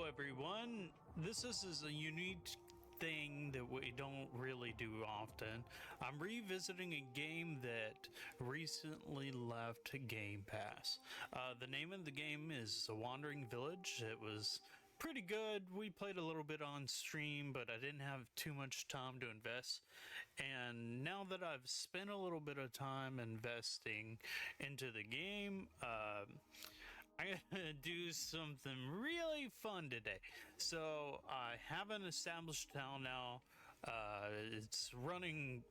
everyone. This is a unique thing that we don't really do often. I'm revisiting a game that recently left Game Pass. The name of the game is The Wandering Village. It was pretty good. We played a little bit on stream, but I didn't have too much time to invest. And now that I've spent a little bit of time investing into the game, I'm gonna do something really fun today. So I have an established town now. It's running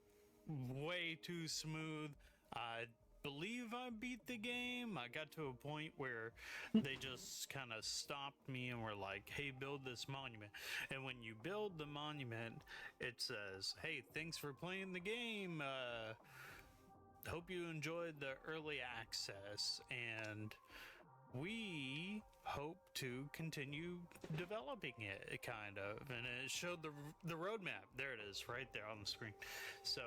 way too smooth. I believe I beat the game. I got to a point where they just kind of stopped me and were like, hey, build this monument. And when you build the monument, it says, hey, thanks for playing the game. Hope you enjoyed the early access. And we hope to continue developing it, kind of. And it showed the roadmap. There it is, right there on the screen. So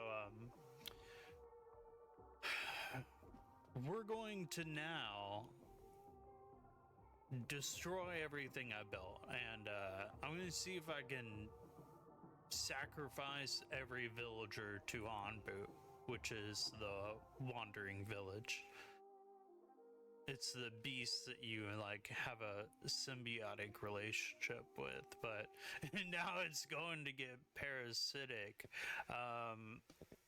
we're going to now destroy everything I built, and I'm going to see if I can sacrifice every villager to Onbu, which is the wandering village. It's the beast that you like have a symbiotic relationship with, but now it's going to get parasitic.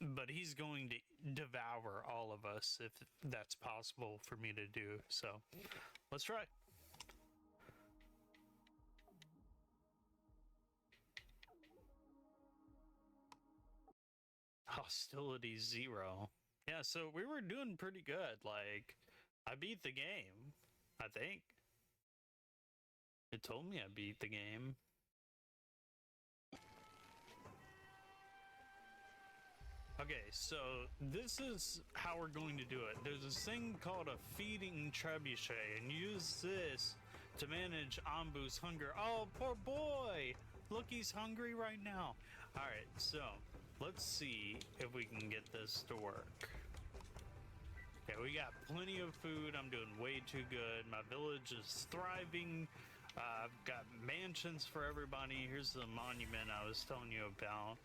But he's going to devour all of us if that's possible for me to do. So let's try. Hostility 0. Yeah, so we were doing pretty good. Like, I beat the game, I think. It told me I beat the game. Okay, so this is how we're going to do it. There's this thing called a feeding trebuchet, and use this to manage Onbu's hunger. Oh, poor boy! Look, he's hungry right now. Alright, so let's see if we can get this to work. Okay, we got plenty of food. I'm doing way too good. My village is thriving. I've got mansions for everybody. Here's the monument I was telling you about.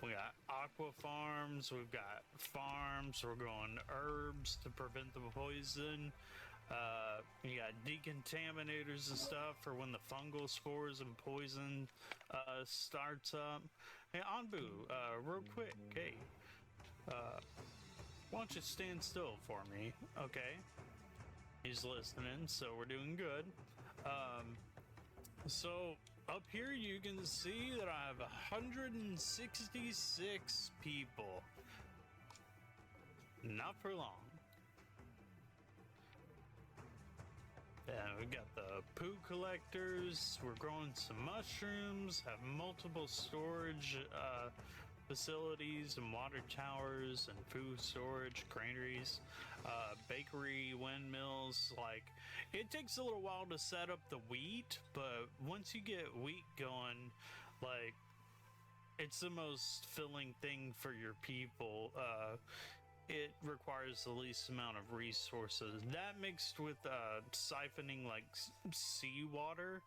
We got aqua farms. We've got farms. We're growing herbs to prevent the poison. You got decontaminators and stuff for when the fungal spores and poison starts up. Hey, Onbu, real quick. Hey, why don't you stand still for me? Okay. He's listening, so we're doing good. So up here you can see that I have 166 people. Not for long. Yeah, we got the poo collectors. We're growing some mushrooms. Have multiple storage facilities and water towers and food storage, granaries, bakery, windmills. Like, it takes a little while to set up the wheat, but once you get wheat going, like, it's the most filling thing for your people. It requires the least amount of resources. That mixed with siphoning like seawater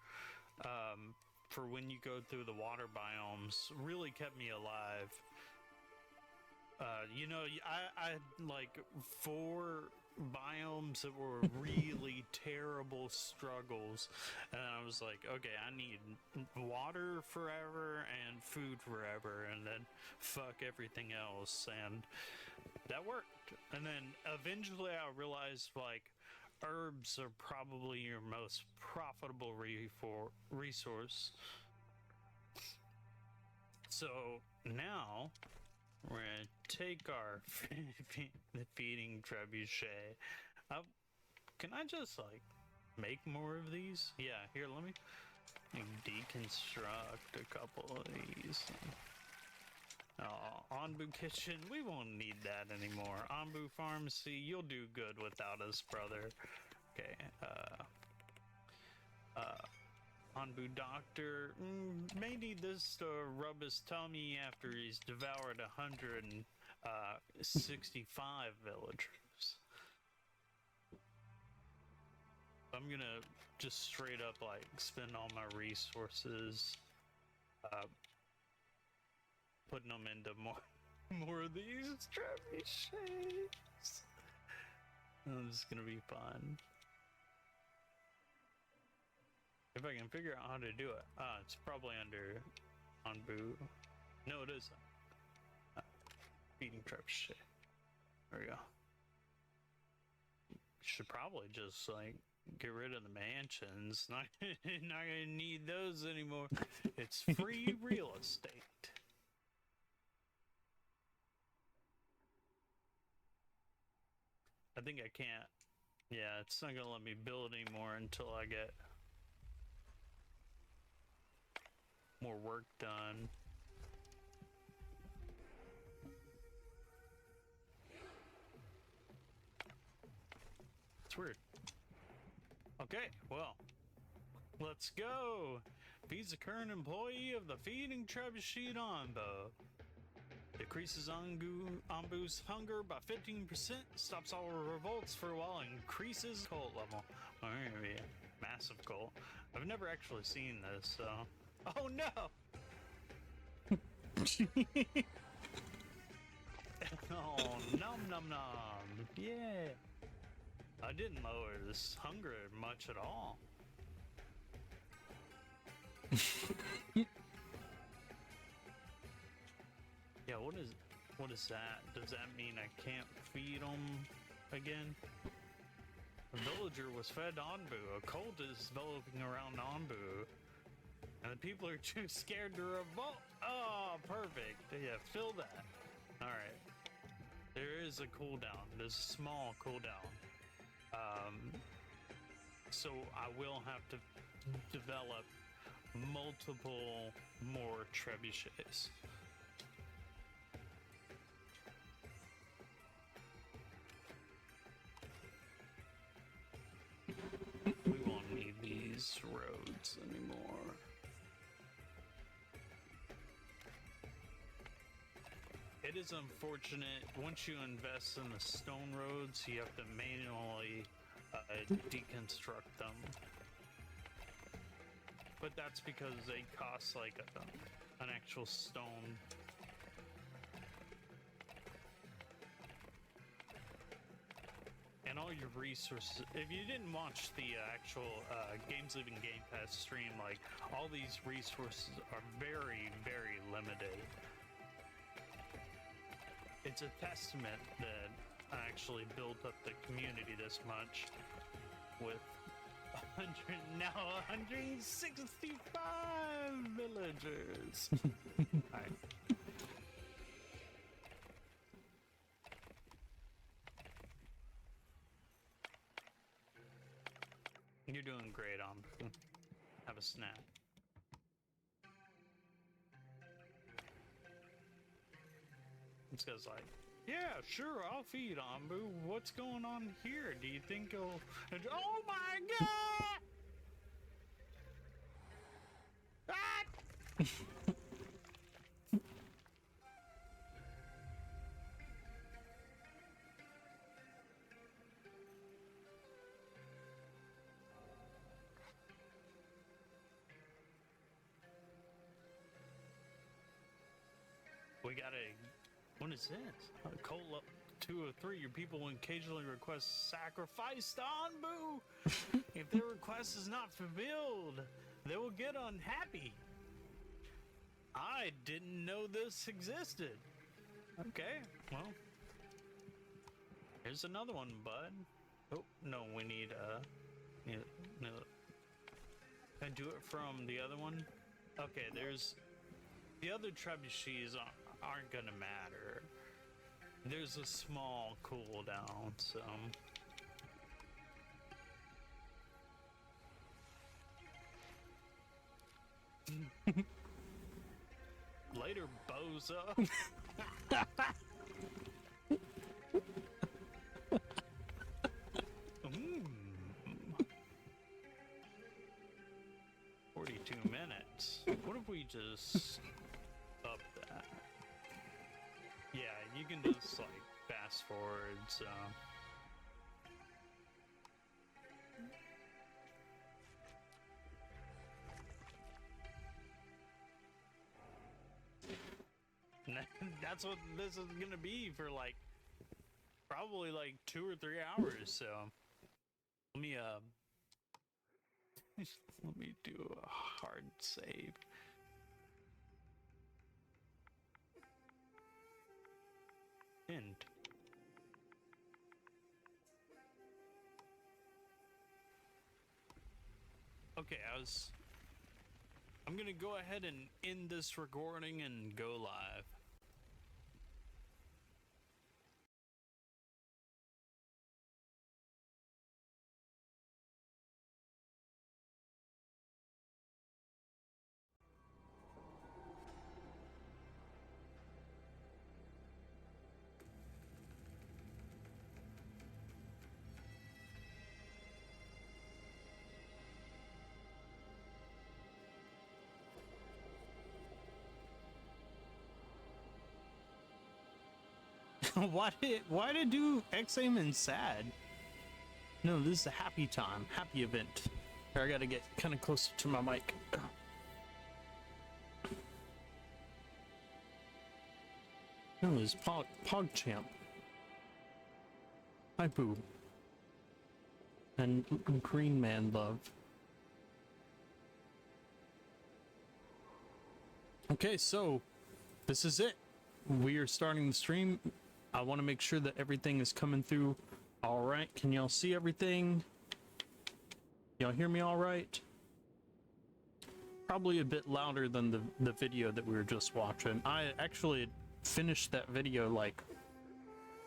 for when you go through the water biomes really kept me alive. You know, I had like 4 biomes that were really terrible struggles, and I was like, okay, I need water forever and food forever, and then fuck everything else, and that worked. And then eventually I realized, like, herbs are probably your most profitable resource. So now we're gonna take our feeding trebuchet. Can I just like make more of these? Yeah, here, let me deconstruct a couple of these. Onbu Kitchen, we won't need that anymore. Onbu Pharmacy, you'll do good without us, brother. Okay, Onbu Doctor, may need this to rub his tummy after he's devoured 165 villagers. I'm gonna just straight up like spend all my resources putting them into more of these trebuchets. This is gonna be fun. If I can figure out how to do it. It's probably under Onbu. No, it isn't. Feeding trebuchet. There we go. Should probably just like get rid of the mansions. Not gonna need those anymore. It's free real estate. I think I can't. Yeah, it's not gonna let me build anymore until I get more work done. It's weird. Okay, well, let's go. Feeds the current employee of the feeding trebuchet Onbu. Decreases Onbu's hunger by 15%, stops all revolts for a while, and increases cult level. Well, I'm gonna be a massive cult. I've never actually seen this, so. Oh no! Oh, nom nom nom. Yeah. I didn't lower this hunger much at all. Yeah, what is that? Does that mean I can't feed them again? A villager was fed Onbu. A cult is developing around Onbu. And the people are too scared to revolt. Oh, perfect. Yeah, fill that. Alright. There is a cooldown. There's a small cooldown. So I will have to develop multiple more trebuchets. We won't need these roads anymore. It is unfortunate, once you invest in the stone roads, you have to manually deconstruct them. But that's because they cost like an actual stone. And all your resources, if you didn't watch the actual Games Leaving Game Pass stream, like all these resources are very, very limited. It's a testament that I actually built up the community this much with 165 villagers. Alright. You're doing great, Onbu. Have a snack. This guy's like, yeah, sure, I'll feed Onbu. What's going on here? Do you think he'll... Oh my god! Ah! We gotta... What is this? Cold 2 of 3. Your people will occasionally request sacrifice to Onbu. If their request is not fulfilled, they will get unhappy. I didn't know this existed. Okay, well. Here's another one, bud. Oh, no, we need, no. Can I do it from the other one? Okay, there's... The other trebuchets aren't gonna matter. There's a small cooldown, so... Later, bozo. 42 minutes. What if we just up that? Yeah, you can just like fast forward, so that's what this is gonna be for like probably like 2 or 3 hours. So let me let me do a hard save. End. Okay, I'm gonna go ahead and end this recording and go live. Why did it do Aemon sad? No, this is a happy time, happy event. Here, I gotta get kind of closer to my mic. No, this is PogChamp. Hi, Boo. And Green Man Love. Okay, so this is it. We are starting the stream. I want to make sure that everything is coming through all right. Can y'all see everything? Y'all hear me all right? Probably a bit louder than the video that we were just watching. I actually finished that video like,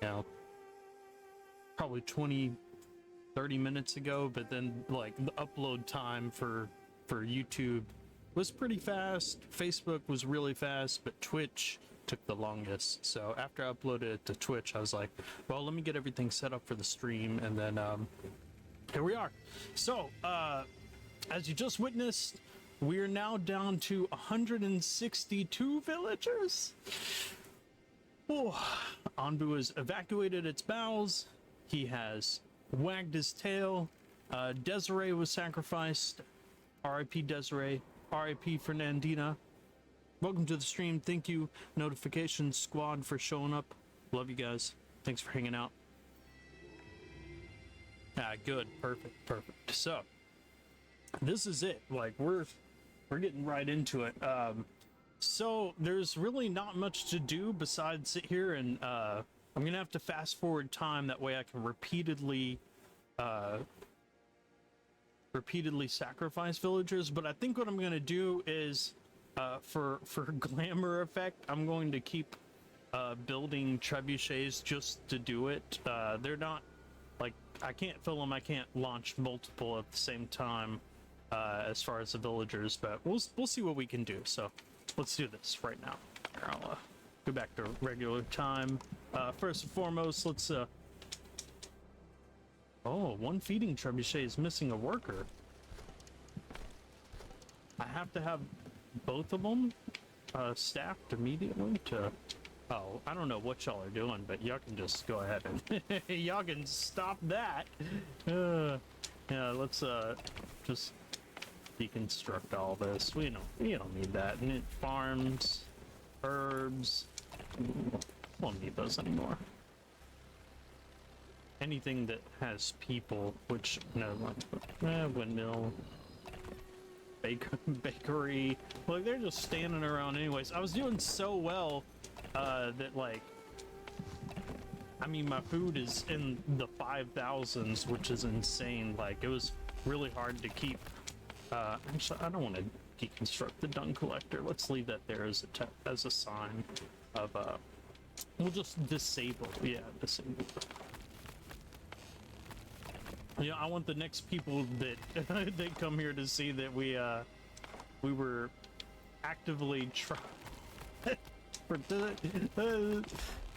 you know, probably 20-30 minutes ago, but then like the upload time for YouTube was pretty fast. Facebook was really fast, but Twitch took the longest. So after I uploaded it to Twitch, I was like, well, let me get everything set up for the stream, and then here we are. So as you just witnessed, we are now down to 162 villagers. Oh, Onbu has evacuated its bowels. He has wagged his tail. Desiree was sacrificed. R.I.P. Desiree. R.I.P. Fernandina. Welcome to the stream. Thank you, Notification Squad, for showing up. Love you guys. Thanks for hanging out. Ah, good. Perfect. So, this is it. Like, we're getting right into it. So, there's really not much to do besides sit here and, I'm gonna have to fast forward time. That way I can repeatedly sacrifice villagers. But I think what I'm gonna do is, for glamour effect, I'm going to keep building trebuchets just to do it. They're not, like, I can't fill them, I can't launch multiple at the same time as far as the villagers, but we'll see what we can do. So let's do this right now. Here, I'll go back to regular time. First and foremost, let's oh, one feeding trebuchet is missing a worker. I have to have both of them staffed immediately to... Oh, I don't know what y'all are doing, but y'all can just go ahead and... y'all can stop that! Yeah, let's just deconstruct all this. We don't need that. And farms, herbs... Won't need those anymore. Anything that has people, which... No, windmill... bakery. Look, they're just standing around anyways. I was doing so well that, like, I mean, my food is in the 5,000s, which is insane. Like, it was really hard to keep. Actually, I don't want to deconstruct the dung collector. Let's leave that there as a sign of we'll just disable. Yeah, disable. Yeah, I want the next people that they come here to see that we were actively trying. They're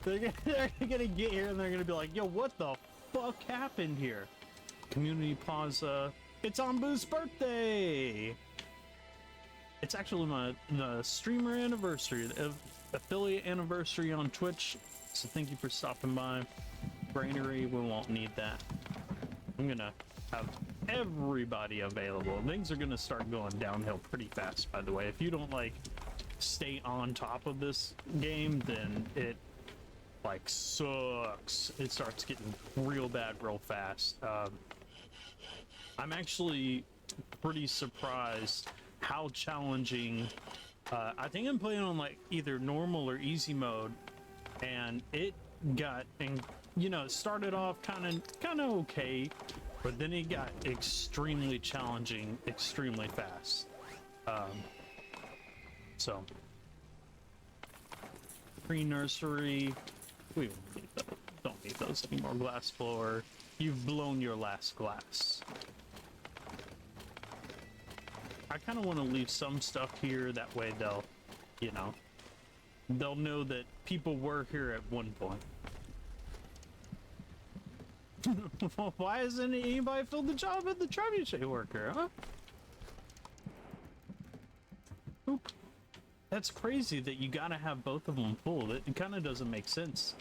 gonna get here and they're gonna be like, "Yo, what the fuck happened here?" Community Plaza. It's Onbu's birthday. It's actually the streamer anniversary, the affiliate anniversary on Twitch. So thank you for stopping by. Brainery, we won't need that. I'm gonna have everybody available. Things are gonna start going downhill pretty fast, by the way. If you don't like stay on top of this game, then it like sucks. It starts getting real bad real fast. I'm actually pretty surprised how challenging. I think I'm playing on like either normal or easy mode, and it got, and you know, it started off kind of okay, but then it got extremely challenging extremely fast. So pre-nursery, we don't need those anymore. Glass floor, you've blown your last glass. I kind of want to leave some stuff here, that way they'll, you know, they'll know that people were here at one point. Why hasn't anybody filled the job at the trebuchet worker, huh? Oop. That's crazy that you gotta have both of them full. It kind of doesn't make sense.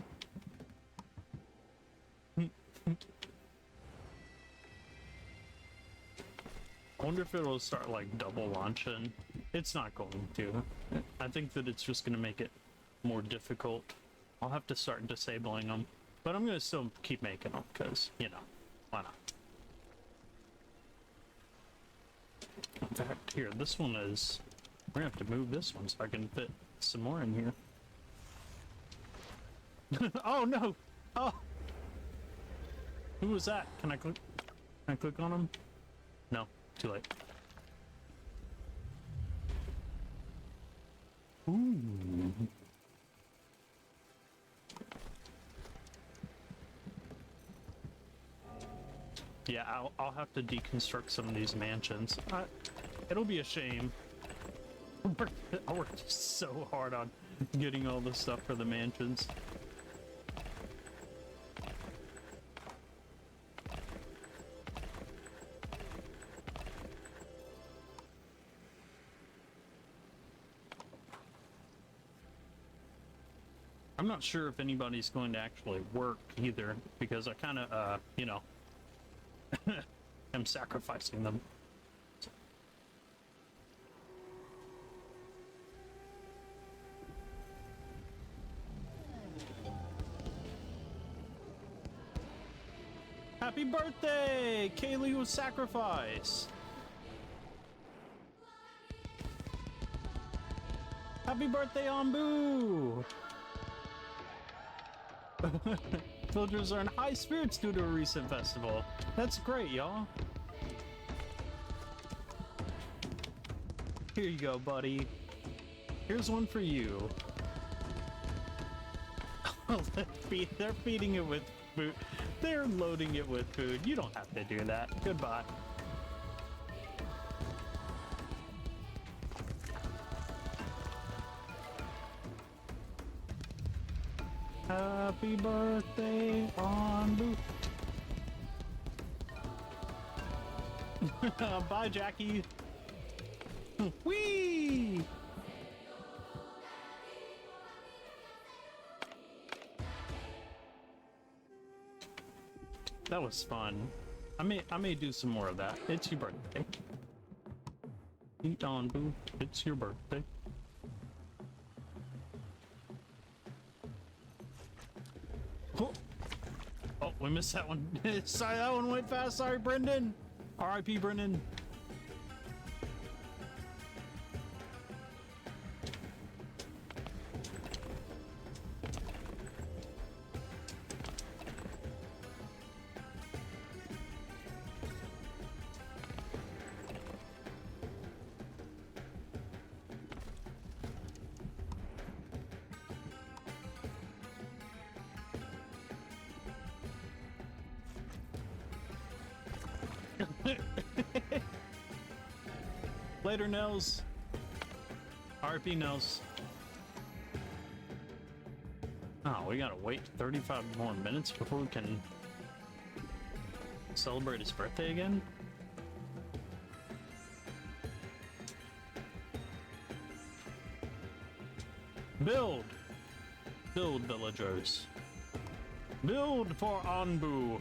I wonder if it'll start like double launching. It's not going to. I think that it's just going to make it more difficult. I'll have to start disabling them, but I'm going to still keep making them because, you know, why not? In fact, here, this one is, we're going to have to move this one so I can fit some more in here. Oh no! Oh! Who was that? Can I click on him? No. Too late. Ooh. Yeah, I'll have to deconstruct some of these mansions. It'll be a shame. I worked so hard on getting all the stuff for the mansions. I'm not sure if anybody's going to actually work either, because I kind of, you know, am sacrificing them. Happy birthday! Kaylee was sacrificed! Happy birthday, Onbu! Villagers are in high spirits due to a recent festival. That's great, y'all. Here you go, buddy. Here's one for you. They're feeding it with food. They're loading it with food. You don't have to do that. Goodbye. Happy birthday, Onbu. Bye, Jackie. Whee! That was fun. I may do some more of that. It's your birthday. Eat Onbu. It's your birthday. Oh, we missed that one. Sorry, that one went fast. Sorry, Brendan. R.I.P. Brendan. Later, Nels. RP Nels. Oh, we gotta wait 35 more minutes before we can celebrate his birthday again? Build! Build, villagers. Build for Onbu!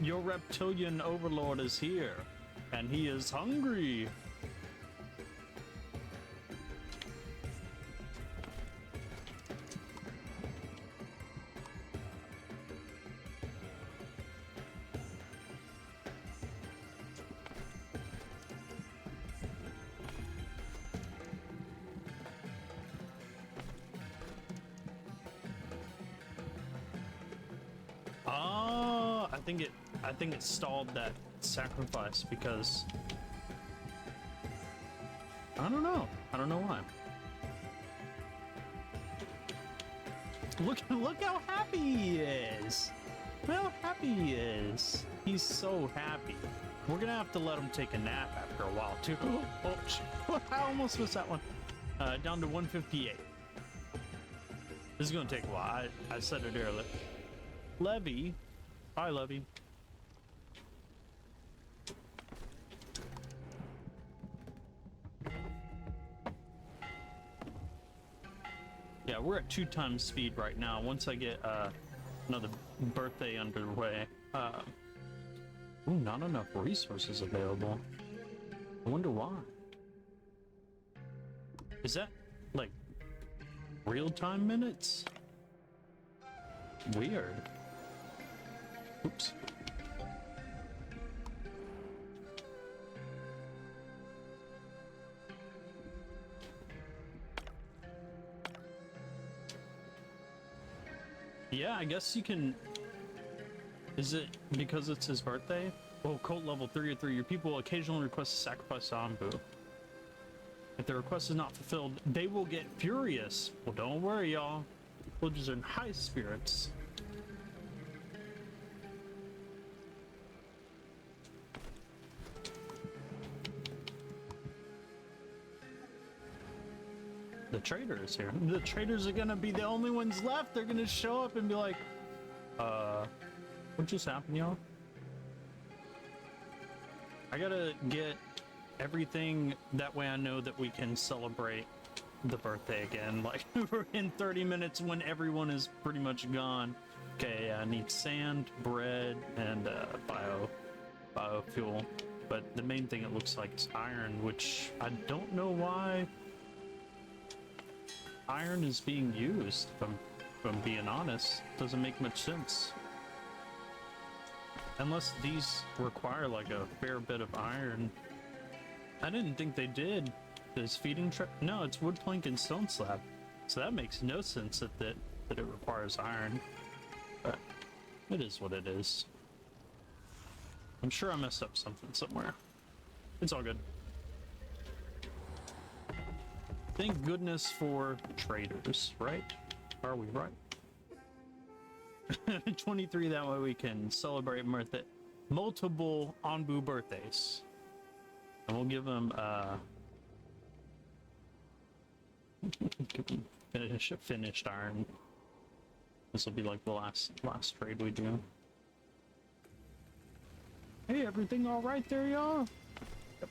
Your reptilian overlord is here, and he is hungry. I think it stalled that sacrifice because I don't know. I don't know why. Look how happy he is. Look how happy he is. He's so happy. We're gonna have to let him take a nap after a while too. Oh, I almost missed that one. Down to 158. This is gonna take a while. I said it earlier. Levy. Hi, Levy. Yeah, we're at 2 times speed right now. Once I get another birthday underway. Ooh, not enough resources available. I wonder why. Is that like real-time minutes? Weird. Oops. Yeah, I guess you can. Is it because it's his birthday? Oh, cult level 3 or 3. Your people will occasionally request a sacrifice to Onbu. If the request is not fulfilled, they will get furious. Well, don't worry, y'all. Villagers are in high spirits. The trader is here. The traders are gonna be the only ones left. They're gonna show up and be like, what just happened, y'all? I gotta get everything, that way I know that we can celebrate the birthday again. Like, we're in 30 minutes when everyone is pretty much gone. Okay, I need sand, bread, and biofuel. But the main thing it looks like is iron, which I don't know why iron is being used, if I'm being honest. Doesn't make much sense. Unless these require like a fair bit of iron. I didn't think they did. This feeding trap? No, it's wood plank and stone slab. So that makes no sense that it requires iron. But it is what it is. I'm sure I messed up something somewhere. It's all good. Thank goodness for traders, right? Are we right? 23, that way we can celebrate multiple Onbu birthdays. And we'll give them finished iron. This will be like the last trade we do. Hey, everything all right there, y'all? Yep.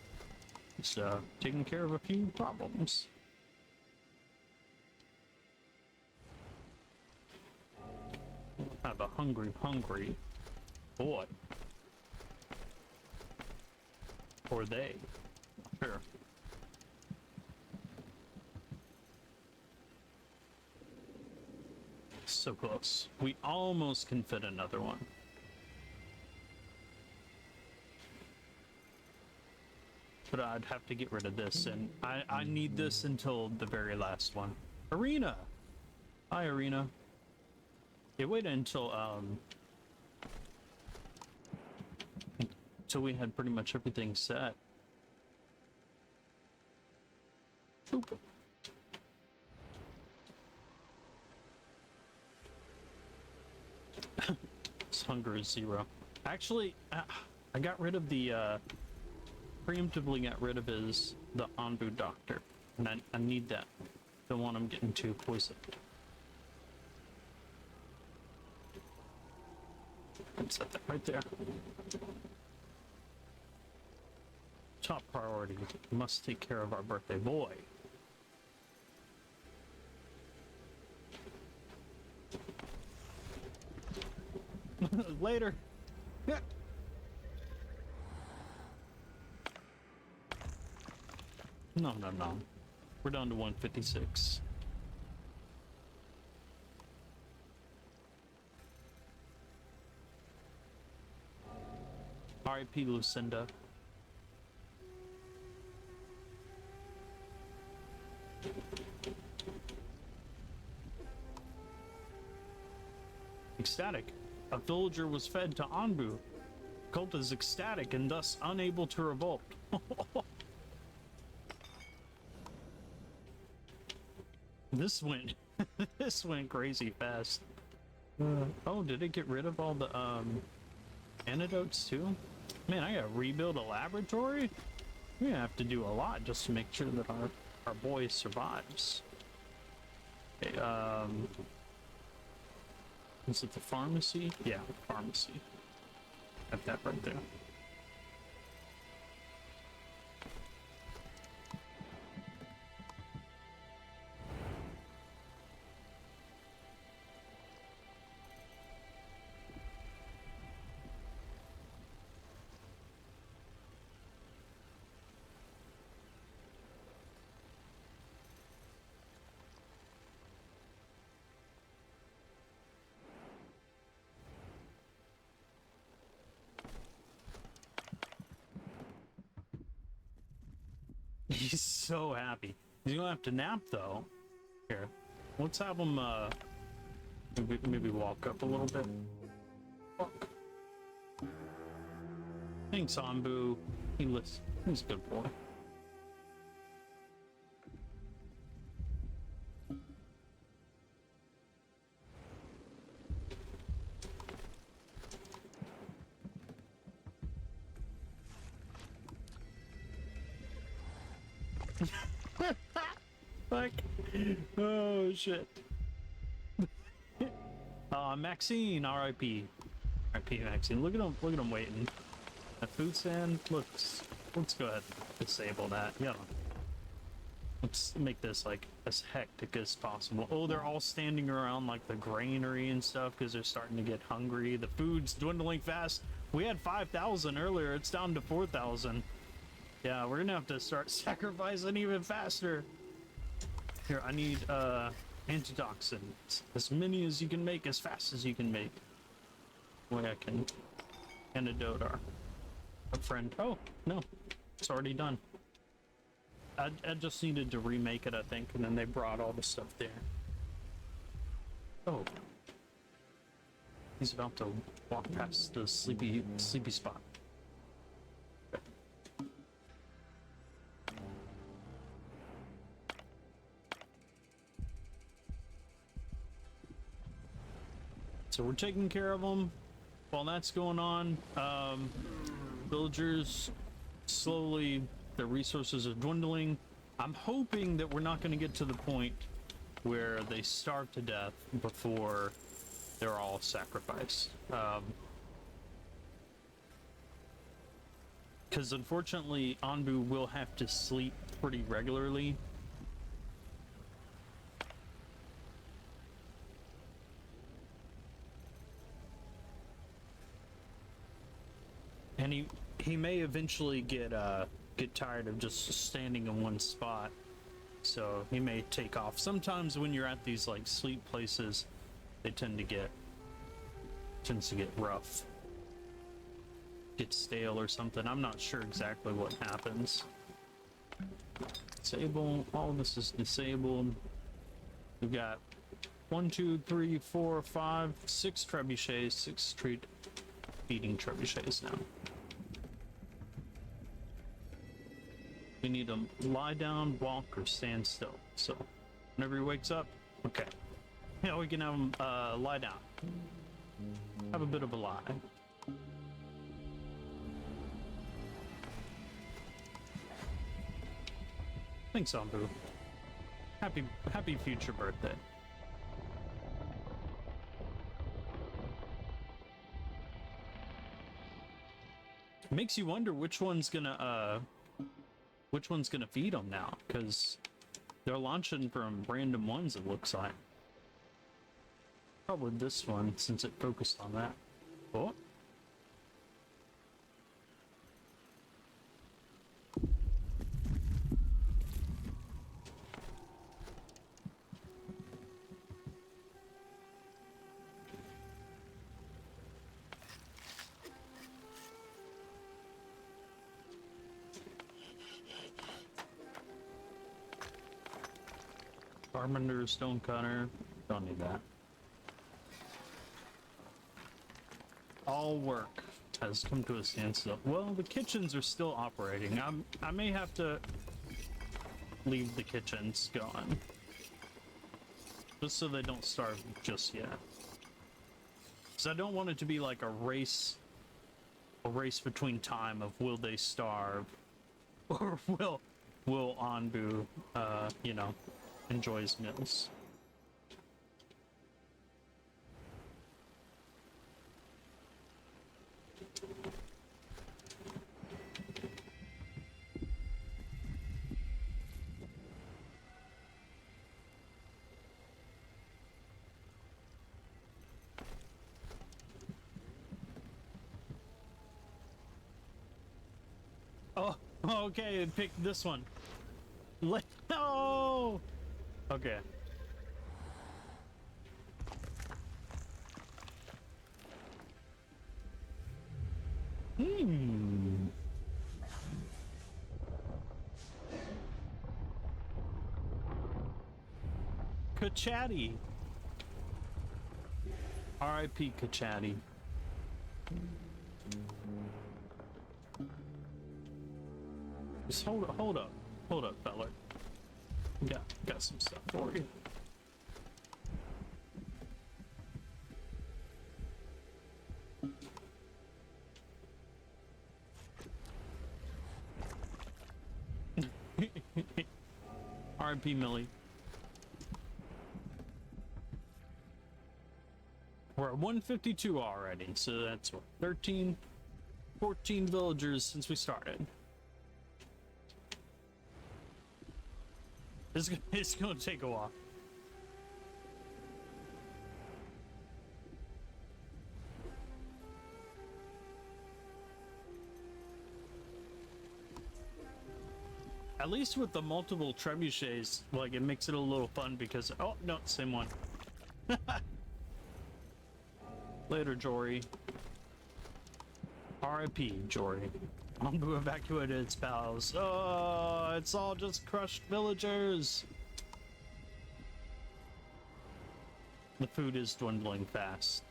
Just taking care of a few problems. I have a hungry boy. Or they. Sure. So close. We almost can fit another one. But I'd have to get rid of this, and I need this until the very last one. Arena! Hi, Arena. Yeah, wait until we had pretty much everything set. Boop. This hunger is 0. Actually, I got rid of the preemptively got rid of the Onbu doctor, and I need that. Don't want him getting too poisoned. Let's set that right there. Top priority, we must take care of our birthday boy. Later. Yeah. No. We're down to 156. R.I.P. Lucinda. Ecstatic. A villager was fed to Onbu. Cult is ecstatic and thus unable to revolt. This went this went crazy fast. Oh, did it get rid of all the antidotes too? Man, I gotta rebuild a laboratory? We're gonna have to do a lot just to make sure that our boy survives. Okay, is it the pharmacy? Yeah, pharmacy. Got that right there. He's so happy. He's gonna have to nap though. Here, let's have him maybe walk up a little bit. Walk. Thanks, Onbu. He's a good boy. Fuck. Oh shit. Maxine, R.I.P. R.I.P. Maxine. Look at him waiting. That food stand. Let's go ahead and disable that. Yeah. Let's make this like as hectic as possible. Oh, they're all standing around like the granary and stuff because they're starting to get hungry. The food's dwindling fast. We had 5,000 earlier. It's down to 4,000. Yeah, we're gonna have to start sacrificing even faster. Here, I need antitoxins. As many as you can make, as fast as you can make. Way I can antidote our friend. Oh, no. It's already done. I just needed to remake it, I think, and then they brought all the stuff there. Oh. He's about to walk past the sleepy spot. So we're taking care of them. While that's going on, villagers slowly, their resources are dwindling. I'm hoping that we're not going to get to the point where they starve to death before they're all sacrificed. Because unfortunately, Onbu will have to sleep pretty regularly. And he may eventually get tired of just standing in one spot, so he may take off. Sometimes when you're at these like sleep places, they tends to get rough, get stale or something. I'm not sure exactly what happens. Disable. All of this is disabled. We've got 1, 2, 3, 4, 5, 6 trebuchets, 6 street feeding trebuchets now. We need to lie down, walk, or stand still. So, whenever he wakes up, okay. Yeah, we can have him lie down. Have a bit of a lie. Thanks, Onbu. Happy future birthday. Makes you wonder which one's gonna feed them now, because they're launching from random ones, it looks like. Probably this one, since it focused on that. Oh. Carpenter, stonecutter, don't need that. all work has come to a standstill. Well, the kitchens are still operating. I may have to leave the kitchens going. Just so they don't starve just yet. Because I don't want it to be like a race between time of will they starve or will Onbu, you know, enjoy his meals. Oh, okay, pick this one. No! Okay. Kachatty. R.I.P. Kachatty. Just hold up, fella. Got some stuff for you. R.I.P. Millie. We're at 152 already, so that's what, 13, 14 villagers since we started. It's gonna take a while. At least with the multiple trebuchets, like, it makes it a little fun because, oh, no, same one. Later, Jory. R.I.P. Jory. Onbu evacuated its pals. Oh, it's all just crushed villagers. The food is dwindling fast.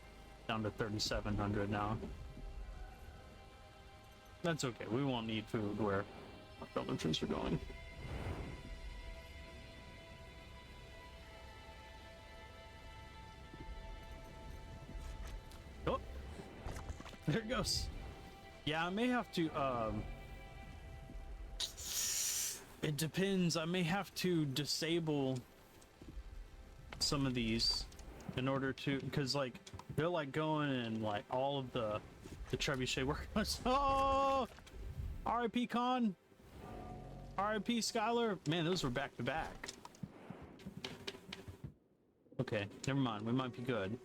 Down to 3,700 now. That's okay. We won't need food where our villagers are going. Oh, there it goes. Yeah, I may have to, it depends. I may have to disable some of these in order to, because, like, they're, like, going and, like, all of the trebuchet workers. Oh! R.I.P. Khan! R.I.P. Skylar! Man, those were back to back. Okay, never mind. We might be good.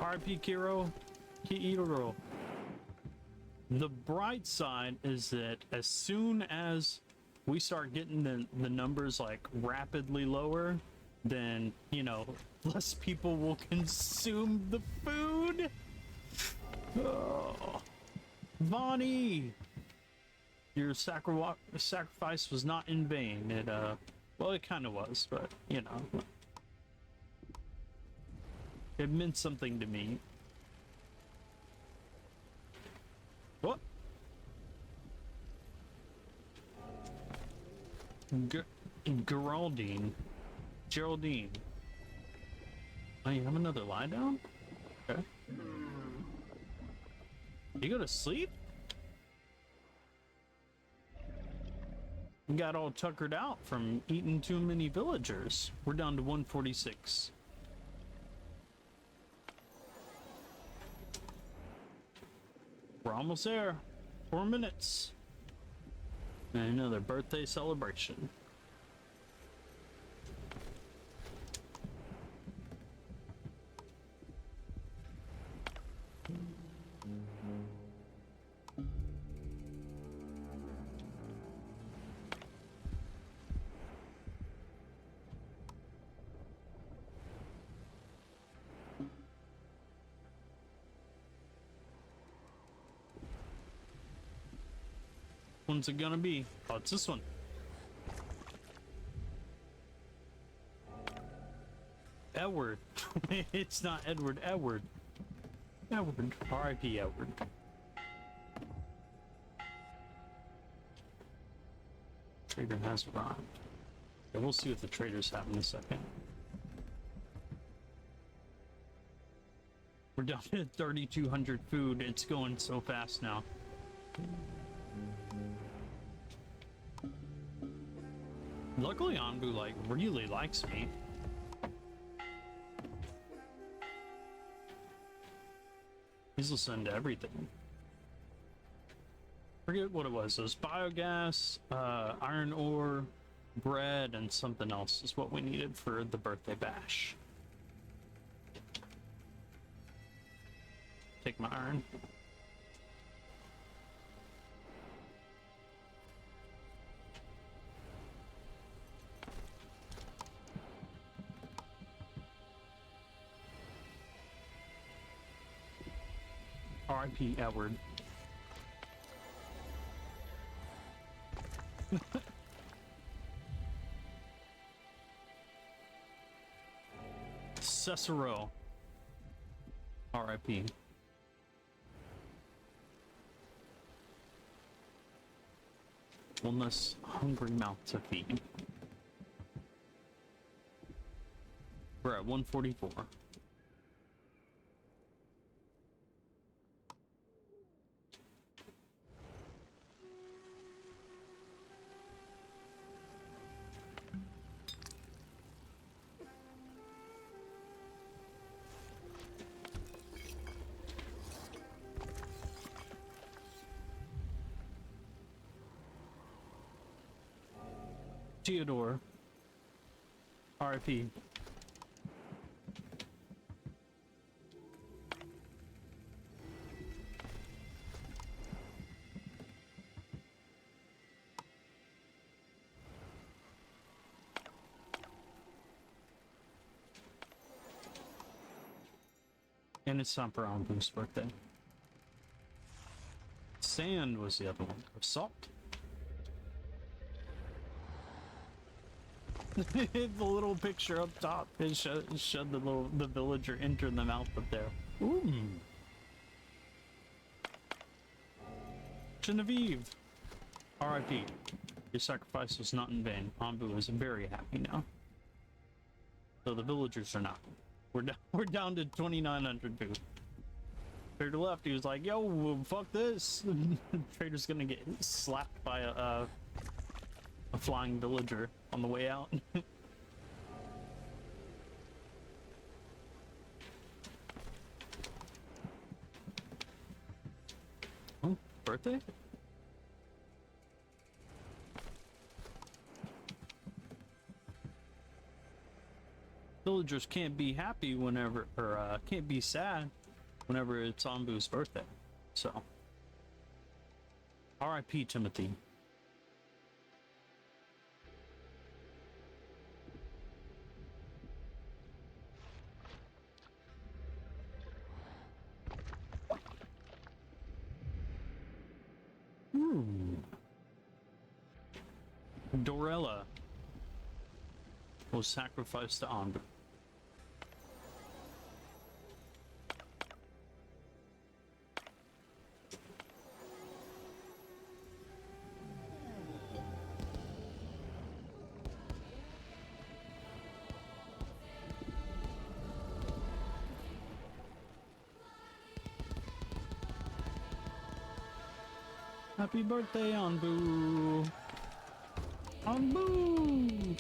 R.I.P. Kiiro. The bright side is that as soon as we start getting the numbers, like, rapidly lower, then, you know, less people will consume the food. Oh. Vonnie! Your sacrifice was not in vain. It, well, it kind of was, but, you know. It meant something to me. What? Geraldine. Oh, you have another lie down? Okay. You go to sleep? You got all tuckered out from eating too many villagers. We're down to 146. We're almost there. 4 minutes. And another birthday celebration. one's it gonna be? Oh, it's this one. Edward. It's not Edward. Edward. Edward. R.I.P. Edward. Trader has arrived. Yeah, we'll see what the traders have in a second. We're down to 3,200 food. It's going so fast now. Luckily, Onbu like really likes me. He's listening to everything. Forget what it was. It was biogas, iron ore, bread, and something else is what we needed for the birthday bash. Take my iron. R.I.P. Edward. Cicero. R.I.P. One less hungry mouth to feed. We're at 144. Theodore. R.I.P. And it's time for Onbu's birthday. Sand was the other one. Or salt. The little picture up top, it showed the villager enter the mouth up there. Ooh. Genevieve. R.I.P. Your sacrifice was not in vain. Onbu is very happy now. So the villagers are not. We're down to 2,900 food. Trader left. He was like, "Yo, fuck this." Trader's gonna get slapped by a flying villager on the way out. Oh, birthday? Villagers can't be happy whenever, or can't be sad whenever it's Onbu's birthday. So, R.I.P. Timothy. Dorella was sacrificed to Onbu. Happy birthday, Onbu! Onbu!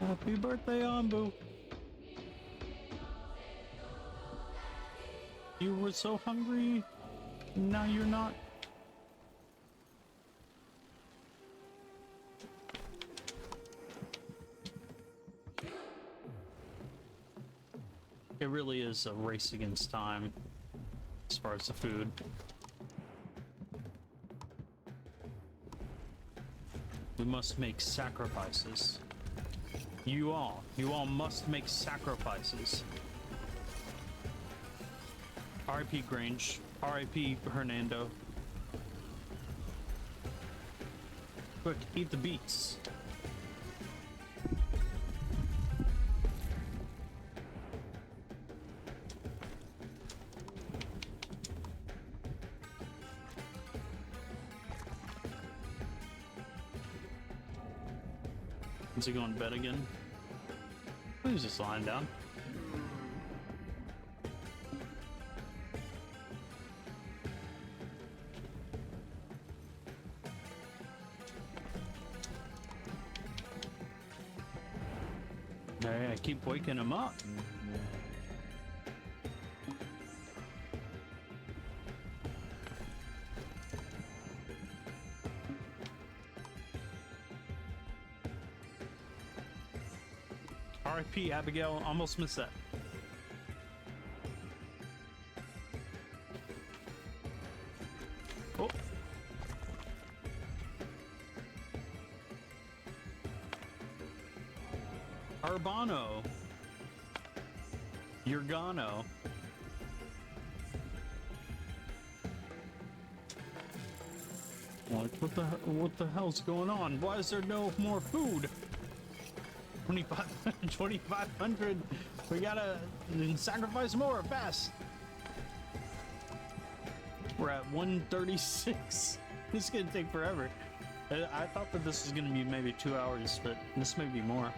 Happy birthday, Onbu! You were so hungry. Now you're not. It really is a race against time as far as the food. We must make sacrifices. You all must make sacrifices. R.I.P. Grange. R.I.P. Hernando. Quick, eat the beets. Is he going to bed again? He's just lying down. Hey, I keep waking him up. R.I.P. Abigail, almost missed that. Oh. Urbano. Urgano. Like, what the hell's going on? Why is there no more food? 2,500. We gotta sacrifice more fast. We're at 136. This is gonna take forever. I thought that this was gonna be maybe 2 hours, but this may be more.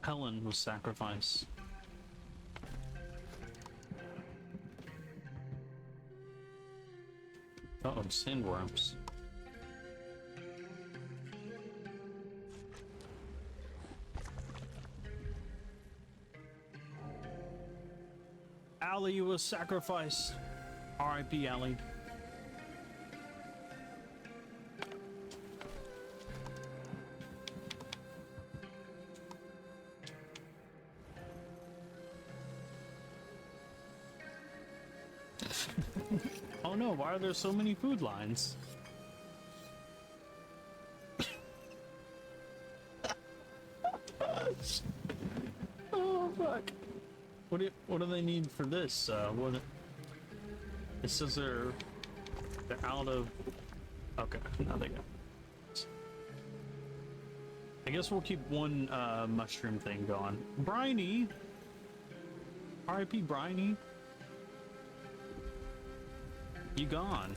Helen was sacrificed. Uh-oh, sandworms. Allie was sacrificed. R.I.P. Allie. Oh no, why are there so many food lines? Oh fuck. What do they need for this? It says they're out of. Okay, now they go. I guess we'll keep one mushroom thing going. Briny. R.I.P. Briny. You gone.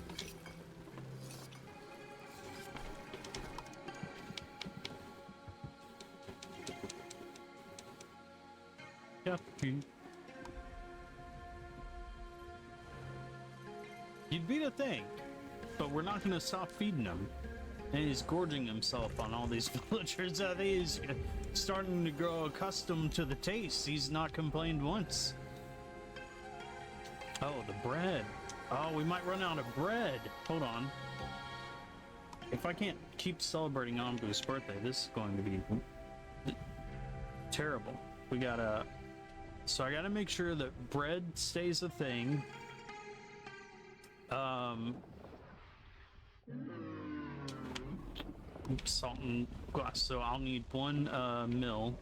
Yeah. You'd be the thing, but we're not gonna stop feeding him. And he's gorging himself on all these villagers. I think he's starting to grow accustomed to the taste. He's not complained once. Oh, the bread. Oh, we might run out of bread. Hold on. If I can't keep celebrating Onbu's birthday, this is going to be terrible. We gotta... So I gotta make sure that bread stays a thing. Salt and glass. So I'll need one mill.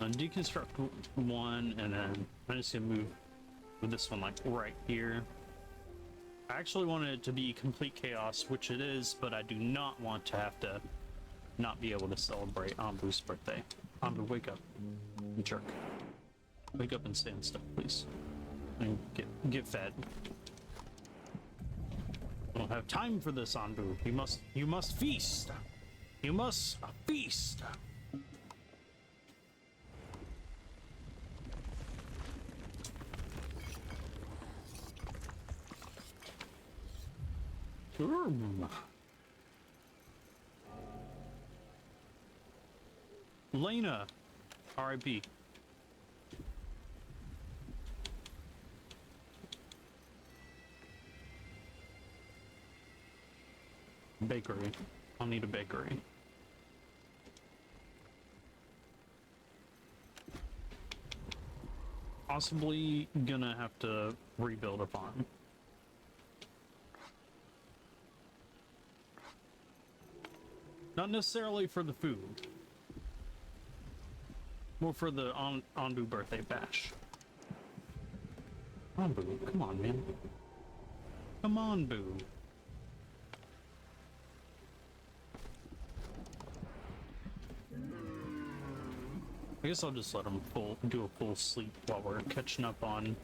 Deconstruct one, and then I'm just gonna move with this one like right here. I actually wanted it to be complete chaos, which it is, but I do not want to have to not be able to celebrate Onbu's birthday. Onbu, wake up, you jerk. Wake up and stand still, please. And get fed. I don't have time for this, Onbu. You must feast. You must feast. Lena, R.I.P. Bakery. I'll need a bakery. Possibly gonna have to rebuild a farm. Not necessarily for the food. More for the Onbu birthday bash. Onbu, come on, man. Come on, Boo. I guess I'll just let him do a full sleep while we're catching up on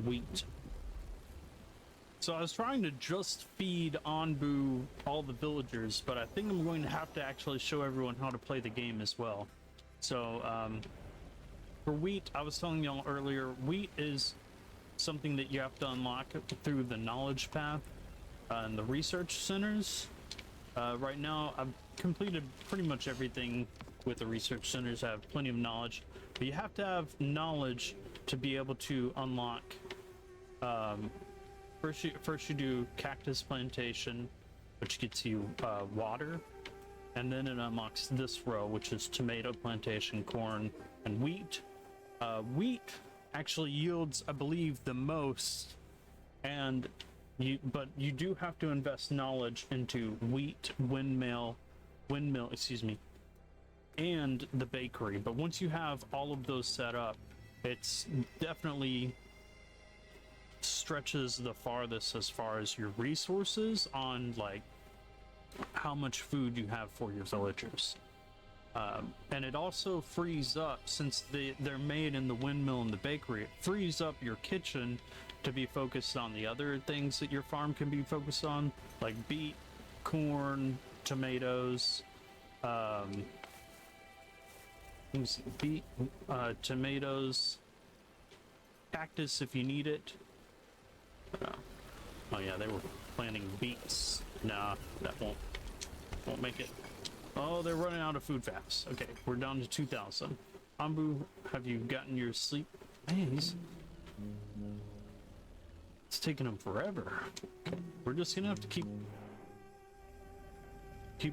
wheat. So I was trying to just feed Onbu all the villagers, but I think I'm going to have to actually show everyone how to play the game as well. So for wheat, I was telling y'all earlier, wheat is something that you have to unlock through the knowledge path and the research centers. Right now, I've completed pretty much everything with the research centers. I have plenty of knowledge, but you have to have knowledge to be able to unlock. First you do cactus plantation, which gets you water, and then it unlocks this row, which is tomato plantation, corn, and wheat. Wheat actually yields, I believe, the most, but you do have to invest knowledge into wheat, windmill, excuse me, and the bakery. But once you have all of those set up, it's definitely stretches the farthest as far as your resources on like how much food you have for your villagers. And it also frees up, since they're made in the windmill and the bakery, it frees up your kitchen to be focused on the other things that your farm can be focused on, like beet, corn, tomatoes, tomatoes, cactus if you need it. Oh yeah, they were planting beets. Nah, that won't make it. Oh, they're running out of food fast. Okay, we're down to 2,000. Onbu, have you gotten your sleep? Man, it's taking them forever. We're just gonna have to keep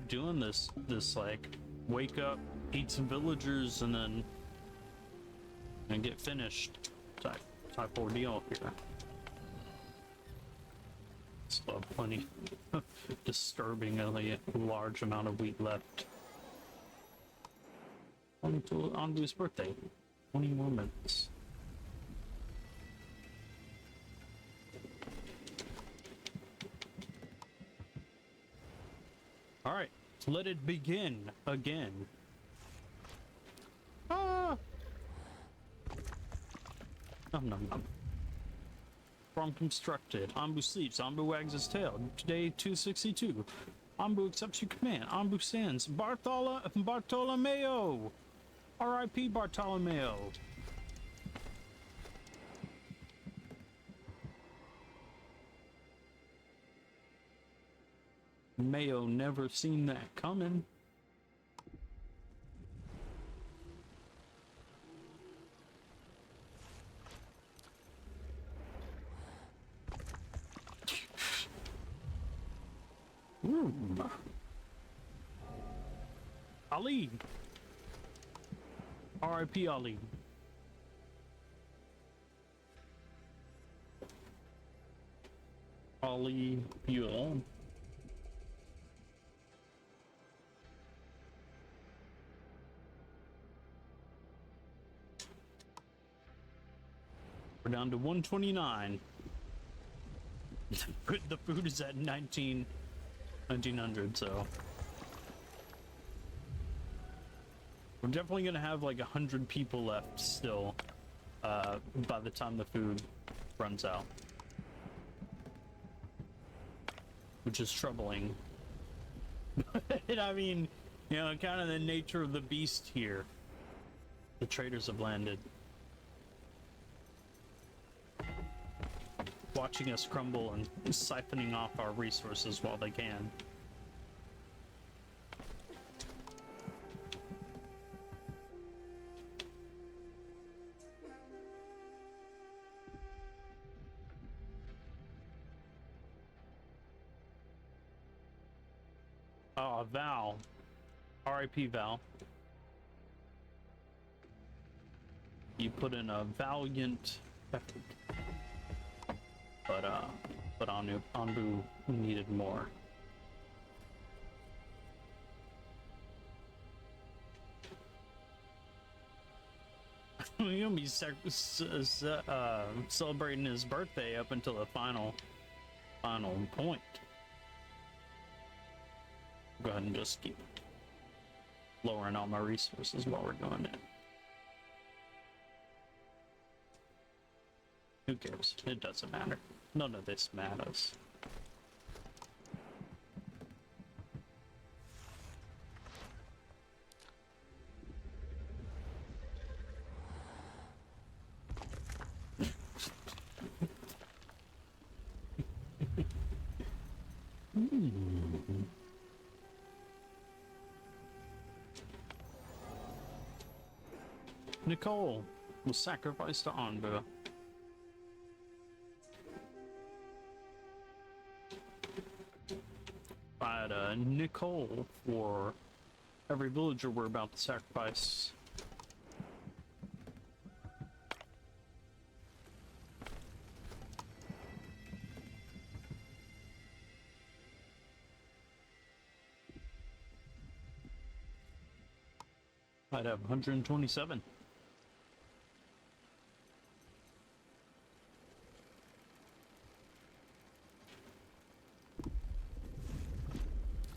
doing this like wake up, eat some villagers, and get finished type ordeal here. Still have plenty disturbingly large amount of wheat left. Until Onbu's birthday. 20 more minutes. Alright, let it begin again. Ah! Nom nom nom. Farm constructed. Onbu sleeps. Onbu wags his tail. Day 262. Onbu accepts your command. Onbu stands. Bartolomeo! R.I.P. Bartolomeo. Mayo never seen that coming. Ali. R.I.P. Ali. Ali Buell. We're down to 129. The food is at 1900, so we're definitely gonna have like 100 people left still by the time the food runs out. Which is troubling. I mean, you know, kind of the nature of the beast here. The traders have landed. Watching us crumble and siphoning off our resources while they can. Oh, Val. R.I.P. Val. You put in a valiant effort. But Onbu needed more. We're gonna be celebrating his birthday up until the final point. Go ahead and just keep lowering all my resources while we're doing it. Who cares? It doesn't matter. None of this matters. Nicole was sacrificed to Onbu. I had a Nicole for every villager we're about to sacrifice. I'd have 127.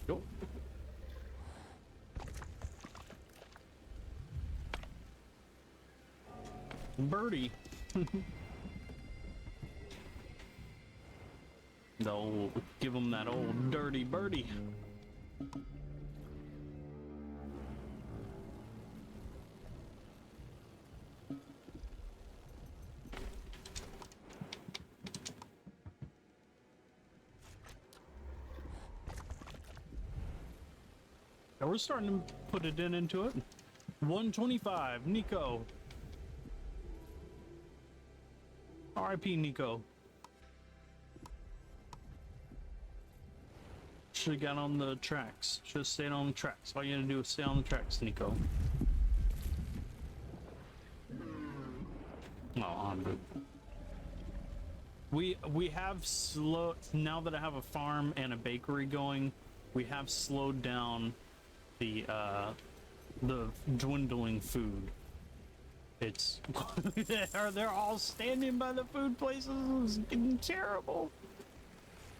Go. Birdie. They'll give him that old dirty birdie. Now we're starting to put it into it. 125, Nico. R.I.P. Nico. Should've got on the tracks. Should've stayed on the tracks. All you gotta do is stay on the tracks, Nico. Oh, Onbu. We have slow now that I have a farm and a bakery going. We have slowed down the dwindling food. It's they're all standing by the food places. It's getting terrible.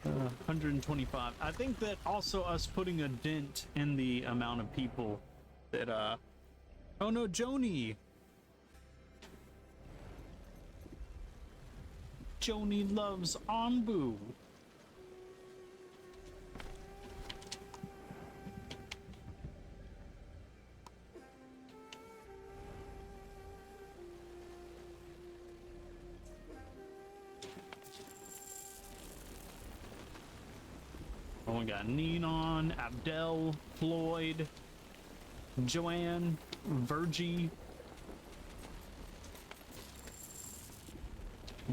125. I think that also us putting a dent in the amount of people that oh no, Joni loves Onbu. Oh, we got Ninon, Abdel, Floyd, Joanne, Virgie,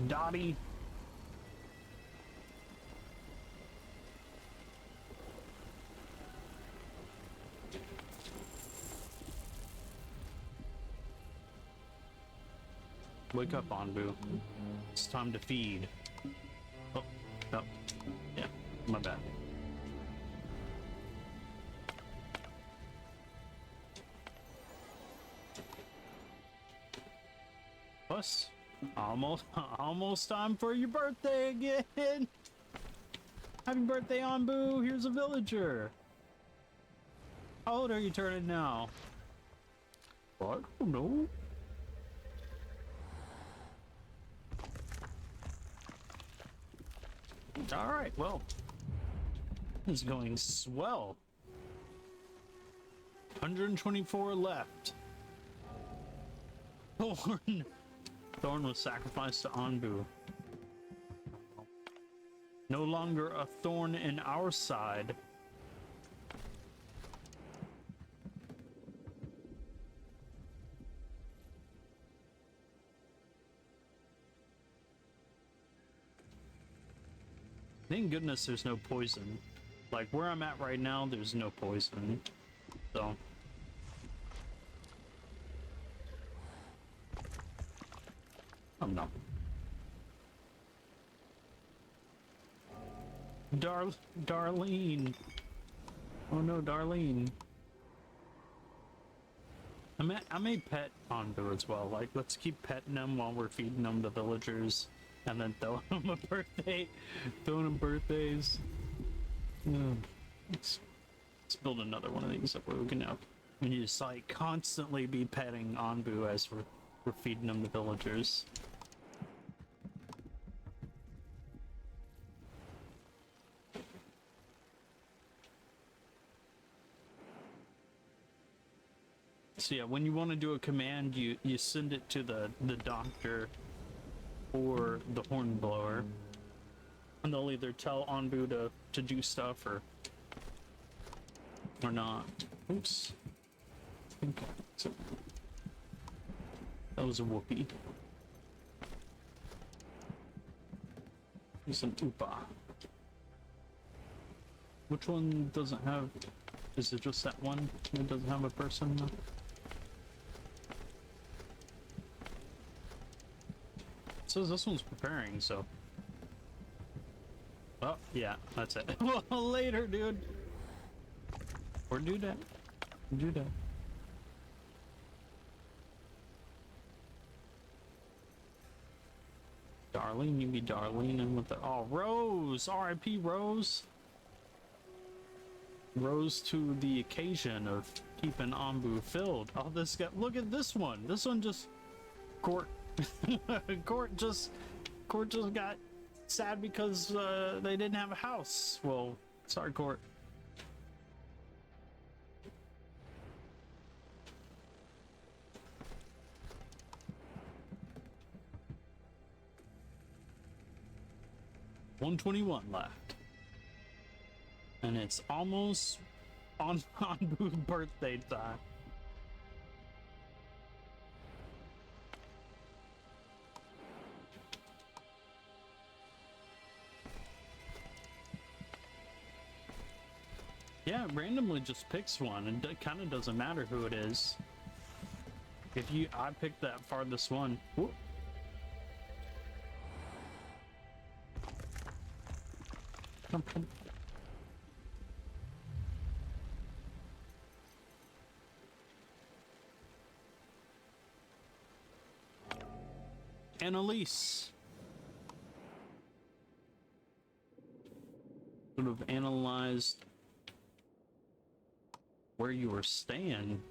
Dottie. Wake up, Onbu. It's time to feed. Oh, no. Yeah, my bad. Plus, almost time for your birthday again. Happy birthday, Onbu. Here's a villager. How old are you turning now? I don't know. Alright, well. It's going swell. 124 left. Thorn! Thorn was sacrificed to Onbu. No longer a thorn in our side. Thank goodness there's no poison. Like, where I'm at right now, there's no poison. So... oh no. Darlene! Oh no, Darlene. I may pet Onbu as well. Like, let's keep petting him while we're feeding him the villagers. And then throw him a birthday. Throwing him birthdays. Let's build another one of these up where we can have... we need to just, like, constantly be petting Onbu as we're feeding him the villagers. So yeah, when you want to do a command, you send it to the doctor or the hornblower, and they'll either tell Onbu to do stuff or not. Oops. Okay. So, that was a whoopee. Here's an oopa. Which one doesn't have... is it just that one that doesn't have a person? It says this one's preparing, so... oh, yeah, that's it. Well, later, dude! Or do that. Do that. Darlene, you be Darlene and with the... oh, Rose! R.I.P. Rose! Rose to the occasion of keeping Onbu filled. Oh, this guy... look at this one! This one just... Court... Court just got sad because they didn't have a house. Well, sorry, Court. $121 left, and it's almost on Onbu's birthday time. Yeah, it randomly just picks one, and it kind of doesn't matter who it is. I picked that farthest one. Whoop. Come. Annalise. Sort of analyzed where you were staying.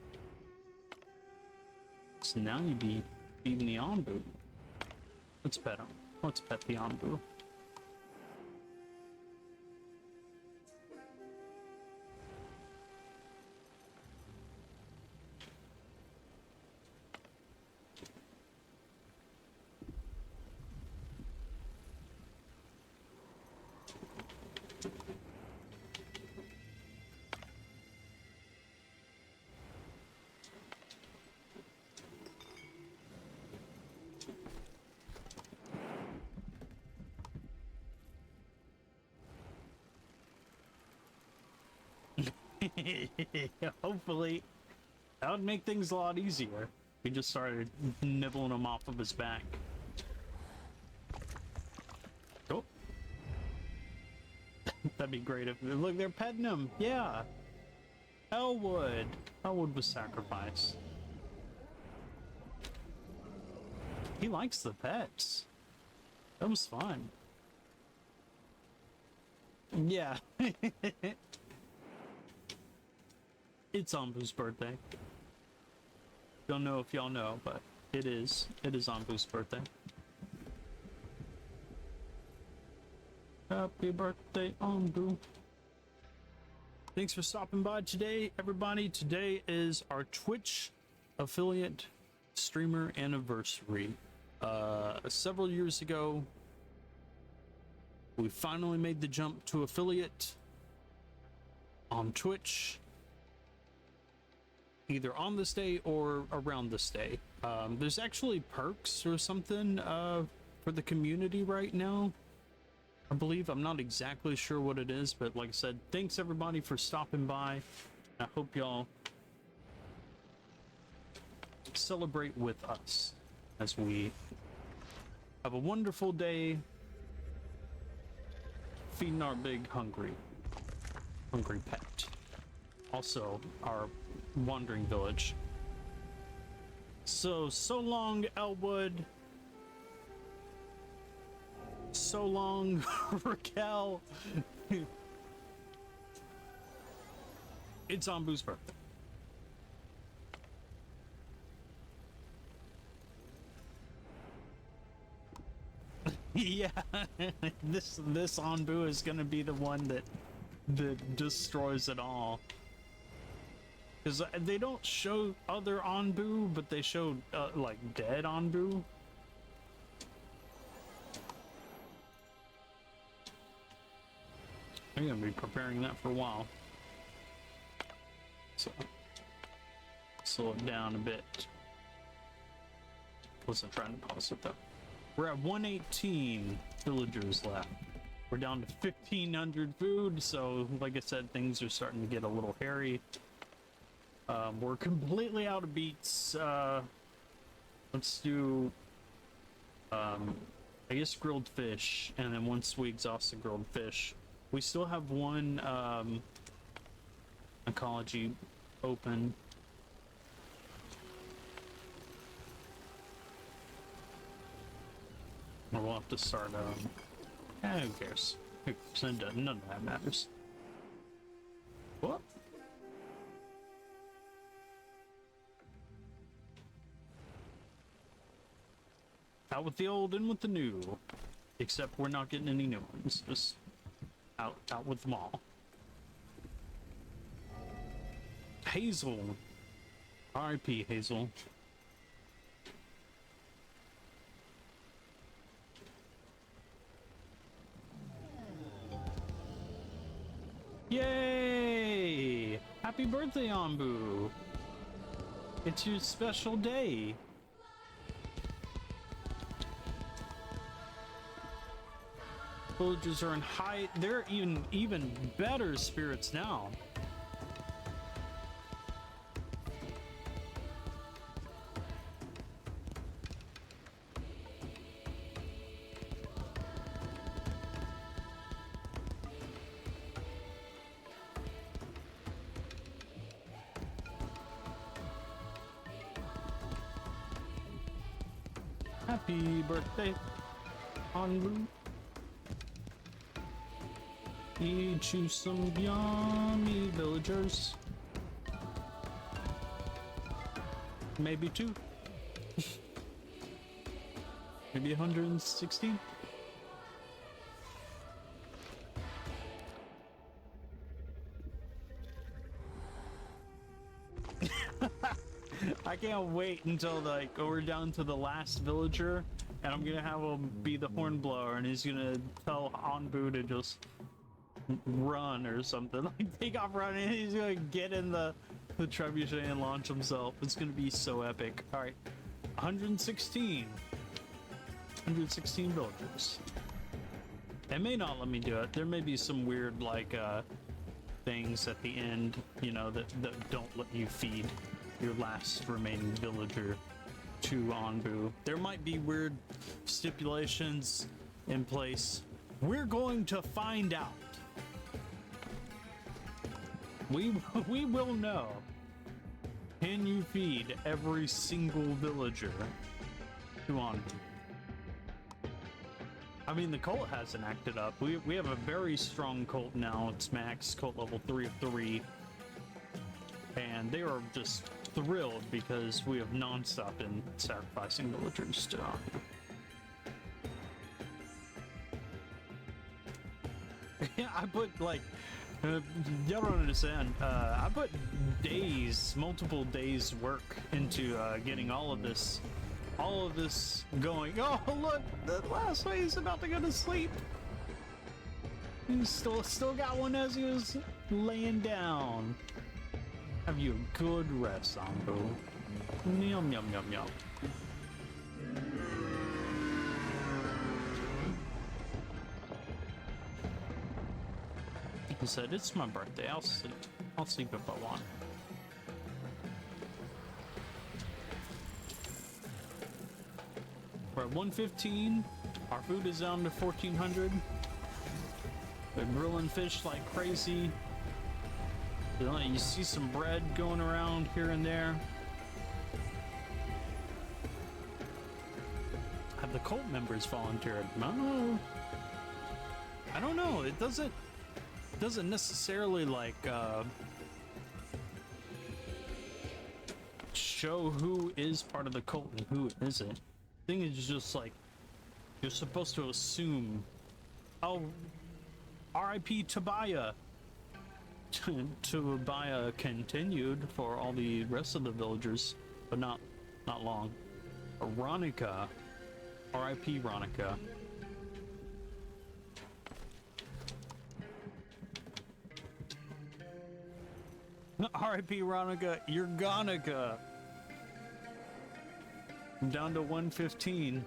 So now you be feeding the Onbu. Let's pet him. Let's pet the Onbu. Hopefully, that would make things a lot easier. We just started nibbling him off of his back. Oh. That'd be great if... look, they're petting him. Yeah. Elwood. Elwood was sacrificed. He likes the pets. That was fun. Yeah. It's Onbu's birthday. Don't know if y'all know, but it is. It is Onbu's birthday. Happy birthday, Onbu. Thanks for stopping by today, everybody. Today is our Twitch affiliate streamer anniversary. Several years ago, we finally made the jump to affiliate on Twitch, either on this day or around this day. There's actually perks or something for the community right now, I believe. I'm not exactly sure what it is, but like I said, thanks everybody for stopping by. I hope y'all celebrate with us as we have a wonderful day feeding our big hungry pet. Also, our wandering village. So long, Elwood. So long, Raquel. It's Onbu's birthday. Yeah, this Onbu is gonna be the one that destroys it all. Because they don't show other Onbu, but they show like dead Onbu. I'm gonna be preparing that for a while. So slow it down a bit. Wasn't trying to pause it though. We're at 118 villagers left. We're down to 1,500 food, so like I said, things are starting to get a little hairy. We're completely out of beets. Let's do, I guess grilled fish, and then once we exhaust the grilled fish, we still have one ecology open. Or we'll have to start, who cares? Who cares? None of that matters. What? Out with the old, in with the new. Except we're not getting any new ones. Just out with them all. Hazel. R.I.P. Hazel. Yay! Happy birthday, Onbu! It's your special day. Villagers are in high, they're even better spirits now. Happy birthday, Onbu. Eat you some yummy villagers. Maybe two. Maybe 116. I can't wait until like we're down to the last villager, and I'm gonna have him be the hornblower, and he's gonna tell Onbu to just run or something. Like take off running, and he's gonna get in the trebuchet and launch himself. It's gonna be so epic. All right, 116 villagers. They may not let me do it. There may be some weird like things at the end, you know, that don't let you feed your last remaining villager to Onbu. There might be weird stipulations in place. We're going to find out. We will know. Can you feed every single villager to Onbu? I mean, the cult hasn't acted up. We have a very strong cult now. It's max cult level 3 of 3. And they are just thrilled because we have non-stop been sacrificing villagers to Onbu. I put like, y'all don't understand. I put days, multiple days work into getting all of this going. Oh look, the last way he's about to go to sleep. He still got one as he was laying down. Have you a good rest, Onbu. Yum yum yum yum. He said, "It's my birthday. I'll sleep. I'll sleep if I want." We're at 115. Our food is down to 1400. We're grilling fish like crazy. You see some bread going around here and there. Have the cult members volunteered? No. I don't know. It doesn't necessarily like show who is part of the cult and who isn't. I think it's just like you're supposed to assume. Oh, R.I.P. Tobiah. Tobiah continued for all the rest of the villagers, but not long. Ronica, R.I.P. Ronica. R.I.P. Ronica, you're Gonica. I'm down to 115.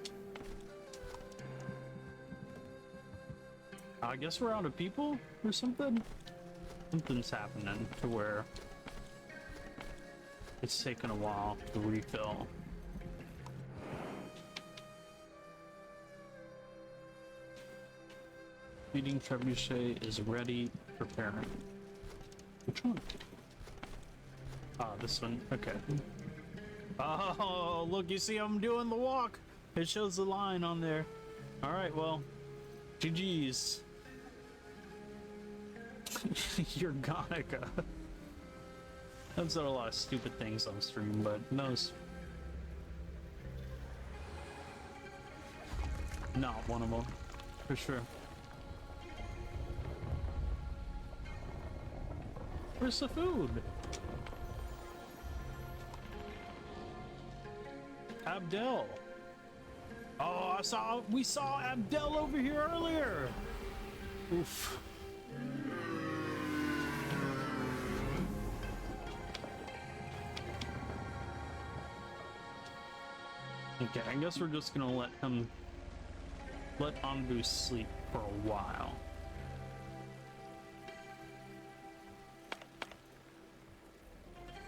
I guess we're out of people or something. Something's happening to where it's taking a while to refill. Feeding trebuchet is ready, preparing. Which one? Ah, this one. Okay. Oh, look, you see I'm doing the walk. It shows the line on there. All right, well, GG's. You're Gonica. I've said a lot of stupid things on stream, but those not one of them, for sure. Where's the food? Abdel. Oh, we saw Abdel over here earlier. Oof. Okay, I guess we're just gonna let Onbu sleep for a while.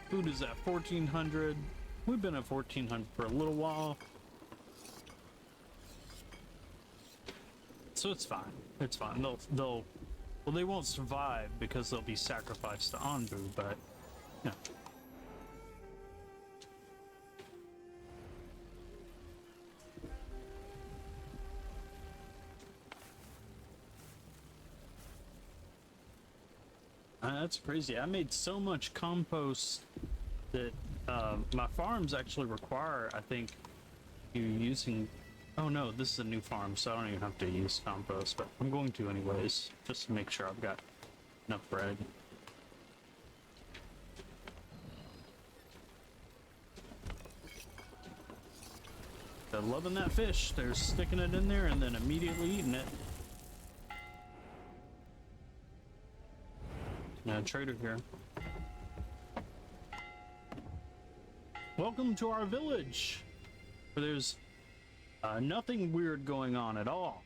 Food is at 1400. We've been at 1400 for a little while. So it's fine. It's fine. Well, they won't survive because they'll be sacrificed to Onbu, but yeah. That's crazy. I made so much compost that my farms actually require, I think, you using... Oh no, this is a new farm, so I don't even have to use compost, but I'm going to anyways, just to make sure I've got enough bread. They're loving that fish. They're sticking it in there and then immediately eating it. Now, trader here. Welcome to our village, where there's nothing weird going on at all.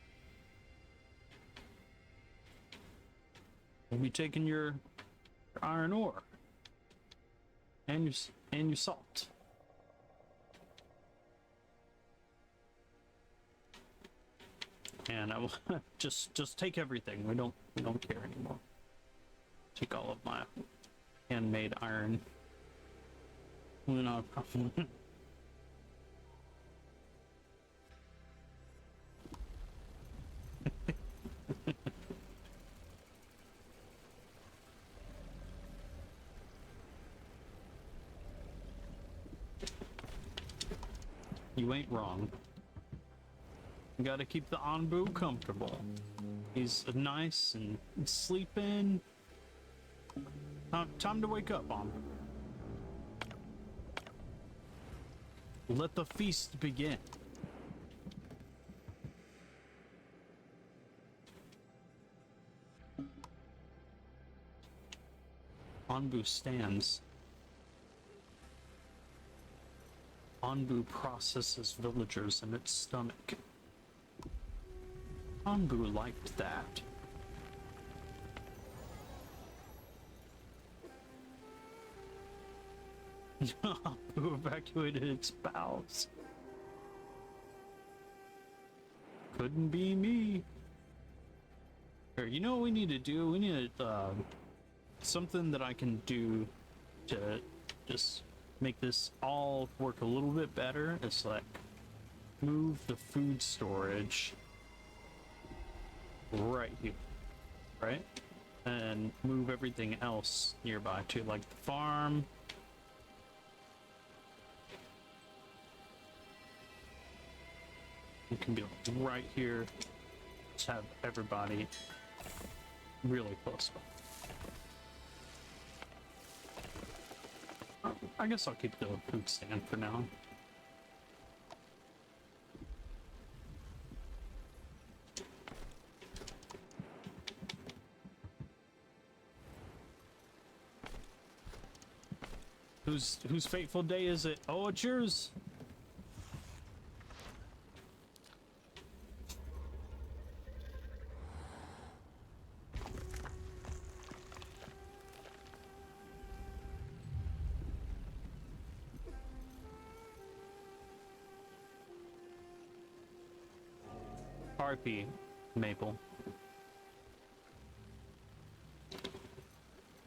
We'll be taking your iron ore and your salt. And I will just take everything. We don't care anymore. Take all of my handmade iron. We're not a problem. You ain't wrong. You gotta keep the Onbu comfortable. He's nice and sleeping. Time to wake up, Mom. Let the feast begin. Onbu stands. Onbu processes villagers in its stomach. Onbu liked that. Onbu evacuated its bowels. Couldn't be me. Here, you know what we need to do? We need something that I can do to just make this all work a little bit better. It's like move the food storage right here, right? And move everything else nearby too, like the farm. It can be right here. Just have everybody really close by. I guess I'll keep the food stand for now. Whose fateful day is it? Oh, it's yours. RP, Maple.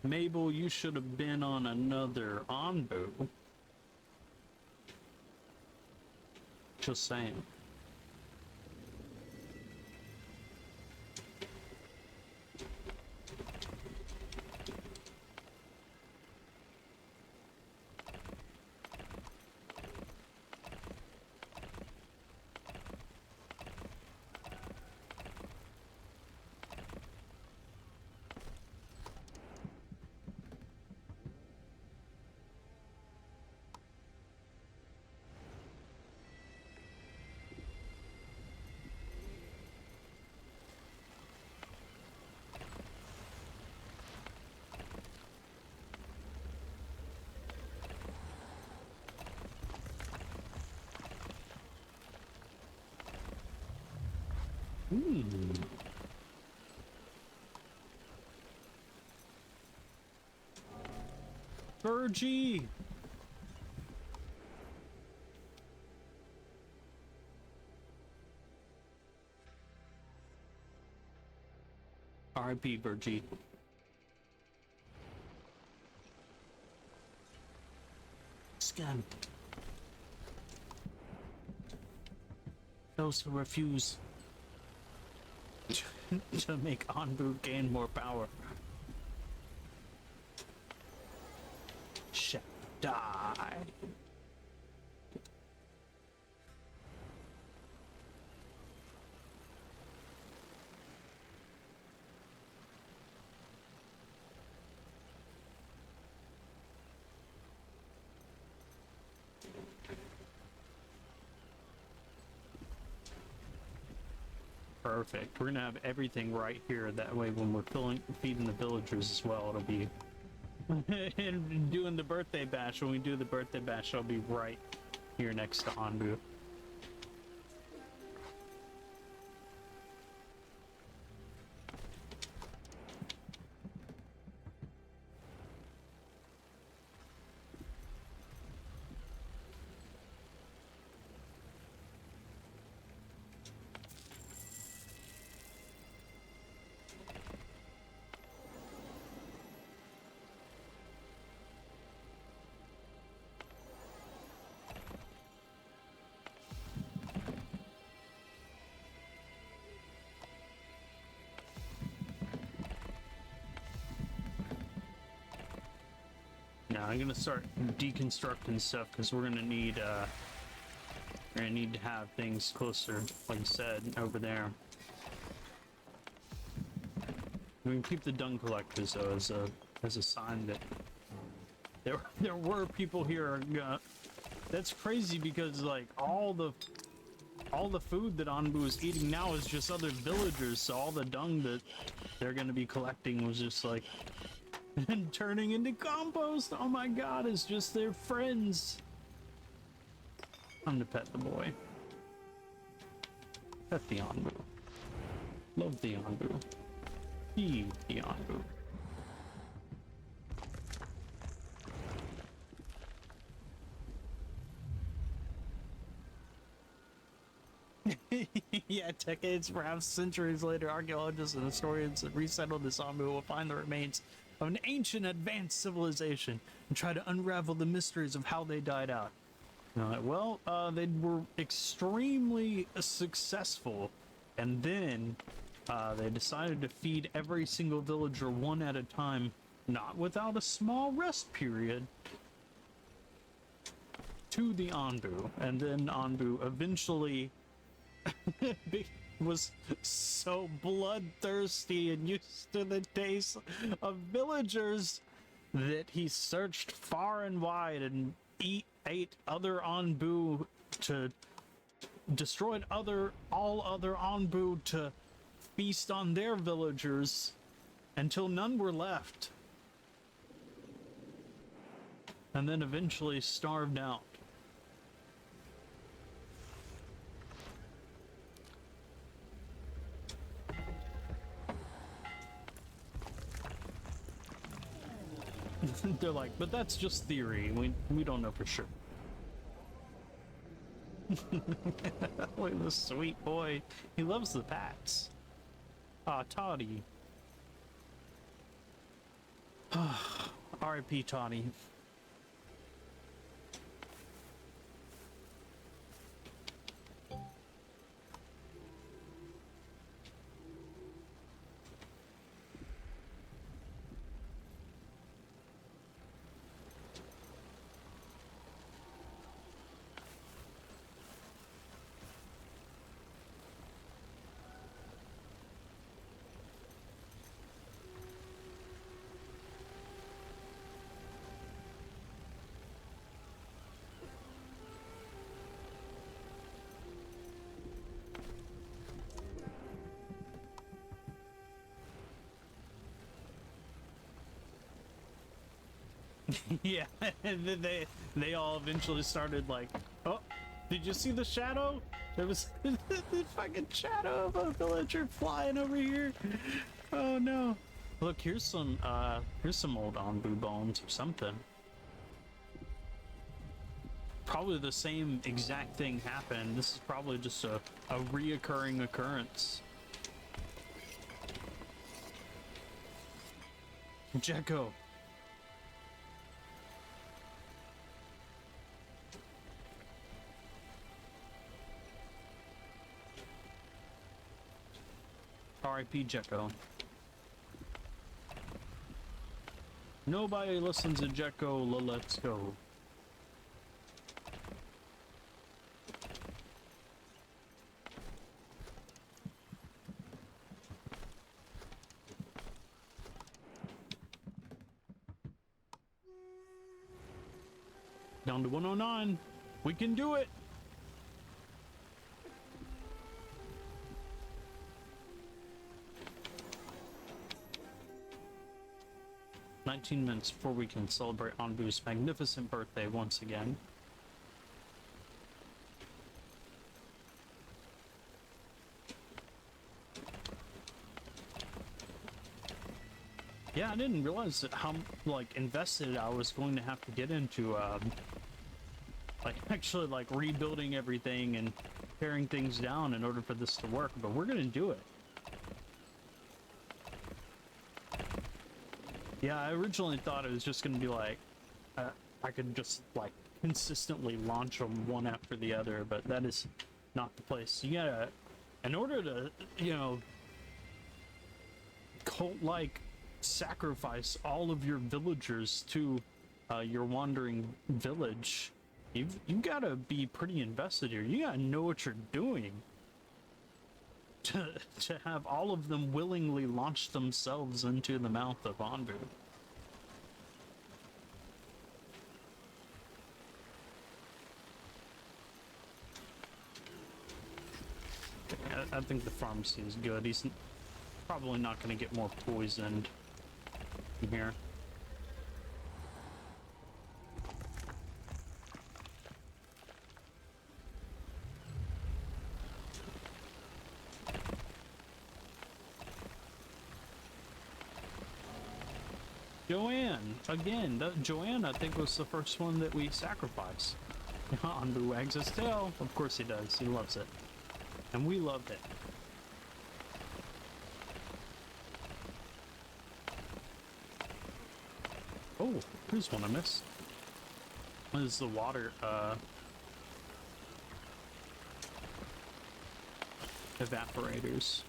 Mabel, you should have been on another Onbu. Just saying. Virgie! R.I.P. Virgie. Scam. Those who refuse to make Onbu gain more power shall die. Perfect. We're gonna have everything right here. That way, when we're feeding the villagers as well, it'll be and doing the birthday bash. When we do the birthday bash, I'll be right here next to Onbu. Now I'm gonna start deconstructing stuff because we're gonna need to have things closer, like I said, over there. We can keep the dung collectors though as a sign that there were people here. That's crazy because like all the food that Onbu is eating now is just other villagers. So all the dung that they're gonna be collecting was just like and turning into compost. Oh my god, it's just their friends. Time to pet the boy. Pet the Onbu. Love the Onbu. Feed the Onbu. Yeah, decades, perhaps centuries later, archaeologists and historians that resettled this Onbu will find the remains of an ancient advanced civilization and try to unravel the mysteries of how they died out. Well, they were extremely successful, and then they decided to feed every single villager one at a time, not without a small rest period, to the Onbu. And then Onbu eventually was so bloodthirsty and used to the taste of villagers that he searched far and wide and ate other Onbu to destroyed all other Onbu to feast on their villagers until none were left, and then eventually starved out. They're like, but that's just theory. We don't know for sure. Look at this sweet boy. He loves the pats. Ah, Toddy. R.I.P. Toddy. Yeah, and then they all eventually started like, oh, did you see the shadow? There was the fucking shadow of a villager flying over here. Oh no! Look, here's some old Onbu bones or something. Probably the same exact thing happened. This is probably just a reoccurring occurrence. Jekko. R.I.P. Jekko. Nobody listens to Jekko, let's go. Down to 109. We can do it! 19 minutes before we can celebrate Onbu's magnificent birthday once again. Yeah, I didn't realize that how like invested I was going to have to get into like actually like rebuilding everything and tearing things down in order for this to work, but we're gonna do it. Yeah, I originally thought it was just gonna be like I could just like consistently launch them one after the other, but that is not the place. You gotta, in order to, you know, cult-like sacrifice all of your villagers to your wandering village, you've gotta be pretty invested here. You gotta know what you're doing. to have all of them willingly launch themselves into the mouth of Onbu. I think the pharmacy is good. He's probably not going to get more poisoned in here. Joanne, again, Joanne, I think, was the first one that we sacrificed. Onbu wags his tail. Of course he does. He loves it. And we love it. Oh, here's one I missed. This is the water, evaporators.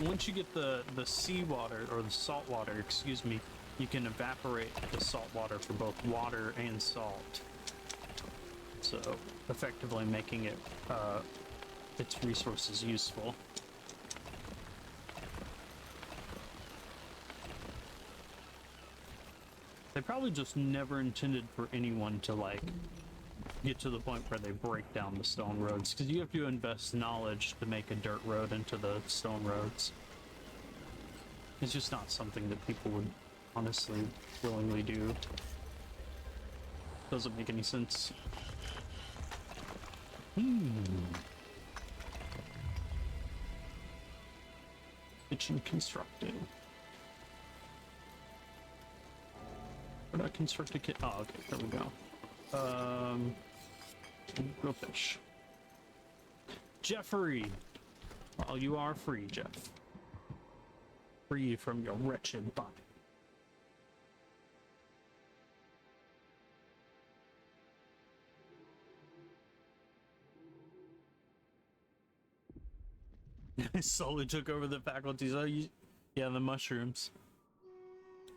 Once you get the seawater, or the salt water, excuse me, you can evaporate the salt water for both water and salt. So, effectively making it, its resources useful. They probably just never intended for anyone to, like, get to the point where they break down the stone roads, because you have to invest knowledge to make a dirt road into the stone roads. It's just not something that people would honestly willingly do. Doesn't make any sense. Kitchen constructed. Where did I construct a kit? Oh, okay, there we go. Real fish. Jeffrey! Well, you are free, Jeff. Free from your wretched body. Slowly took over the faculties. Oh, yeah, the mushrooms.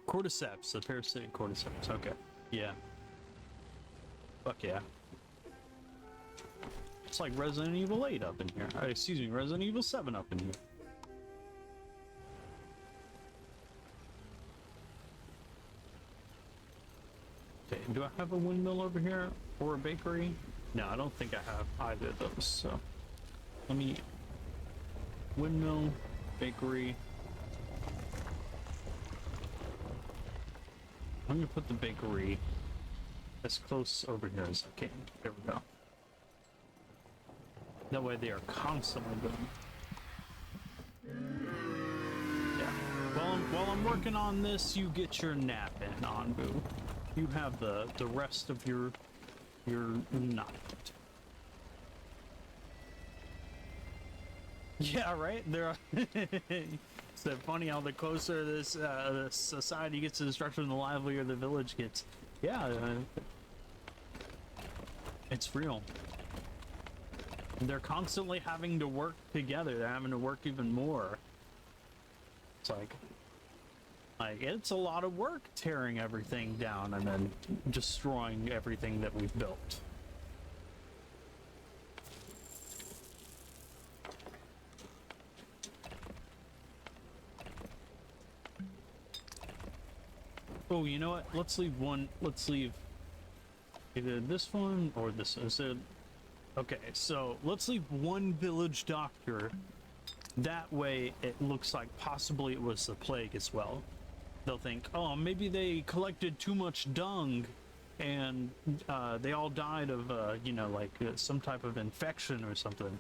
Cordyceps, the parasitic cordyceps. Okay, yeah. Fuck yeah. It's like Resident Evil 8 up in here. Excuse me, Resident Evil 7 up in here. Okay, do I have a windmill over here? Or a bakery? No, I don't think I have either of those, so... Let me... Windmill, bakery... I'm gonna put the bakery as close over here as I can. There we go. That way they are constantly going. Yeah. While I'm working on this, you get your nap in, Onbu. You have the rest of your night. Yeah, right? There are it's so funny how the closer this society gets to destruction, the livelier the village gets. Yeah, it's real. They're constantly having to work together. They're having to work even more. It's like it's a lot of work tearing everything down and then destroying everything that we've built. Oh, you know what? Let's leave one. Let's leave either this one or this. Is it? Okay, so let's leave one village doctor. That way it looks like possibly it was the plague as well. They'll think, oh, maybe they collected too much dung and they all died of, you know, like some type of infection or something.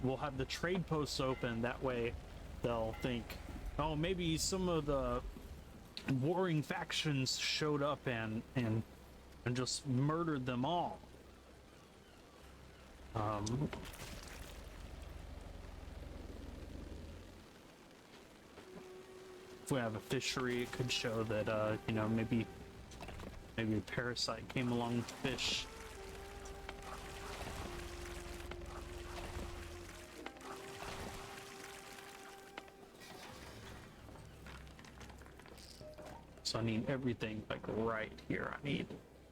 We'll have the trade posts open. That way they'll think, oh, maybe some of the warring factions showed up and just murdered them all. If we have a fishery, it could show that you know, maybe a parasite came along with fish. So I need everything like right here. I need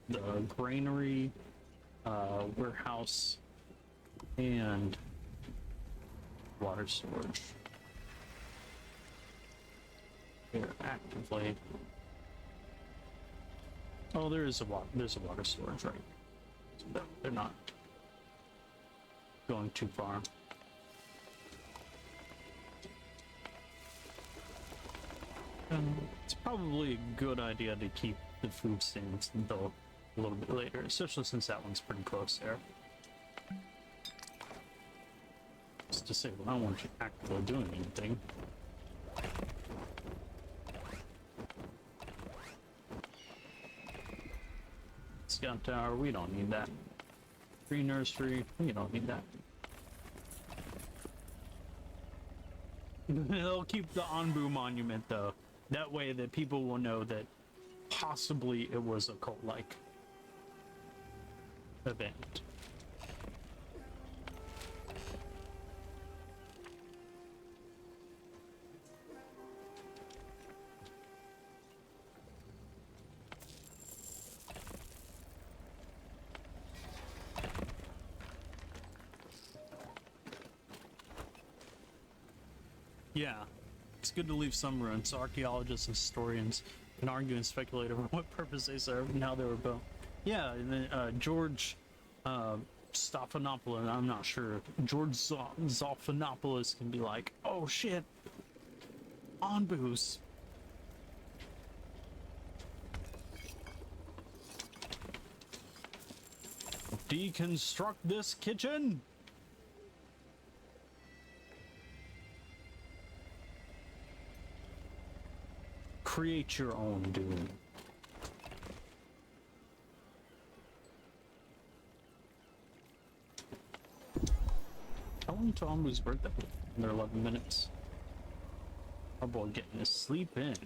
the granary, warehouse and water storage. They're actively. Oh, there's a water storage, right? So they're not going too far. It's probably a good idea to keep the food stands until a little bit later, especially since that one's pretty close there. Just to say, well, I don't want you actively doing anything. Scout tower, we don't need that. Free nursery, we don't need that. They'll keep the Onbu monument though. That way that people will know that possibly it was a cult-like event. Yeah, it's good to leave some ruins. Archaeologists and historians can argue and speculate over what purpose they serve and how they were built. Yeah, and then George Stephanopoulos, I'm not sure. George Zophanopoulos can be like, oh shit, Onbus. Deconstruct this kitchen. Create your own doom. How long to Onbu's birthday? Under 11 minutes. Our boy getting his sleep in.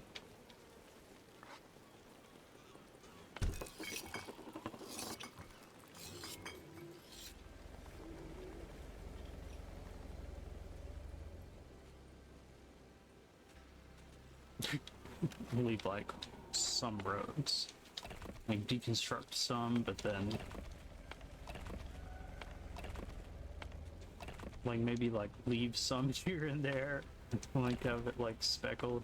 Leave like some roads, like deconstruct some, but then like maybe like leave some here and there, like have it like speckled.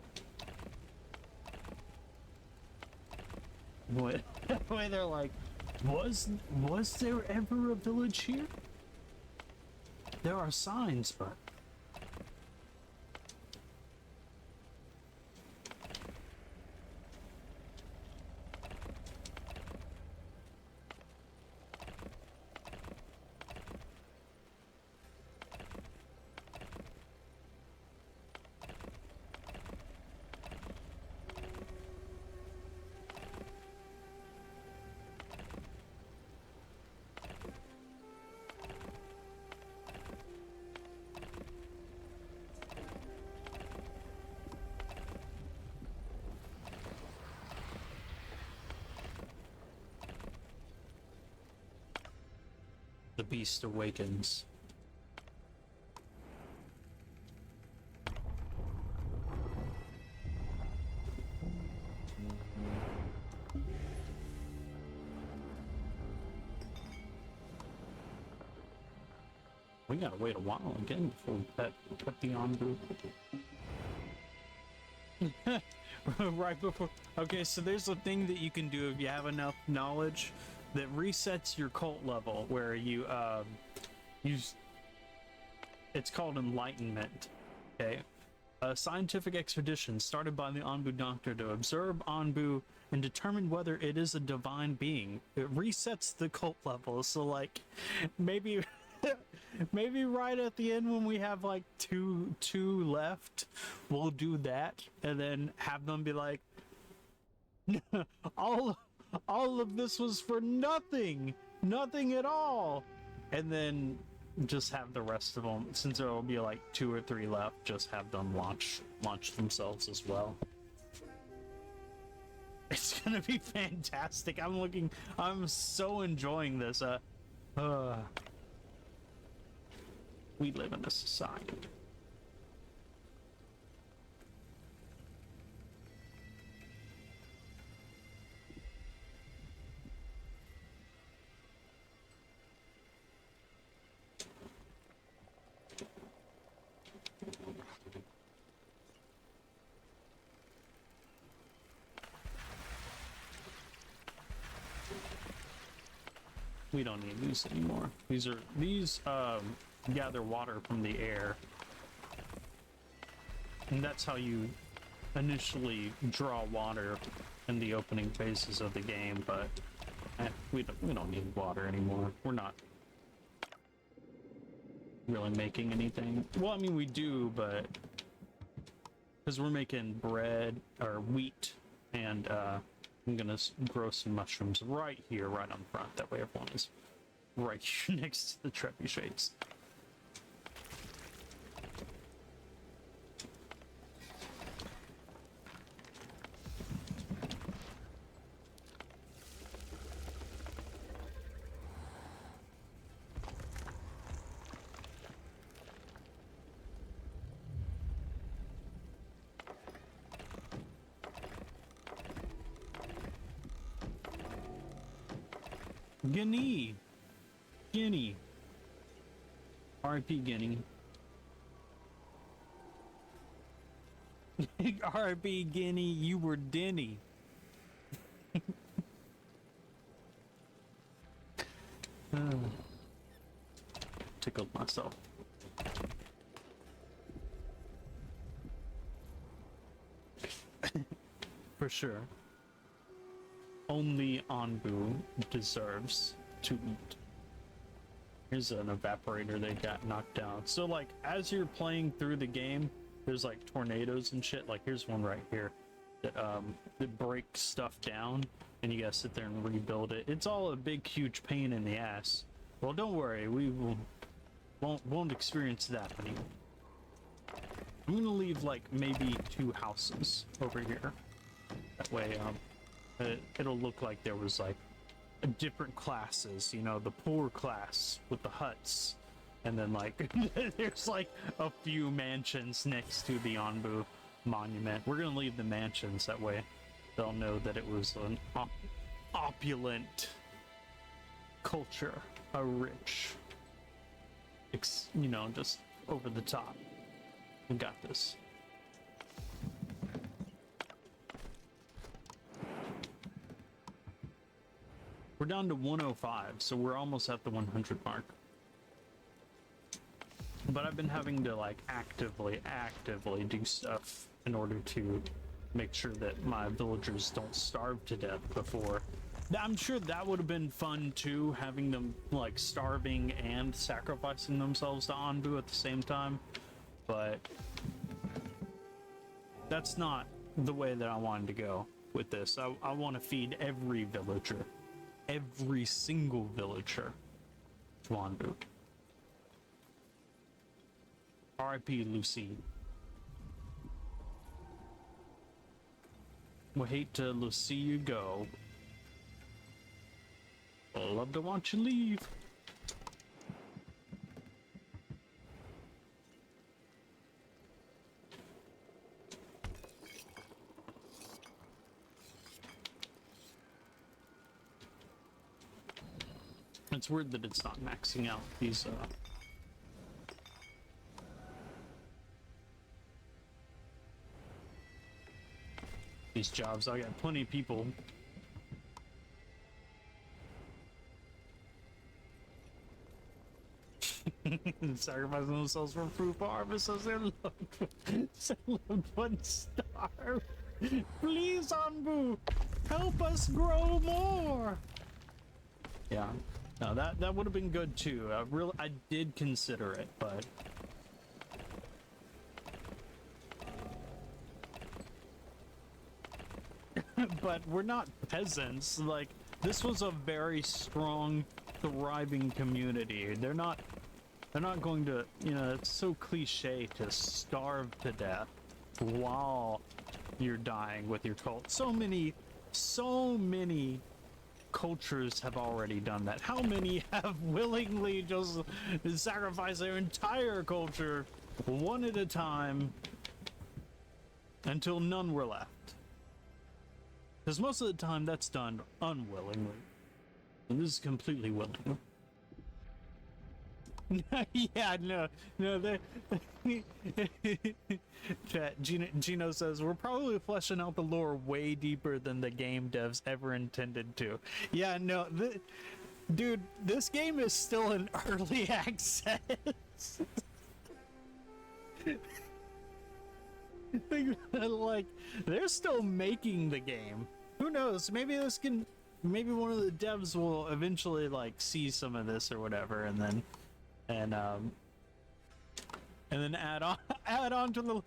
What? That way they're like, was there ever a village here? There are signs, but. The beast awakens. We gotta wait a while again before we pet the Onbu. Right before. Okay, so there's a thing that you can do if you have enough knowledge that resets your cult level, where you use. It's called enlightenment. Okay, a scientific expedition started by the Onbu doctor to observe Onbu and determine whether it is a divine being. It resets the cult level, so like maybe. Maybe right at the end when we have like two left, we'll do that and then have them be like, all of this was for nothing at all, and then just have the rest of them, since there will be like 2 or 3 left, just have them launch themselves as well. It's gonna be fantastic. I'm so enjoying this. We live in a society. we don't need these anymore. These gather water from the air, and that's how you initially draw water in the opening phases of the game. But we don't need water anymore. We're not really making anything. Well, I mean, we do, but because we're making bread or wheat, and I'm gonna grow some mushrooms right here, right on the front. That way everyone is right here next to the trebuchets. Guinea. R.I.P. Guinea. R.I.P. Guinea, you were Denny. Tickled myself. For sure. Only Onbu deserves to eat. Here's an evaporator that got knocked down. So like as you're playing through the game, there's like tornadoes and shit. Like here's one right here that breaks stuff down, and you gotta sit there and rebuild it. It's all a big huge pain in the ass. Well, don't worry, we won't experience that anymore. I'm gonna leave like maybe 2 houses over here. That way it'll look like there was like different classes, you know, the poor class with the huts, and then like there's like a few mansions next to the Onbu monument. We're gonna leave the mansions, that way they'll know that it was an opulent culture, a rich, you know, just over the top. We got this. We're down to 105, so we're almost at the 100 mark. But I've been having to like actively do stuff in order to make sure that my villagers don't starve to death before. I'm sure that would have been fun too, having them like starving and sacrificing themselves to Onbu at the same time. But that's not the way that I wanted to go with this. I want to feed every villager. Every single villager to Onbu. R.I.P. Lucy. We hate to see you go. I'd love to watch you leave. It's weird that it's not maxing out these jobs. I got plenty of people. Sacrificing themselves for fruitful harvest as their loved ones starve. Please, Onbu, help us grow more. Yeah. No, that would have been good too. I did consider it, but but we're not peasants. Like, this was a very strong, thriving community. They're not going to, you know, it's so cliche to starve to death while you're dying with your cult. So many cultures have already done that. How many have willingly just sacrificed their entire culture one at a time until none were left? Because most of the time that's done unwillingly. And this is completely willing. Yeah, no, Chat, Gino says, we're probably fleshing out the lore way deeper than the game devs ever intended to. Yeah, no, Dude, this game is still in early access. Like, they're still making the game. Who knows? Maybe maybe one of the devs will eventually like see some of this or whatever, and then add on to the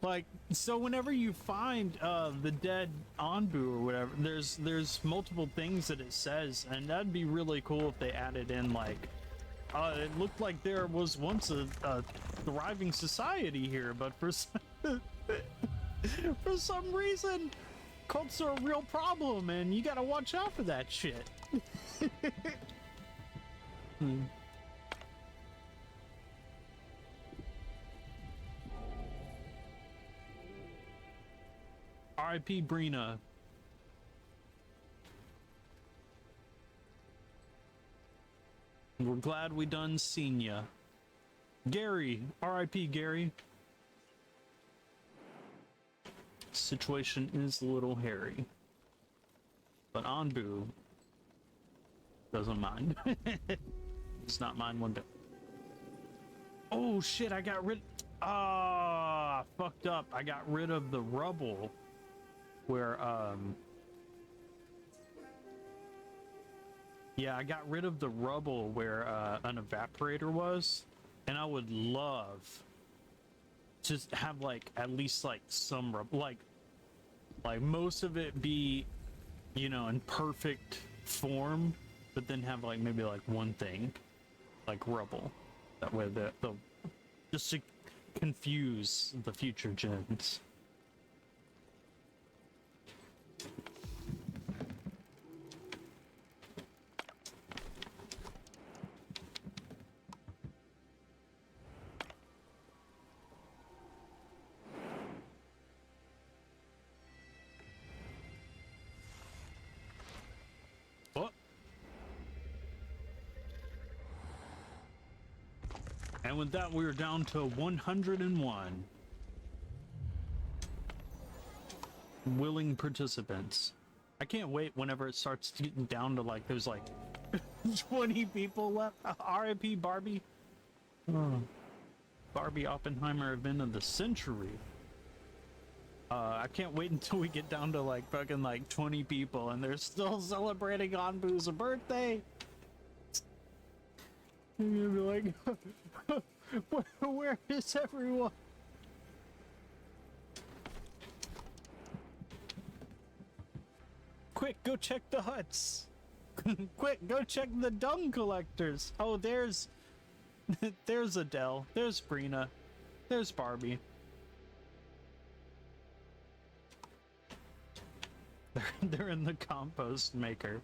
like so whenever you find the dead Onbu or whatever, there's multiple things that it says, and that'd be really cool if they added in like it looked like there was once a thriving society here, but for for some reason cults are a real problem and you gotta watch out for that shit. R.I.P. Brina. We're glad we done seen ya. Gary. R.I.P. Gary. Situation is a little hairy. But Onbu doesn't mind. Does not mind one bit. Oh shit, I got rid... fucked up. I got rid of the rubble where, yeah, I got rid of the rubble where, an evaporator was, and I would love to have, like, at least, like, some rubble, like, most of it be, you know, in perfect form, but then have, like, maybe, like, one thing, like, rubble. That way they'll just to confuse the future gens. What? And with that, we're down to 101 willing participants. I can't wait whenever it starts getting down to like there's like 20 people left. R.I.P. Barbie. Oh. Barbie Oppenheimer event of the century. I can't wait until we get down to like fucking like 20 people and they're still celebrating Onbu's birthday. You're gonna be like, where is everyone? Quick, go check the huts. Quick, go check the dung collectors. Oh, there's Adele. There's Brina. There's Barbie. They're in the compost maker.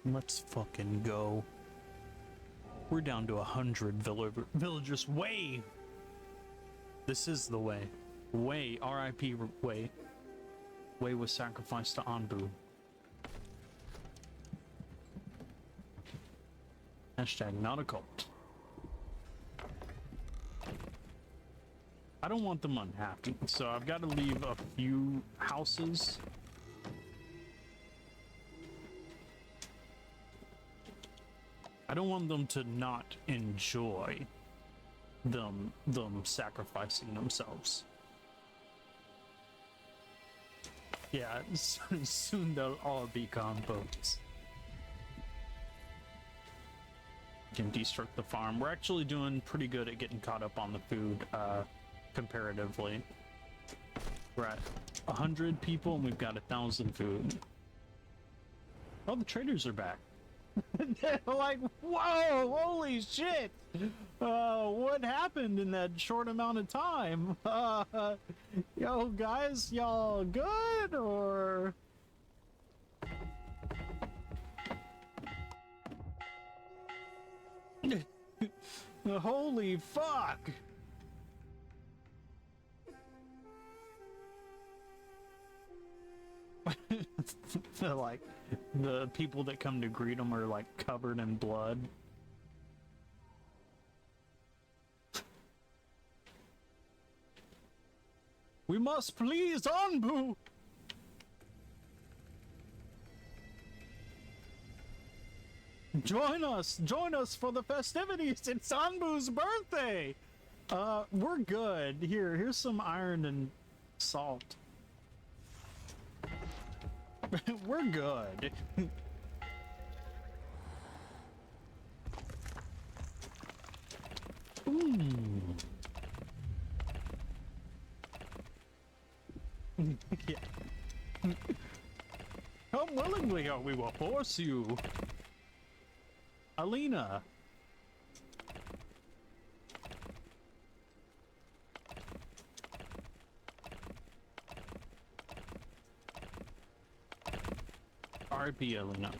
Let's fucking go. We're down to 100 villagers. Way! This is the way. Way, R.I.P. Way. Way was sacrificed to Onbu. Hashtag not a cult. I don't want them unhappy, so I've got to leave a few houses. I don't want them to not enjoy them sacrificing themselves. Yeah, soon they'll all be compost. Can destruct the farm. We're actually doing pretty good at getting caught up on the food, comparatively. We're at 100 people and we've got 1,000 food. Oh, the traders are back. They're like, whoa, holy shit! What happened in that short amount of time? Yo, guys, y'all good, or? Holy fuck! like the people that come to greet him are like covered in blood. We must please Onbu. Join us for the festivities. It's Onbu's birthday. We're good. Here's some iron and salt. We're good. Yeah. Come willingly or we will force you. Alina. RP Alina.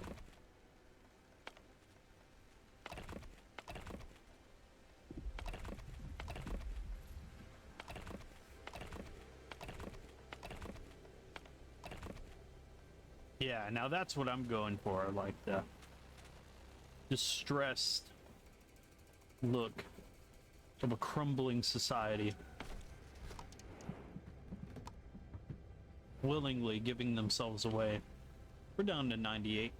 Yeah, now that's what I'm going for, like the distressed look of a crumbling society. Willingly giving themselves away. We're down to 98.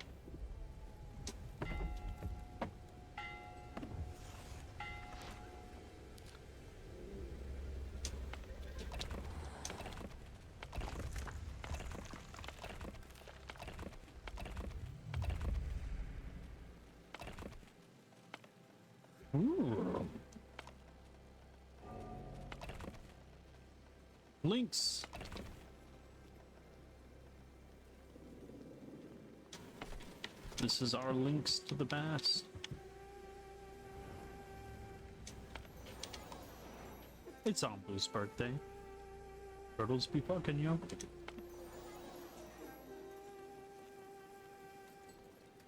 Ooh. Links. This is our links to the past. It's Onbu's birthday. Turtles be fucking, yo.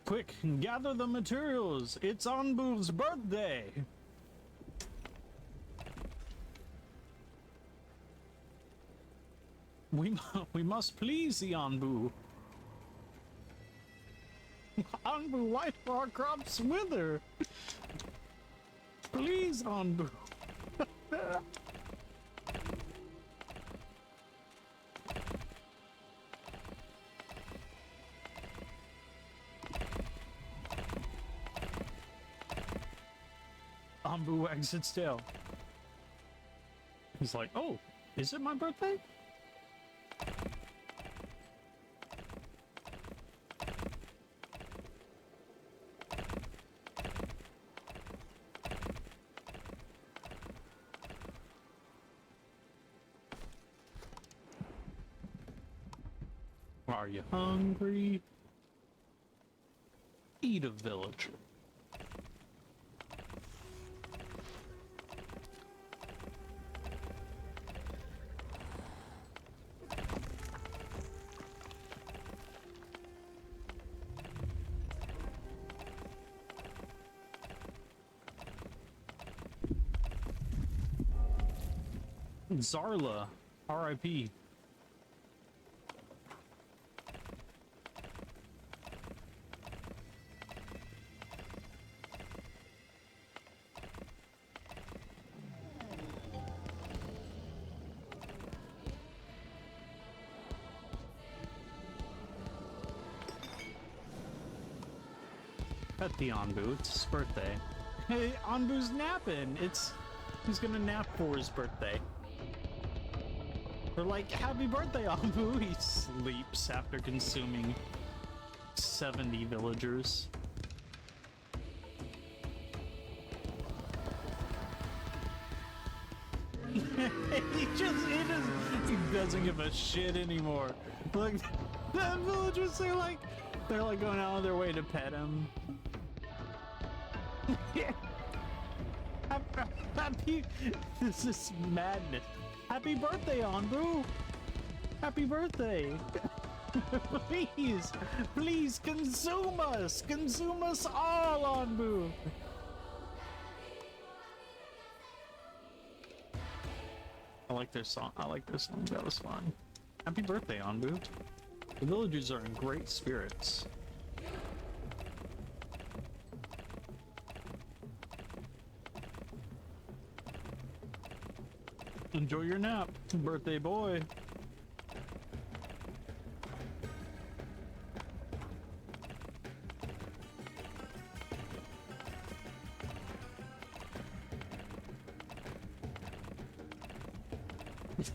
Quick, gather the materials. It's Onbu's birthday. We must please the Onbu. Onbu, why do our crops wither? Please, Onbu. Onbu wags its tail. He's like, oh, is it my birthday? Are you hungry? Eat a villager. Zarla, R.I.P. Pet the Onbu, it's his birthday. Hey, Onbu's napping. He's gonna nap for his birthday. They're like, happy birthday, Onbu. He sleeps after consuming 70 villagers. He doesn't give a shit anymore. Like, the villagers, they're like going out of their way to pet him. Happy, this is madness. Happy birthday, Onbu! Happy birthday! Please consume us! Consume us all, Onbu! I like their song. That was fun. Happy birthday, Onbu. The villagers are in great spirits. Enjoy your nap, birthday boy.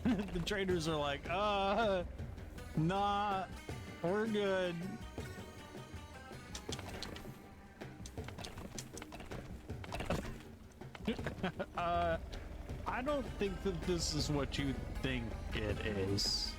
The traders are like, nah, we're good. I don't think that this is what you think it is.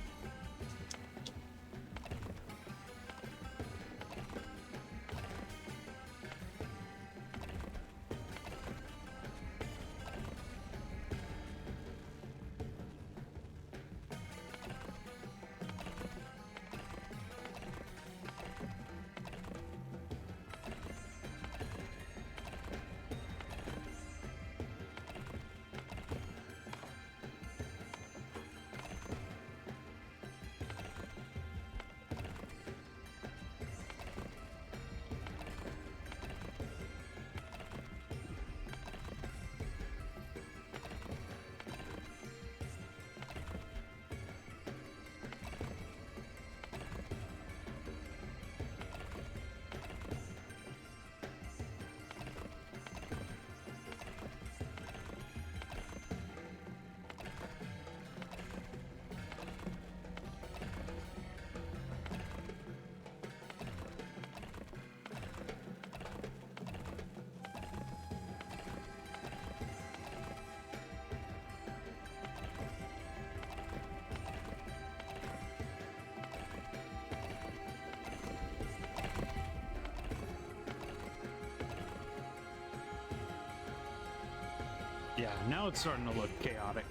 Yeah, now it's starting to look chaotic.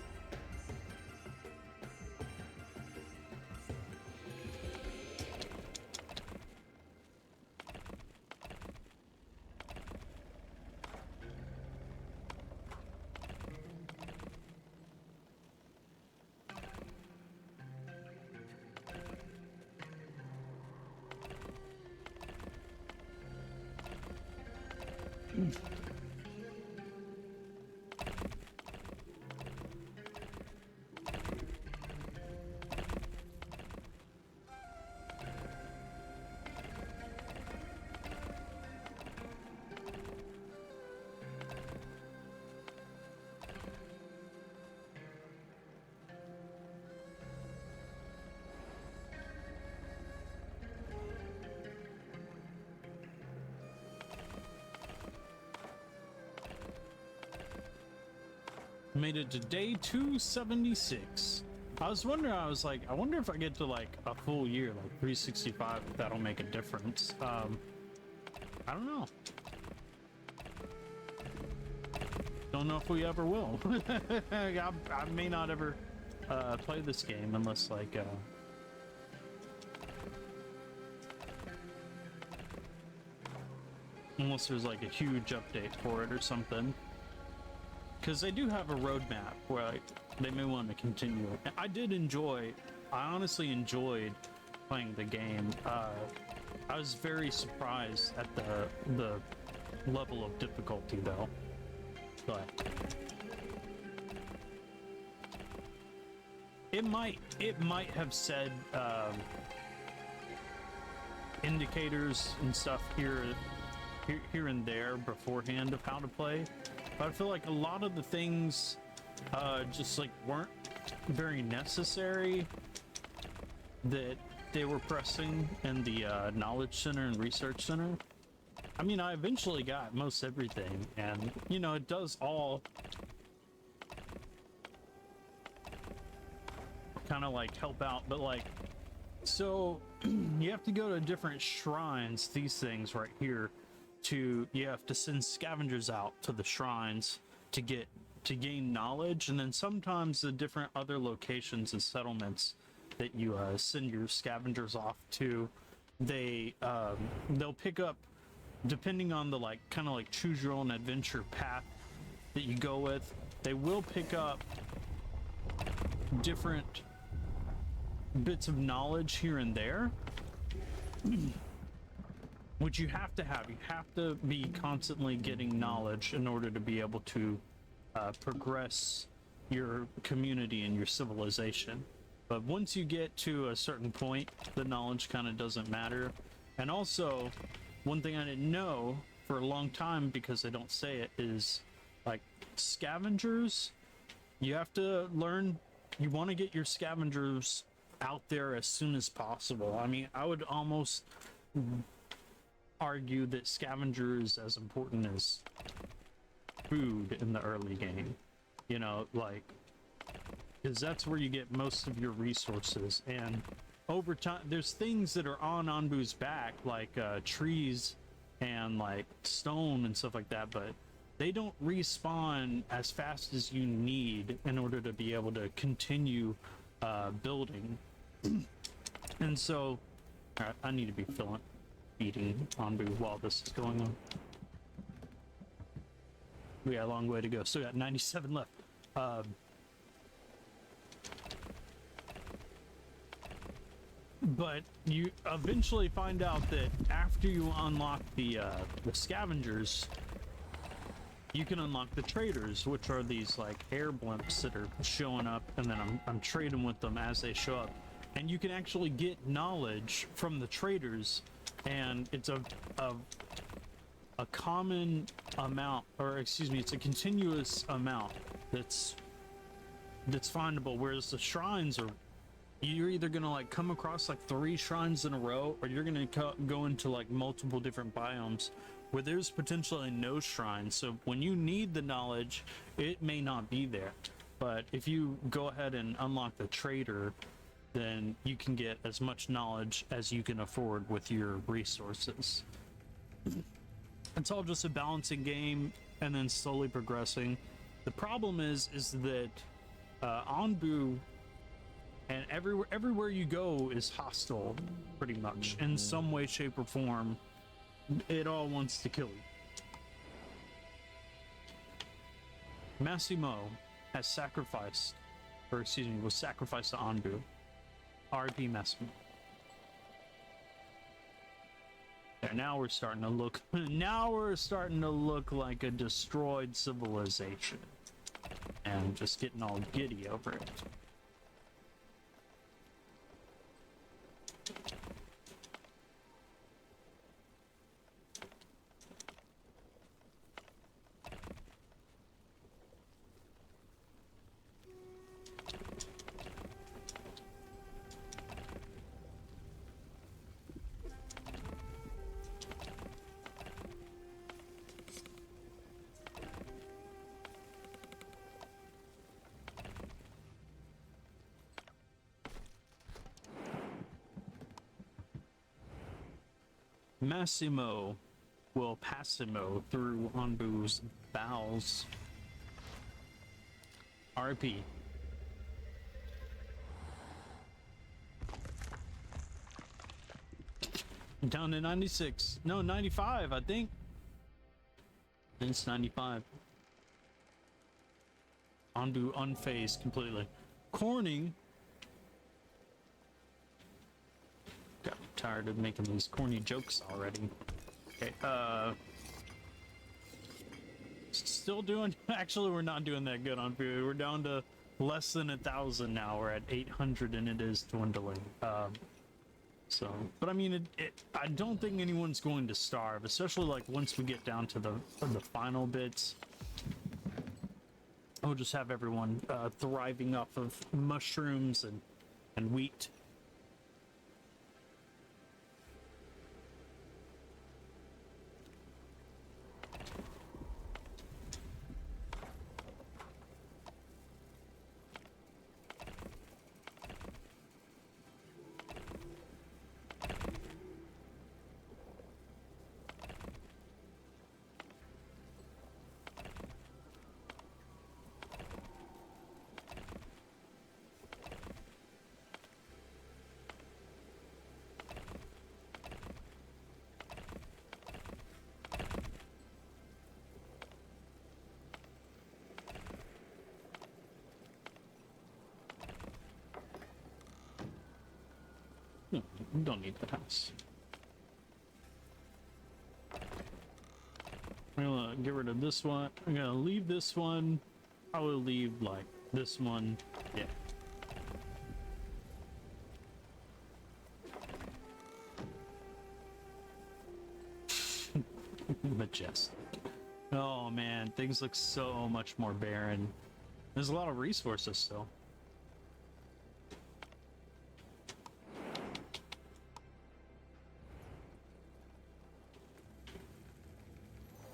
Made it to day 276. I was wondering, I was like, I wonder if I get to like a full year, like 365, if that'll make a difference. I don't know. Don't know if we ever will. I may not ever play this game unless like unless there's like a huge update for it or something. Because they do have a roadmap where like, they may want to continue it. I honestly enjoyed playing the game. I was very surprised at the level of difficulty though. But it might have said indicators and stuff here and there beforehand of how to play. But I feel like a lot of the things just like weren't very necessary that they were pressing in the knowledge center and research center. I mean, I eventually got most everything, and you know, it does all kind of like help out, but like, so you have to go to different shrines, these things right here, you have to send scavengers out to the shrines to gain knowledge, and then sometimes the different other locations and settlements that you send your scavengers off to, they'll pick up, depending on the like kind of like choose your own adventure path that you go with, they will pick up different bits of knowledge here and there, which you have to have. You have to be constantly getting knowledge in order to be able to progress your community and your civilization. But once you get to a certain point, the knowledge kind of doesn't matter. And also, one thing I didn't know for a long time, because they don't say it, is like scavengers, you have to learn, you want to get your scavengers out there as soon as possible. I mean, I would almost argue that scavenger is as important as food in the early game. You know, like, because that's where you get most of your resources. And over time, there's things that are on Onbu's back, like trees and like stone and stuff like that, but they don't respawn as fast as you need in order to be able to continue building. And so, alright, I need to be feeding Onbu while this is going on. We got a long way to go. Still got 97 left. But you eventually find out that after you unlock the scavengers, you can unlock the traders, which are these like air blimps that are showing up, and then I'm trading with them as they show up. And you can actually get knowledge from the traders, and it's a common amount, or excuse me, it's a continuous amount that's findable, whereas the shrines are, you're either gonna like come across like 3 shrines in a row, or you're gonna go into like multiple different biomes where there's potentially no shrine. So when you need the knowledge, it may not be there. But if you go ahead and unlock the trader, then you can get as much knowledge as you can afford with your resources. It's all just a balancing game and then slowly progressing. The problem is that Onbu and everywhere you go is hostile, pretty much, in some way, shape, or form. It all wants to kill you. Massimo has sacrificed, or excuse me, was sacrificed to Onbu. R.I.P. Massimo. There, now we're starting to look. Now we're starting to look like a destroyed civilization, and just getting all giddy over it. Massimo will Passimo through Onbu's bowels. RP. Down to 96. No, 95, I think. It's 95. Onbu unfazed completely. Corny. Got tired of making these corny jokes already. Okay, still doing, actually we're not doing that good on food. We're down to less than 1,000 now. We're at 800 and it is dwindling. So, but I mean, I don't think anyone's going to starve, especially like once we get down to the final bits. We'll just have everyone thriving off of mushrooms and wheat. No, we don't need that house. I'm gonna get rid of this one. I'm gonna leave this one. I will leave like this one. Yeah. Majestic. Oh man, things look so much more barren. There's a lot of resources still.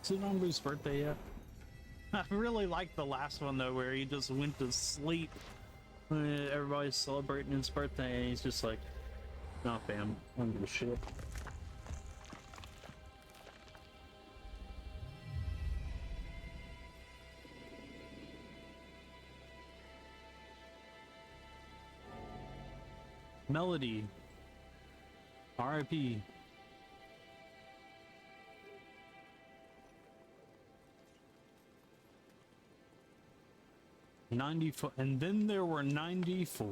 Is it Onbu's birthday yet? I really like the last one though, where he just went to sleep. Everybody's celebrating his birthday, and he's just like, "Nah, fam, I don't give a shit." Melody, R.I.P. "94," and then there were 94.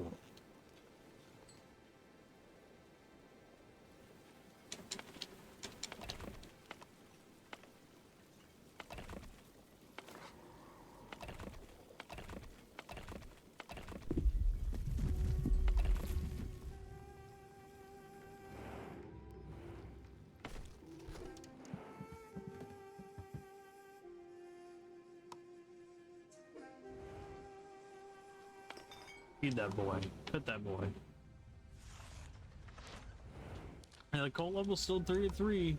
Feed that boy. Pet that boy. And the cult level's still 3 to 3.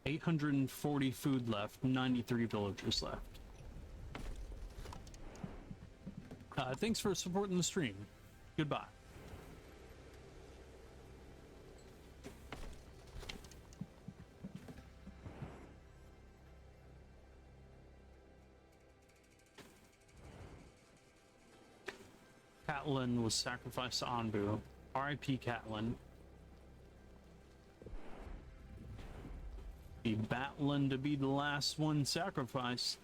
$840 food left, 93 villagers left. Thanks for supporting the stream. Goodbye. Catelyn was sacrificed to Onbu. R.I.P. Catelyn. Be battling to be the last one sacrificed.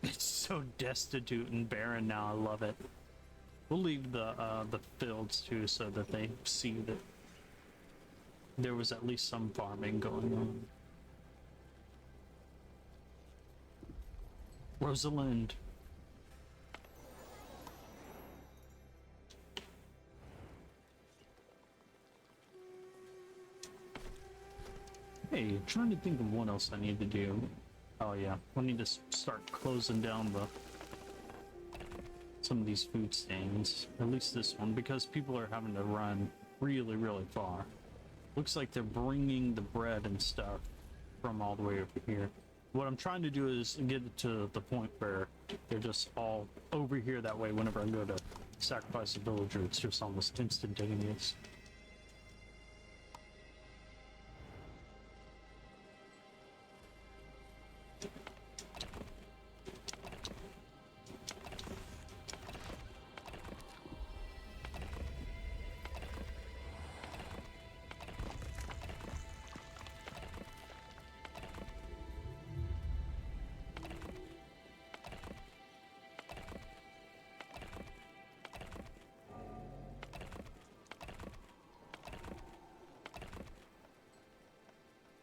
It's so destitute and barren now. I love it. We'll leave the fields too, so that they see that there was at least some farming going on. Rosalind. Hey, trying to think of what else I need to do. Oh yeah, we need to start closing down some of these food stands. At least this one, because people are having to run really, really far. Looks like they're bringing the bread and stuff from all the way over here. What I'm trying to do is get it to the point where they're just all over here. That way, whenever I go to sacrifice a villager, it's just almost instantaneous.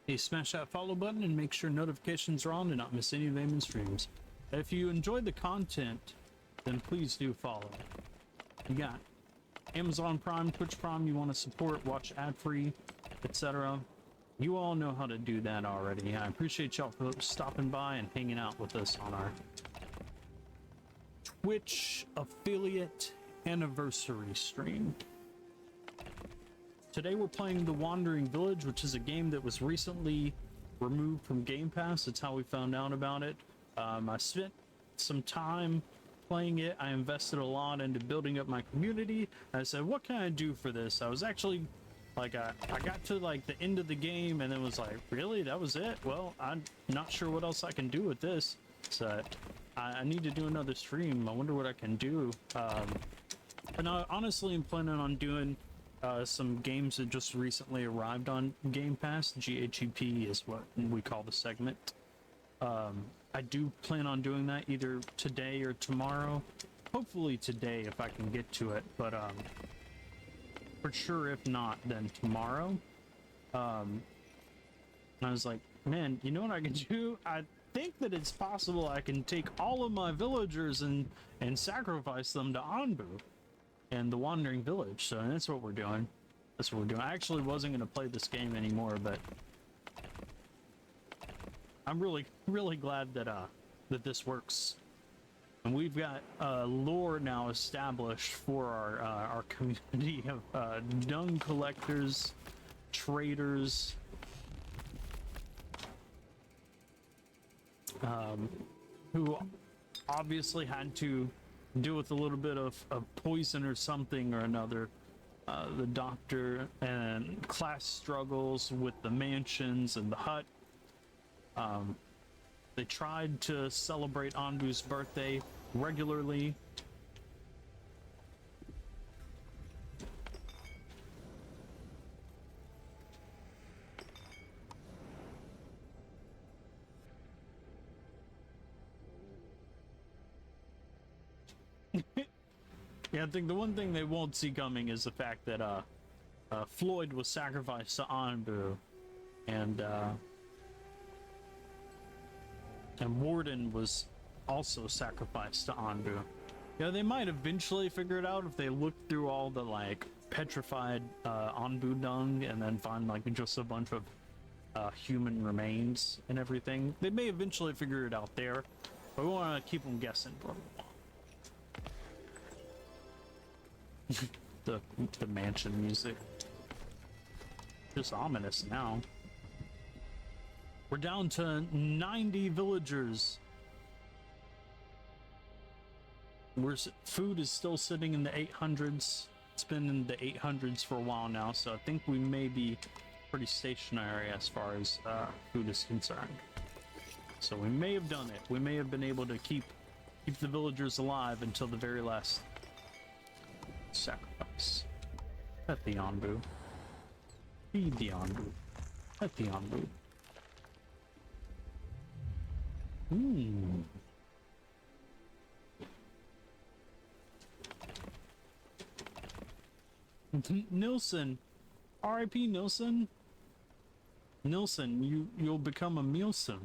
Hey, smash that follow button and make sure notifications are on to not miss any of Aemon's streams. If you enjoyed the content, then please do follow. You got Amazon Prime, Twitch Prime, you want to support, watch ad-free, etc. You all know how to do that already. I appreciate y'all for stopping by and hanging out with us on our Twitch affiliate anniversary stream. Today we're playing The Wandering Village, which is a game that was recently removed from Game Pass. That's how we found out about it. I spent some time playing it. I invested a lot into building up my community. I said, what can I do for this? I was actually like, I got to like the end of the game and then was like, really? That was it? Well, I'm not sure what else I can do with this. So I need to do another stream. I wonder what I can do. And I honestly am planning on doing some games that just recently arrived on Game Pass. GHEP is what we call the segment. I do plan on doing that either today or tomorrow. Hopefully today if I can get to it, but for sure if not, then tomorrow. And I was like, man, you know what I can do? I think that it's possible I can take all of my villagers and sacrifice them to Onbu and the Wandering Village. So that's what we're doing. That's what we're doing. I actually wasn't going to play this game anymore, but I'm really glad that that this works. And we've got lore now established for our community of dung collectors, traders, who obviously had to deal with a little bit of poison or something or another. The doctor and class struggles with the mansions and the hut. They tried to celebrate Onbu's birthday regularly. Yeah, I think the one thing they won't see coming is the fact that Floyd was sacrificed to Onbu, and Warden was also sacrificed to Onbu. Yeah, they might eventually figure it out if they look through all the like petrified Onbu dung and then find like just a bunch of human remains and everything. They may eventually figure it out there, but we want to keep them guessing for a while. the mansion music. Just ominous now. We're down to 90 villagers. Food is still sitting in the 800s. It's been in the 800s for a while now, so I think we may be pretty stationary as far as food is concerned. So we may have done it. We may have been able to keep the villagers alive until the very last sacrifice. Pet the Onbu. Feed the Onbu. Pet the Onbu. Nilsson. R.I.P. Nilsson. Nilsson, you'll become a Mealson.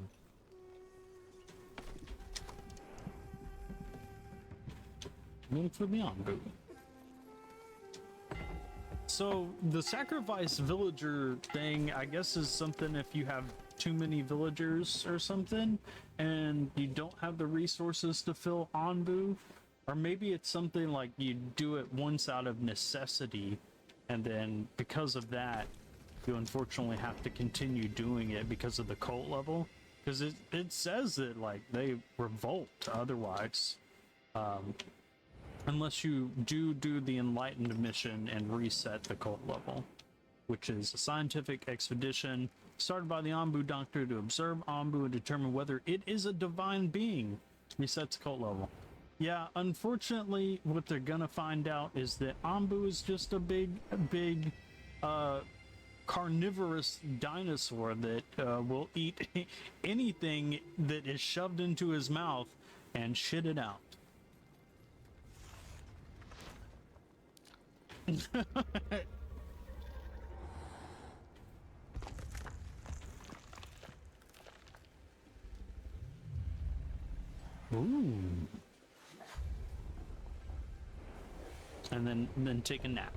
Milk for the Onbu. So the sacrifice villager thing, I guess, is something if you have too many villagers or something and you don't have the resources to fill Onbu, or maybe it's something like you do it once out of necessity and then because of that you unfortunately have to continue doing it because of the cult level, because it says that like they revolt otherwise, unless you do the enlightened mission and reset the cult level, which is a scientific expedition started by the Onbu doctor to observe Onbu and determine whether it is a divine being. Resets cult level. Yeah, unfortunately, what they're gonna find out is that Onbu is just a big, carnivorous dinosaur that will eat anything that is shoved into his mouth and shit it out. Ooh. And then take a nap.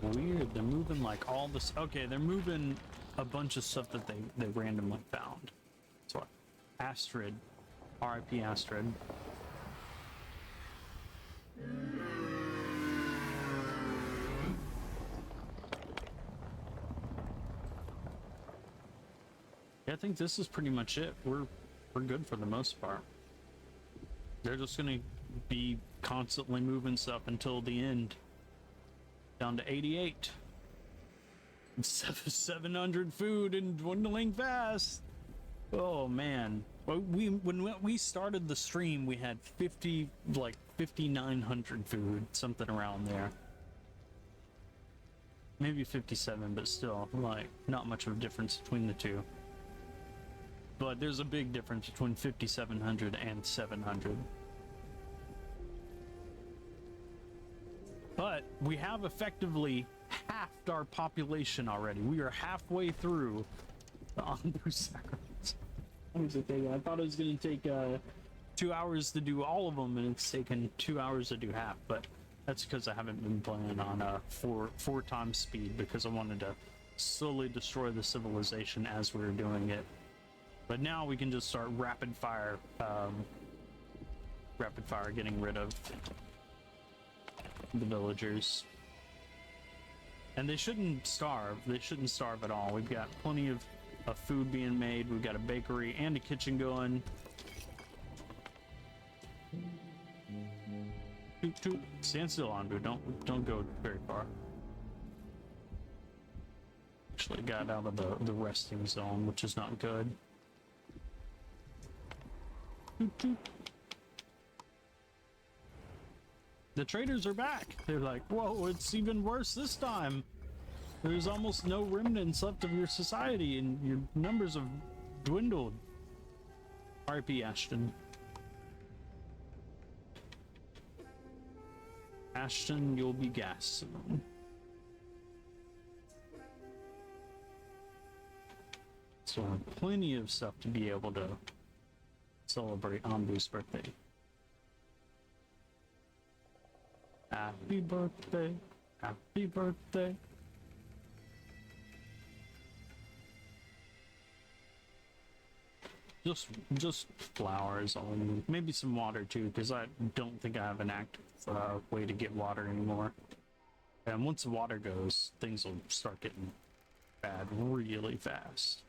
Weird, they're moving like all this. Okay, they're moving a bunch of stuff that they randomly found. So Astrid. R.I.P. Astrid. Yeah, I think this is pretty much it. We're good for the most part. They're just gonna be constantly moving stuff until the end. Down to 88. 700 food and dwindling fast. Oh man. When we started the stream, we had 5,900 food, something around there. Maybe 57, but still, like, not much of a difference between the two. But there's a big difference between 5,700 and 700. But we have effectively halved our population already. We are halfway through the Onbu sacrifice. I thought it was going to take 2 hours to do all of them, and it's taken 2 hours to do half. But that's because I haven't been playing on four times speed, because I wanted to slowly destroy the civilization as we were doing it. But now we can just start rapid fire getting rid of the villagers. And they shouldn't starve. They shouldn't starve at all. We've got plenty of food being made. We've got a bakery and a kitchen going. Toot toot. Stand still, Onbu. Don't go very far. Actually got out of the resting zone, which is not good. Toot toot. The traders are back. They're like, whoa, it's even worse this time. There's almost no remnants left of your society, and your numbers have dwindled. R.I.P. Ashton. Ashton, you'll be gassed soon. So plenty of stuff to be able to celebrate Onbu's birthday. Happy birthday, happy birthday. Just flowers, maybe some water too, because I don't think I have an active way to get water anymore. And once the water goes, things will start getting bad really fast.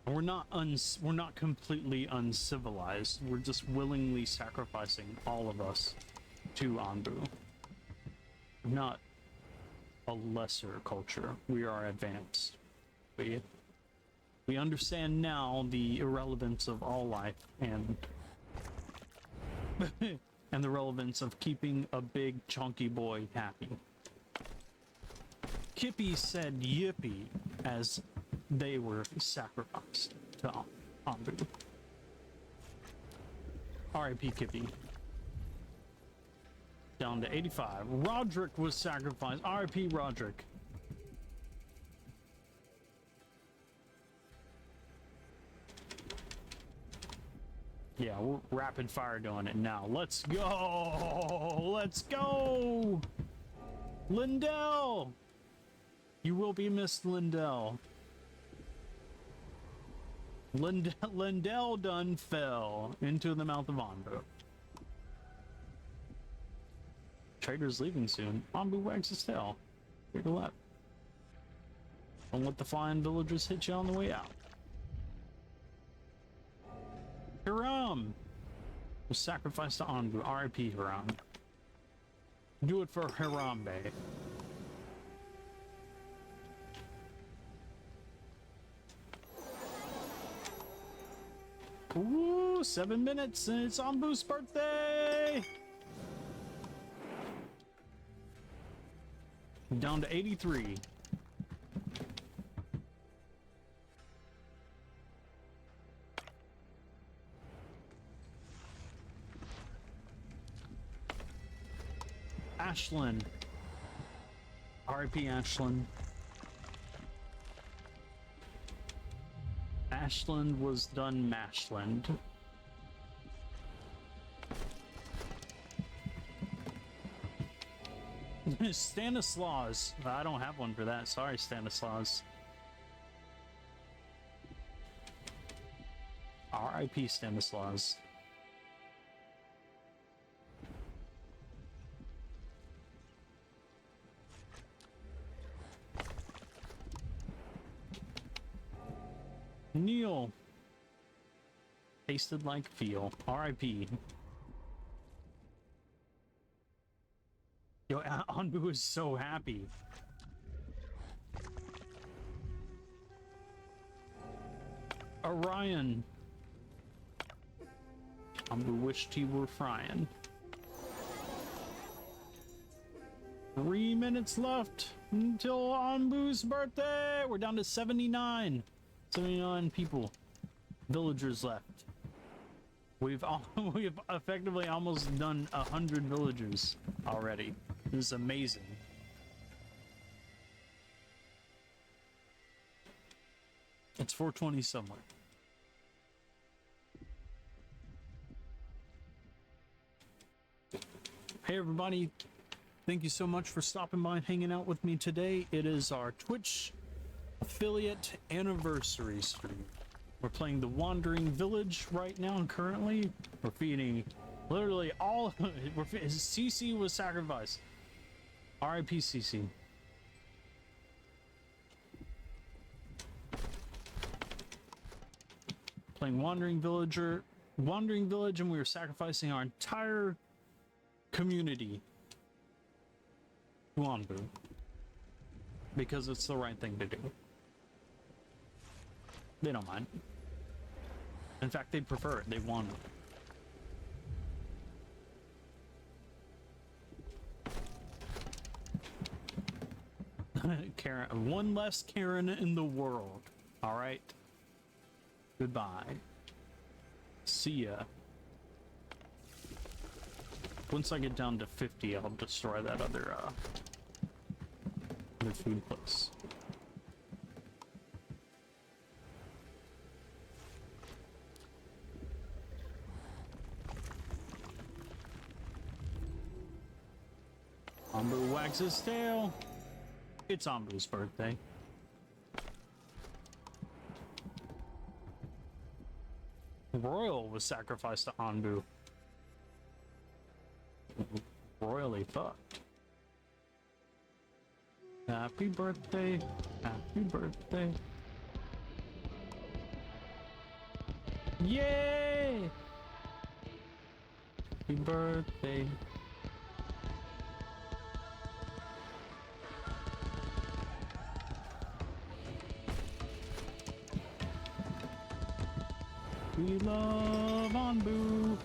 We're not completely uncivilized. We're just willingly sacrificing all of us to Onbu. Not a lesser culture. We are advanced. We understand now the irrelevance of all life and and the relevance of keeping a big chunky boy happy. Kippy said yippee as they were sacrificed to Onbu. R.I.P. Kippy. Down to 85. Roderick was sacrificed. R.I.P. Roderick. Yeah, we're rapid fire doing it now. Let's go! Let's go! Lindell! You will be missed, Lindell. Lindell done fell into the mouth of Onbu. Trader's leaving soon. Onbu wags his tail. Take a left. Don't let the flying villagers hit you on the way out. Hiram was sacrificed to Onbu. R.I.P. Hiram. Do it for Harambe. Ooh, 7 minutes and it's Onbu's birthday! Down to 83. Ashlyn. R.I.P. Ashlyn. Ashland was done Mashland. Stanislaus. I don't have one for that. Sorry, Stanislaus. R.I.P. Stanislaus. Neil. Tasted like feel. R.I.P. Yo, Onbu is so happy. Orion. Onbu wished he were frying. 3 minutes left until Onbu's birthday. We're down to 79. 79 people. Villagers left. We've effectively almost done 100 villagers already. This is amazing. It's 4:20 somewhere. Hey everybody, thank you so much for stopping by and hanging out with me today. It is our Twitch affiliate anniversary stream. We're playing the Wandering Village right now, and currently we're feeding literally all. CC was sacrificed. R.I.P. CC. Playing Wandering Village, and we were sacrificing our entire community to Onbu because it's the right thing to do. They don't mind. In fact, they prefer it. They want it. Karen, one less Karen in the world. All right. Goodbye. See ya. Once I get down to 50, I'll destroy that other food place. Onbu wags his tail. It's Onbu's birthday. Royal was sacrificed to Onbu. Royally fucked. Happy birthday. Happy birthday. Yay! Happy birthday. We love Onbu.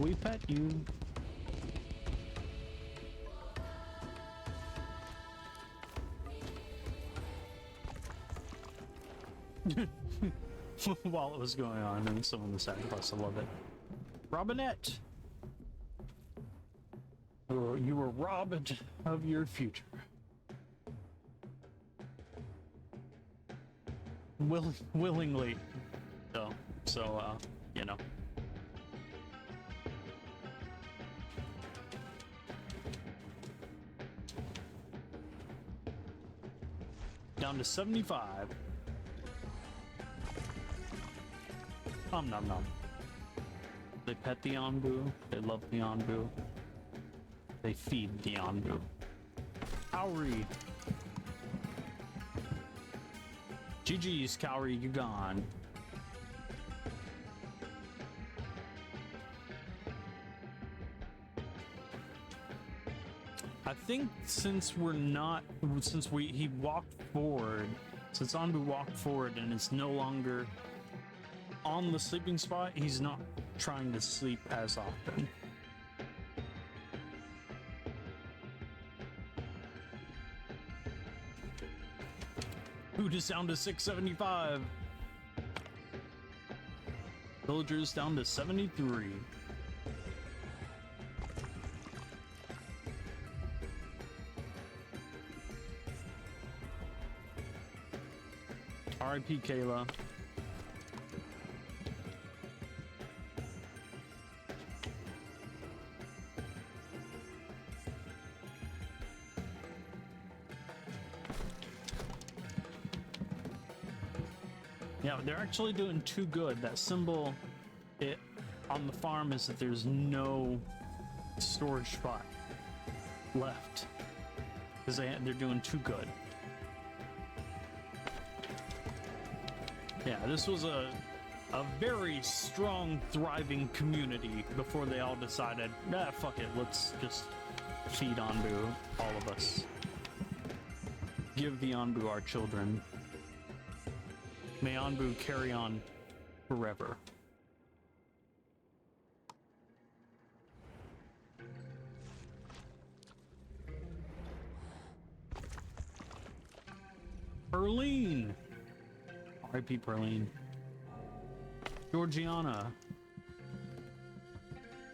We pet you. While it was going on, and someone was sacrificed. I love it. Robinette. You were robbed of your future. Willingly. So, you know. Down to 75. Nom nom nom. They pet the Onbu. They love the Onbu. They feed the Onbu. Kaori. GG's, Kaori, you gone. I think since he walked forward, since Onbu walked forward and is no longer on the sleeping spot, he's not trying to sleep as often. Food is down to 675. Villagers down to 73. R.I.P. Kayla. Yeah, they're actually doing too good. That symbol on the farm is that there's no storage spot left. Because they're doing too good. Yeah, this was a very strong, thriving community before they all decided, fuck it, let's just feed Onbu, all of us. Give the Onbu our children. May Onbu carry on forever. Perline! R.I.P. Perline. Georgiana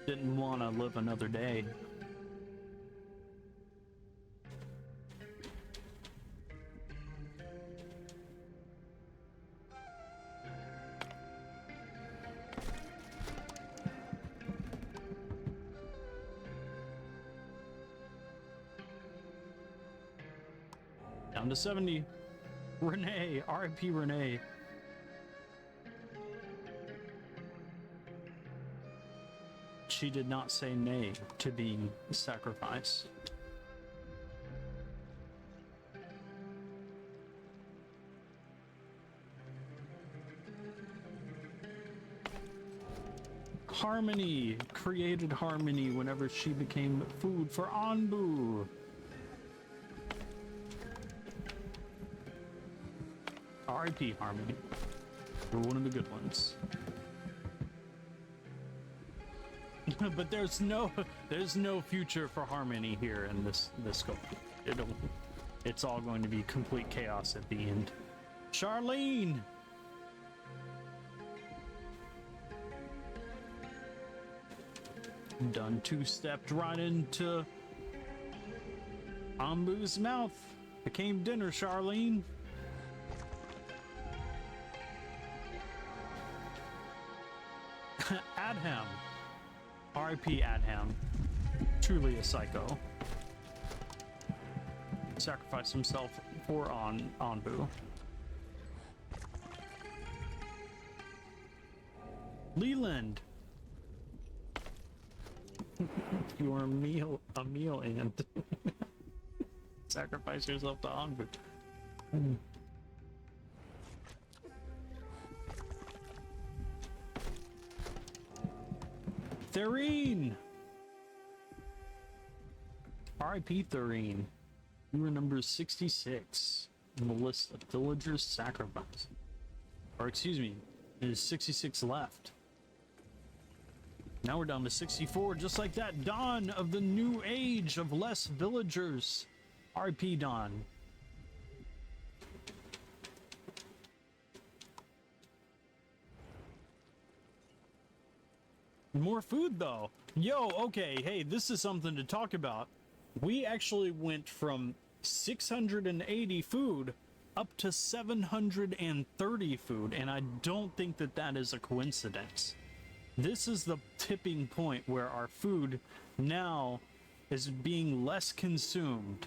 didn't want to live another day. Down to 70. Renee, R.I.P. Renee. She did not say nay to being sacrificed. Harmony created harmony whenever she became food for Onbu. R.I.P. Harmony. You're one of the good ones. But there's no future for Harmony here in this scope. It's all going to be complete chaos at the end. Charlene. Done two-stepped right into Onbu's mouth. Became dinner, Charlene. Adham. R.I.P. Adham. Truly a psycho. Sacrificed himself for Onbu. Leland. You are a meal ant. Sacrifice yourself to Onbu. Thurine! R.I.P. Thurine. You were number 66 in the list of villagers sacrificed. Or excuse me, there's 66 left. Now we're down to 64, just like that. Dawn of the new age of less villagers. R.I.P. Dawn. More food, though. Yo, okay, hey, this is something to talk about. We actually went from 680 food up to 730 food, and I don't think that that is a coincidence. This is the tipping point where our food now is being less consumed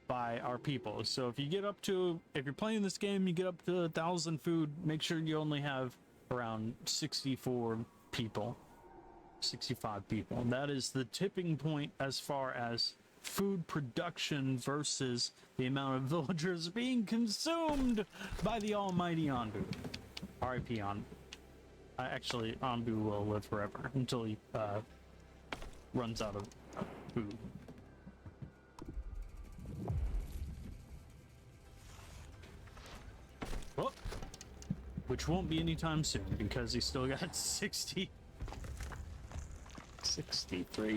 by our people. So if you're playing this game, you get up to 1,000 food, make sure you only have around 64 people. 65 people. That is the tipping point as far as food production versus the amount of villagers being consumed by the almighty Onbu. R.I.P. Onbu. Actually, Onbu will live forever until he runs out of food. Oh, which won't be anytime soon because he's still got 63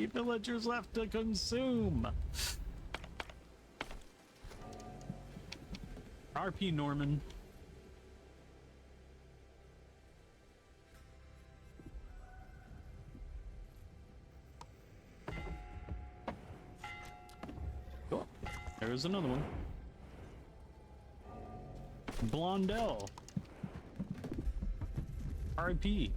villagers left to consume. RP Norman. Oh, there's another one. Blondell. RP.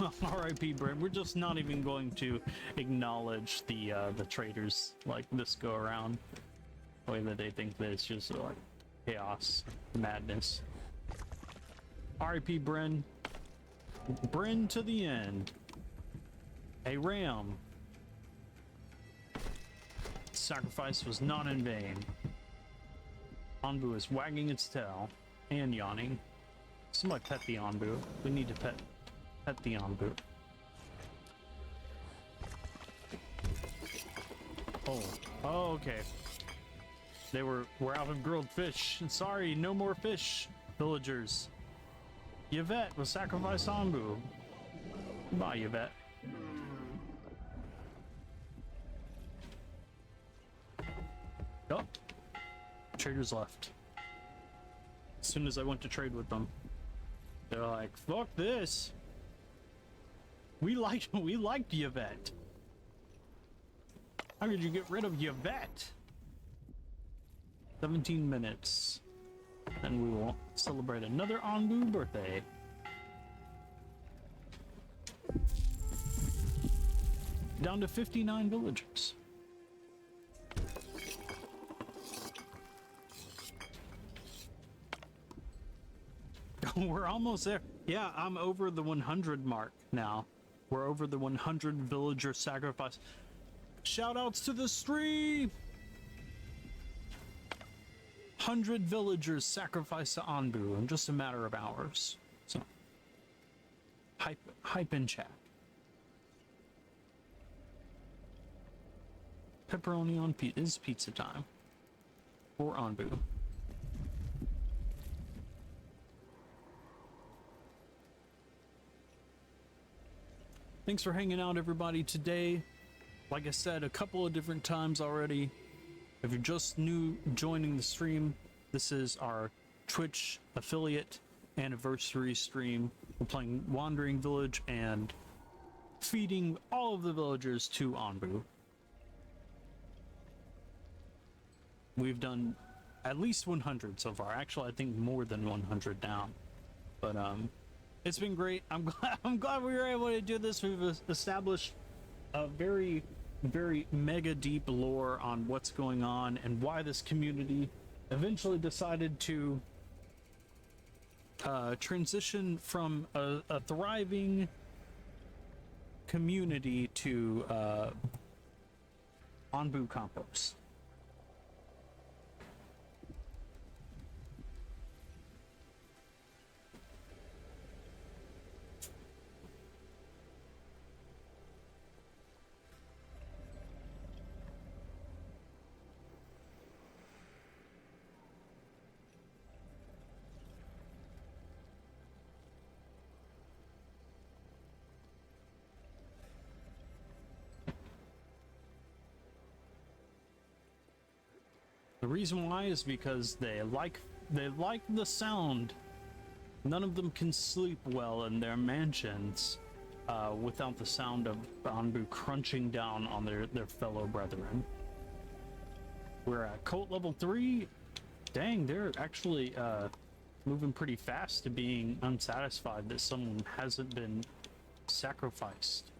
R.I.P. Brent. We're just not even going to acknowledge the traitors like this go around. The way that they think that it's just like chaos, madness. R.I.P. Bryn. Bryn to the end. A ram. Sacrifice was not in vain. Onbu is wagging its tail and yawning. Somebody pet the Onbu. We need to pet the Onbu. Oh, okay. We're out of grilled fish. Sorry, no more fish, villagers. Yvette was sacrificed to Onbu. Bye, Yvette. Oh, traders left. As soon as I went to trade with them, they're like, "Fuck this. We liked Yvette. How could you get rid of Yvette?" 17 minutes, and we will celebrate another Onbu birthday. Down to 59 villagers. We're almost there. Yeah, I'm over the 100 mark now. We're over the 100 villager sacrifice. Shoutouts to the stream! 100 villagers sacrificed to Onbu in just a matter of hours. So, hype in chat. Pepperoni on pizza is pizza time for Onbu. Thanks for hanging out, everybody, today. Like I said a couple of different times already, if you're just joining the stream, this is our Twitch affiliate anniversary stream. We're playing Wandering Village and feeding all of the villagers to Onbu. We've done at least 100 so far. Actually, I think more than 100 now. But it's been great. I'm glad we were able to do this. We've established a very mega deep lore on what's going on and why this community eventually decided to transition from a thriving community to Onbu compost. The reason why is because they like the sound. None of them can sleep well in their mansions without the sound of Onbu crunching down on their fellow brethren. We're at cult level 3. Dang, they're actually moving pretty fast to being unsatisfied that someone hasn't been sacrificed.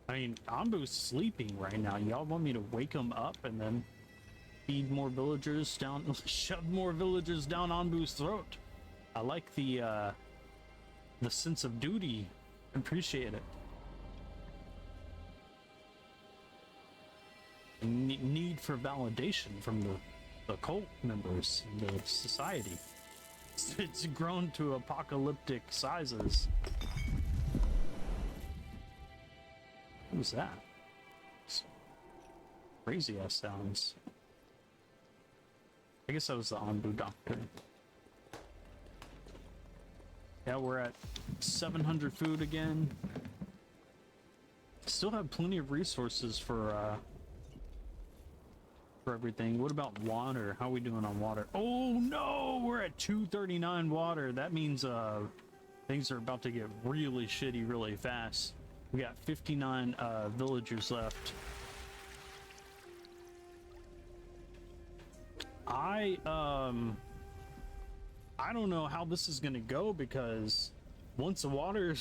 I mean, Onbu's sleeping right now. Y'all want me to wake him up and then feed more villagers down, shove more villagers down Onbu's throat? I like the sense of duty. Appreciate it. Need for validation from the cult members in the society. It's grown to apocalyptic sizes. What was that? Crazy ass sounds. I guess that was the Onbu doctor. Yeah, we're at 700 food again. Still have plenty of resources for everything. What about water? How are we doing on water? Oh no, we're at 239 water. That means things are about to get really shitty really fast. We got 59 villagers left. I don't know how this is gonna go, because once the water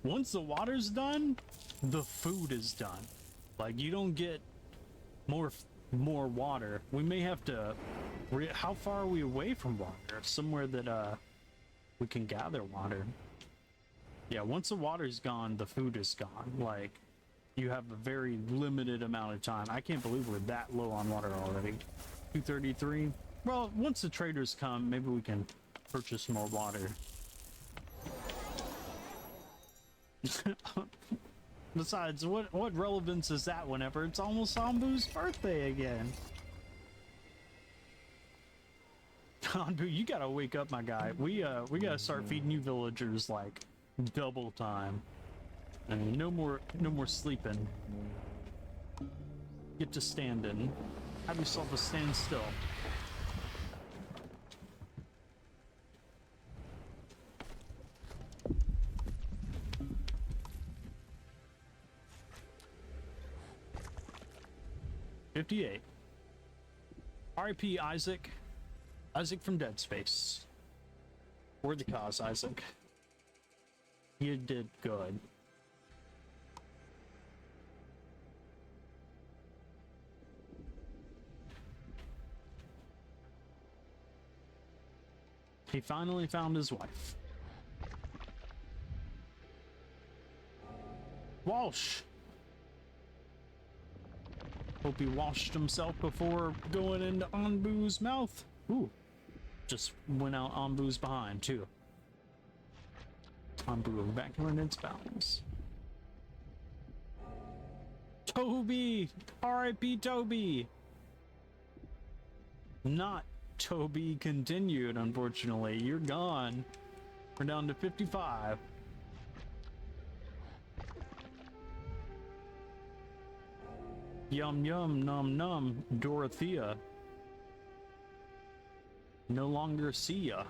once the water's done, the food is done. Like, you don't get more water. We may have to... how far are we away from water? Somewhere that we can gather water. Yeah, once the water's gone, the food is gone. Like, you have a very limited amount of time. I can't believe we're that low on water already. 233. Well, once the traders come, maybe we can purchase more water. Besides, what relevance is that whenever it's almost Onbu's birthday again? Onbu, you gotta wake up, my guy. We gotta start feeding you villagers like double time. I mean, no more sleeping. Get to standing. Have yourself a standstill. $58. R.I.P. Isaac. Isaac from Dead Space. Worthy cause, Isaac. You did good. He finally found his wife. Walsh! Hope he washed himself before going into Onbu's mouth. Ooh. Just went out Onbu's behind, too. Onbu back in its bounds. Toby! R.I.P. Toby! Not Toby continued, unfortunately. You're gone. We're down to 55. Yum yum num num, Dorothea. No longer see ya.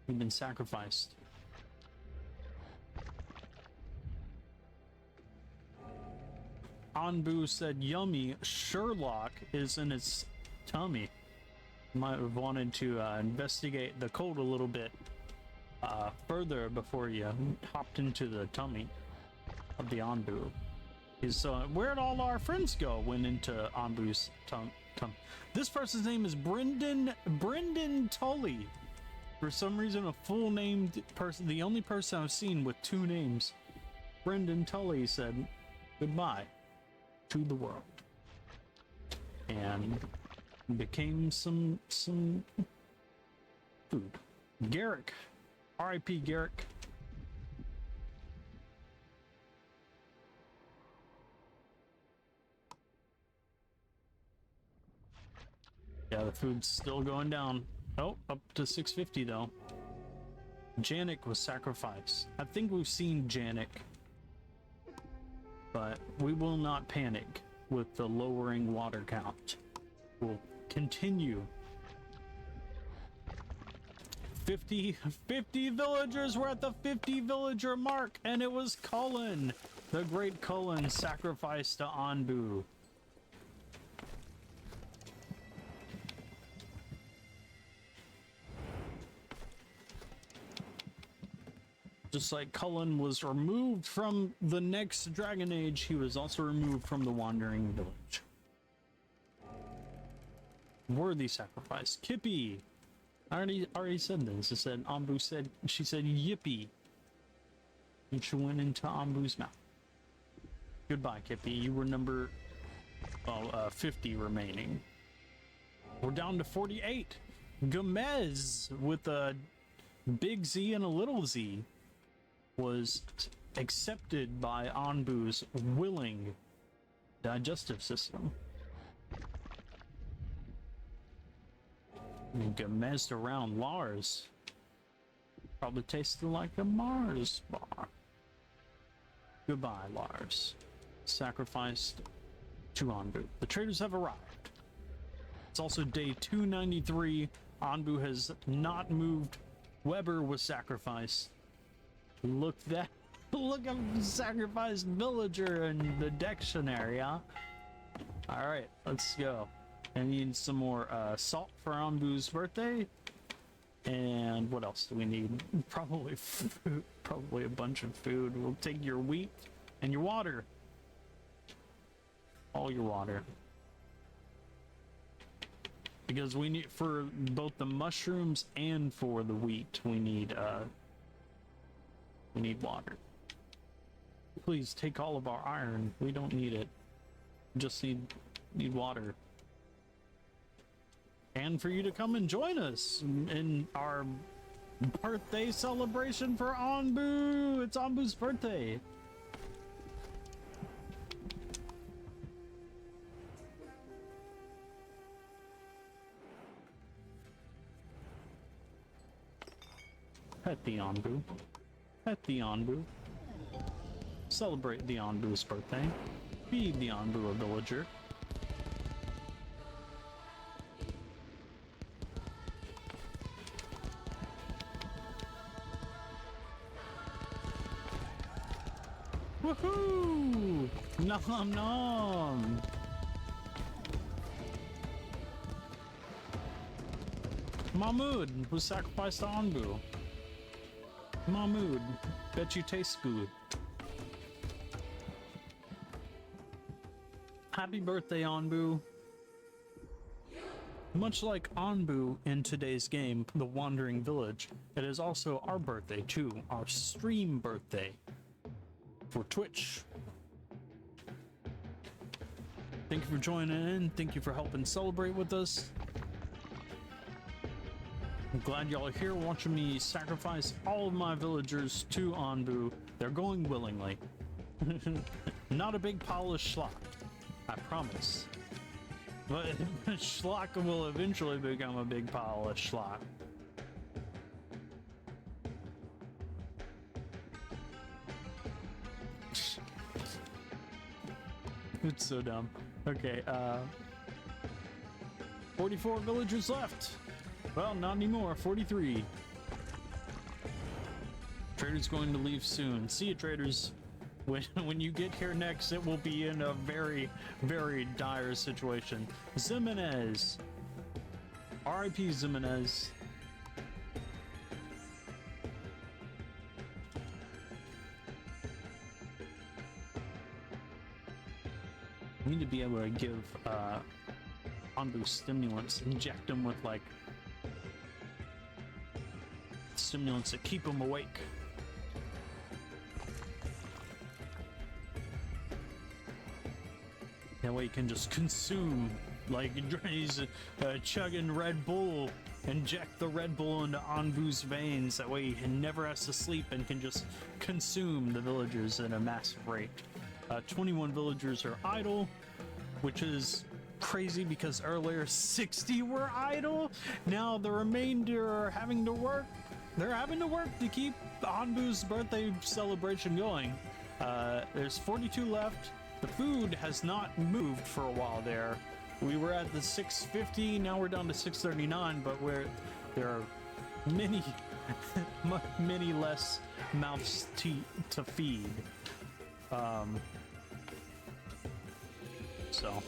You've been sacrificed. Onbu said yummy. Sherlock is in his tummy. Might have wanted to investigate the code a little bit further before you hopped into the tummy of the Onbu. Where'd all our friends go? Went into Onbu's tum. This person's name is Brendan Tully. For some reason, a full named person, the only person I've seen with two names. Brendan Tully said goodbye to the world and became some food. Garrick, R.I.P. Garrick. Yeah, the food's still going down. Oh, up to 650 though. Janik was sacrificed. I think we've seen Janik, but we will not panic with the lowering water count. We'll continue. 50 villagers. We're at the 50 villager mark, and it was Cullen, the great Cullen, sacrificed to Onbu. Just like Cullen was removed from the next Dragon Age, he was also removed from the Wandering Village. Worthy sacrifice. Kippy! I already said this. I said, Onbu said, she said, yippee. And she went into Onbu's mouth. Goodbye, Kippy. You were number, 50 remaining. We're down to 48. Gomez with a big Z and a little Z was accepted by Onbu's willing digestive system. Messed around Lars. Probably tasted like a Mars bar. Goodbye, Lars. Sacrificed to Onbu. The traders have arrived. It's also day 293. Onbu has not moved. Weber was sacrificed. Look up the sacrificed villager in the dictionary, huh? Alright, let's go. I need some more salt for Onbu's birthday. And what else do we need? Probably food, probably a bunch of food. We'll take your wheat and your water. All your water. Because we need, for both the mushrooms and for the wheat, we need water. Please take all of our iron. We don't need it. Just need water. And for you to come and join us in our birthday celebration for Onbu. It's Onbu's birthday. Pet the Onbu. Pet the Onbu. Celebrate the Onbu's birthday. Feed the Onbu a villager. Woohoo! Nom nom! Mahmoud was sacrificed to Onbu. Mahmoud, bet you taste good. Happy birthday, Onbu. Much like Onbu in today's game, The Wandering Village, it is also our birthday too, our stream birthday for Twitch. Thank you for joining in, thank you for helping celebrate with us. I'm glad y'all are here watching me sacrifice all of my villagers to Onbu. They're going willingly. Not a big pile of schlock, I promise. But schlock will eventually become a big pile of schlock. It's so dumb. Okay, 44 villagers left. Well, not anymore. 43. Trader's going to leave soon. See you, traders. When you get here next, it will be in a very, very dire situation. Zimenez. R.I.P. Zimenez. We need to be able to give Onbu stimulants, inject them with like stimulants that keep them awake. That way you can just consume, like he's chugging Red Bull, inject the Red Bull into Onbu's veins. That way he never has to sleep and can just consume the villagers at a massive rate. 21 villagers are idle, which is crazy because earlier 60 were idle. Now the remainder are having to work. They're having to work to keep Onbu's birthday celebration going. There's 42 left. The food has not moved for a while there. We were at the 650, now we're down to 639, but there are many, many less mouths to feed. So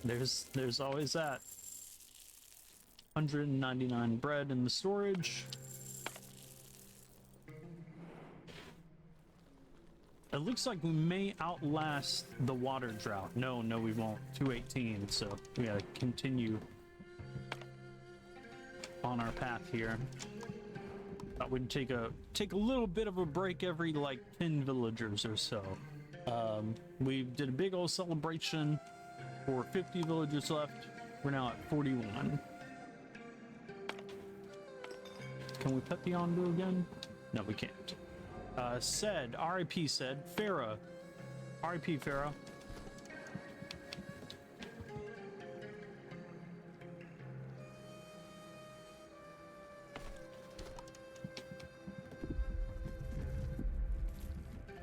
there's always that. 199 bread in the storage. It looks like we may outlast the water drought. No, we won't. 218, so we gotta continue on our path here. Thought we'd take a little bit of a break every like 10 villagers or so. We did a big old celebration for 50 villagers left. We're now at 41. Can we pet the Onbu again? No, we can't. Said, R.I.P. said, Farah. R.I.P. Farah.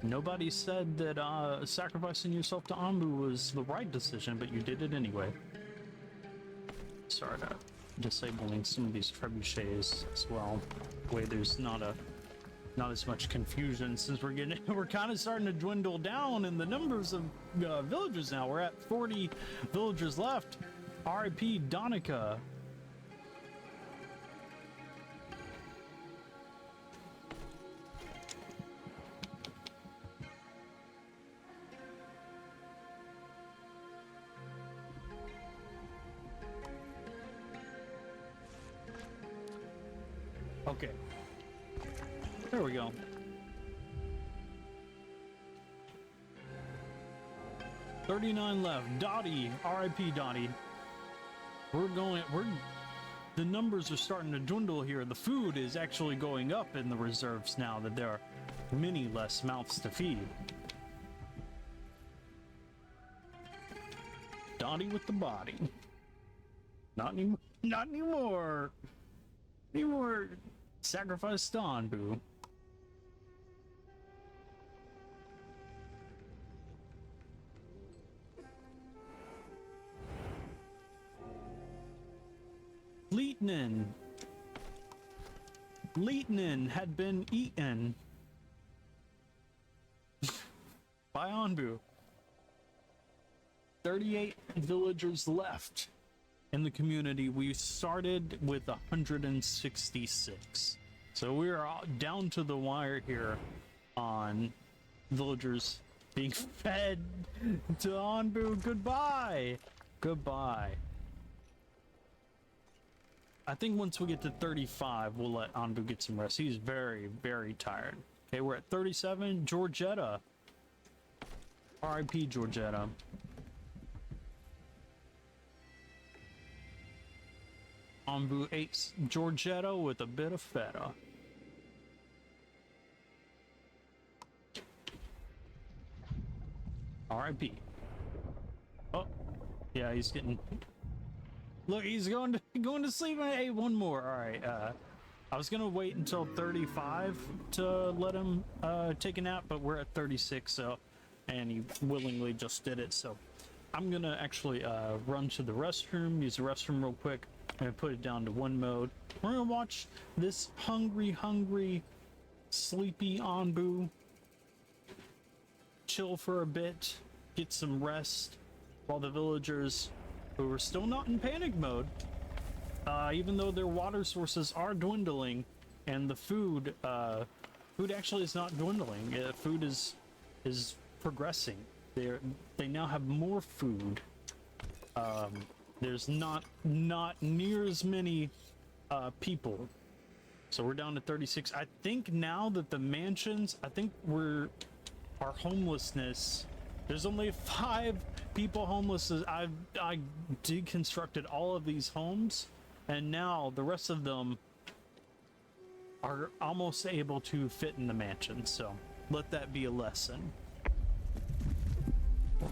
Nobody said that sacrificing yourself to Onbu was the right decision, but you did it anyway. Start disabling some of these trebuchets as well. Way there's not as much confusion, since we're kind of starting to dwindle down in the numbers of villagers now. We're at 40 villagers left. R.I.P. Donica. Okay. There we go. $39 left. Dottie, R.I.P. Dottie. The numbers are starting to dwindle here. The food is actually going up in the reserves now that there are many less mouths to feed. Dottie with the body. Not anymore. Not anymore. Anymore. Sacrifice to Onbu. Leetnin had been eaten by Onbu. 38 villagers left in the community. We started with 166. So we're down to the wire here on villagers being fed to Onbu. Goodbye. Goodbye. I think once we get to 35, we'll let Onbu get some rest. He's very, very tired. Okay, we're at 37. Georgetta. R.I.P. Georgetta. Onbu ate Georgetta with a bit of feta. R.I.P. Oh, yeah, he's getting... Look, he's going to sleep. Hey, one more. All right. I was gonna wait until 35 to let him take a nap, but we're at 36, so, and he willingly just did it. So, I'm gonna actually run to the restroom, use the restroom real quick, and put it down to one mode. We're gonna watch this hungry, sleepy Onbu chill for a bit, get some rest, while the villagers, who are still not in panic mode, even though their water sources are dwindling, and the food actually is not dwindling. Food is progressing. They now have more food. There's not near as many people, so we're down to 36. I think now that the mansions, our homelessness. There's only 5 people homeless. I deconstructed all of these homes, and now the rest of them are almost able to fit in the mansion. So let that be a lesson. I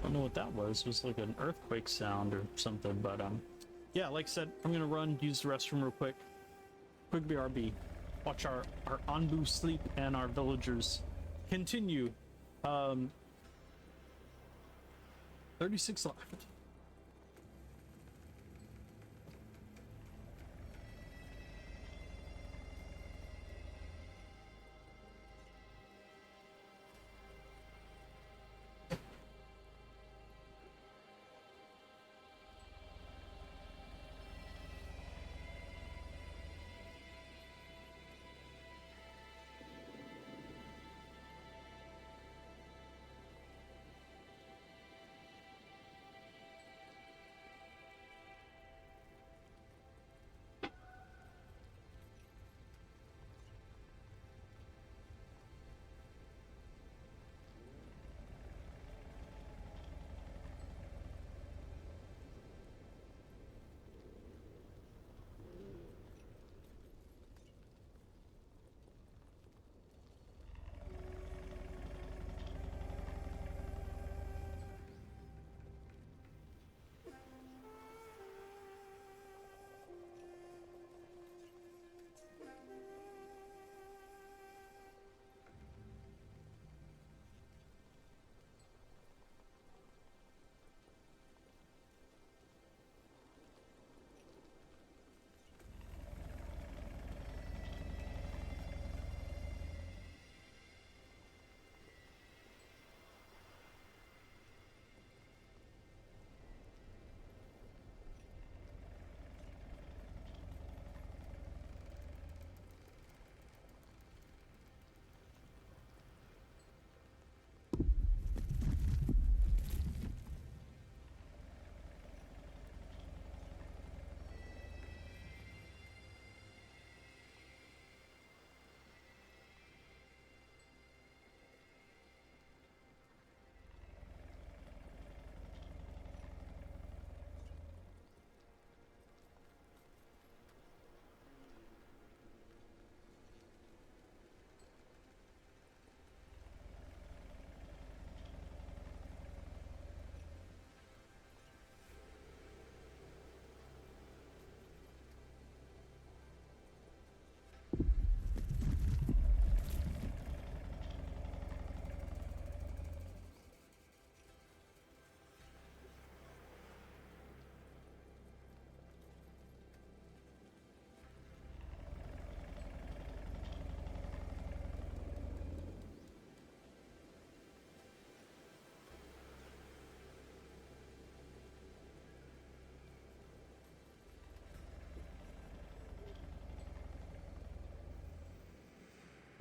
don't know what that was. It was like an earthquake sound or something, but yeah, like I said, I'm gonna run, use the restroom real quick. Quick BRB. Watch our Onbu sleep and our villagers continue. 36 left.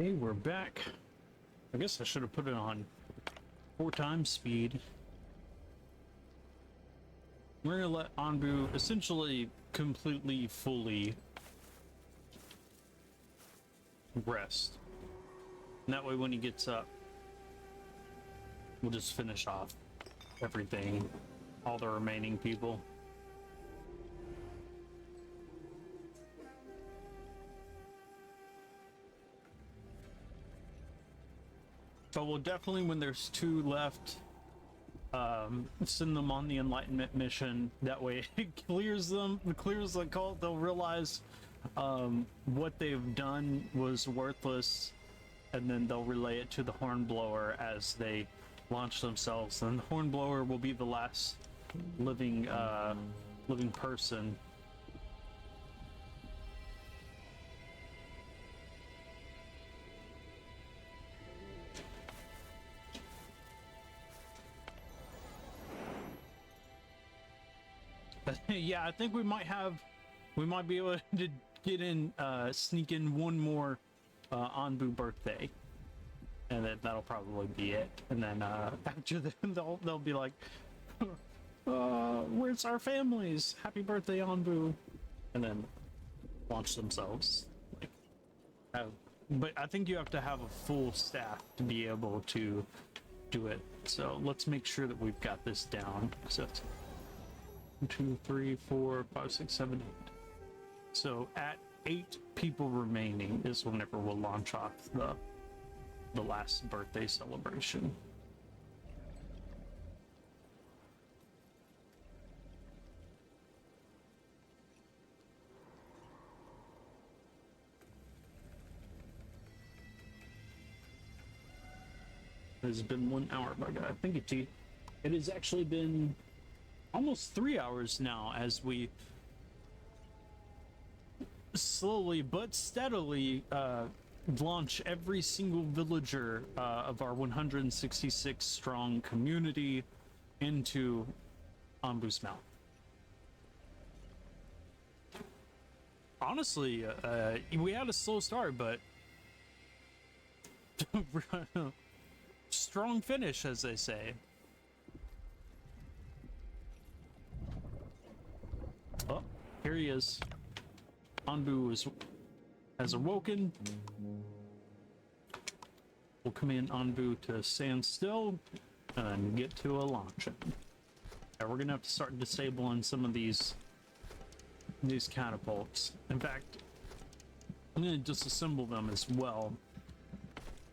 Hey, we're back. I guess I should have put it on 4x speed. We're gonna let Onbu essentially completely, fully rest. And that way when he gets up, we'll just finish off everything, all the remaining people. But we'll definitely, when there's 2 left, send them on the Enlightenment mission. That way it clears them, clears the cult. They'll realize what they've done was worthless, and then they'll relay it to the Hornblower as they launch themselves. And the Hornblower will be the last living person. Yeah, I think we might be able to get in, sneak in one more Onbu birthday, and then that'll probably be it. And then after that, they'll be like, "Where's our families? Happy birthday, Onbu!" And then launch themselves. But I think you have to have a full staff to be able to do it. So let's make sure that we've got this down. So. 2, 3, 4, 5, 6, 7, 8. So at 8 people remaining is whenever we'll launch off the last birthday celebration. It has been 1 hour, my guy. Thank you, T. It has actually been almost 3 hours now as we slowly but steadily launch every single villager of our 166 strong community into Onbu's Mouth. Honestly, we had a slow start, but strong finish, as they say. Oh, here he is. Onbu has awoken. We'll command Onbu to stand still and get to a launch. Yeah, we're gonna have to start disabling some of these catapults. In fact, I'm gonna disassemble them as well,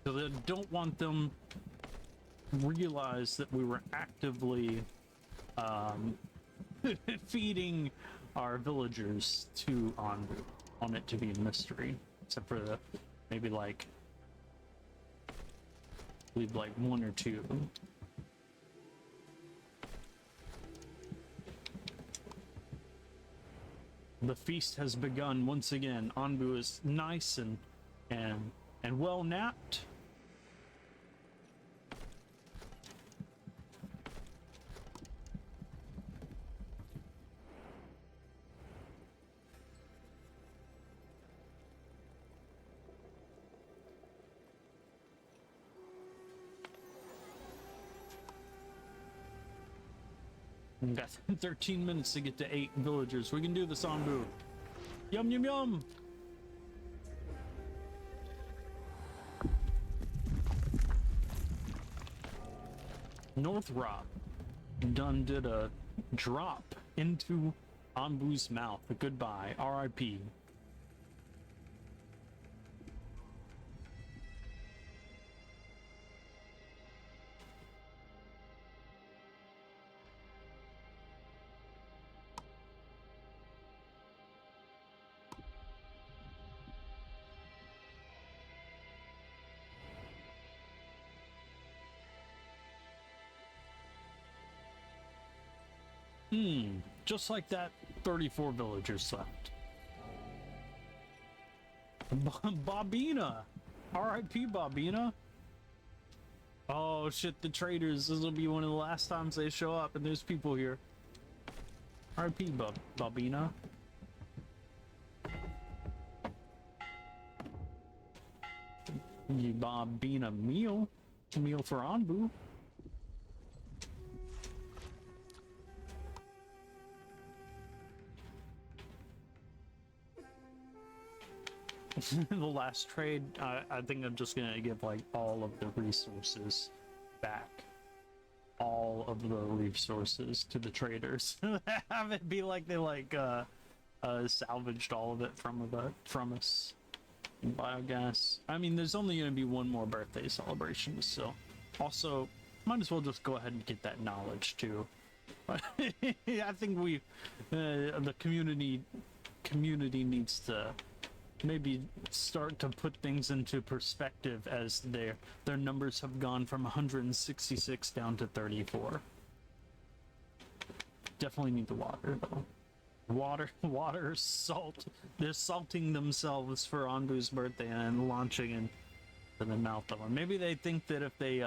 because I don't want them to realize that we were actively feeding our villagers to Onbu. On it to be a mystery, except for the maybe like leave like 1 or 2. The feast has begun once again. Onbu is nice and well napped. We've got 13 minutes to get to 8 villagers. We can do this, Onbu. Yum, yum, yum! Northrop done did a drop into Onbu's mouth. Goodbye. R.I.P. Just like that, 34 villagers left. Bobina! R.I.P. Bobina! Oh shit, the traders. This will be one of the last times they show up, and there's people here. R.I.P. Bobina. You Bob being a meal for Onbu. The last trade, I think I'm just gonna give like all of the resources back. All of the resources to the traders. Have it be like they salvaged all of it from us. Biogas. I mean, there's only gonna be one more birthday celebration, so also might as well just go ahead and get that knowledge too. I think the community needs to maybe start to put things into perspective as their numbers have gone from 166 down to 34. Definitely need the water though. Water, salt. They're salting themselves for Onbu's birthday and launching into the mouth of them. Maybe they think that if they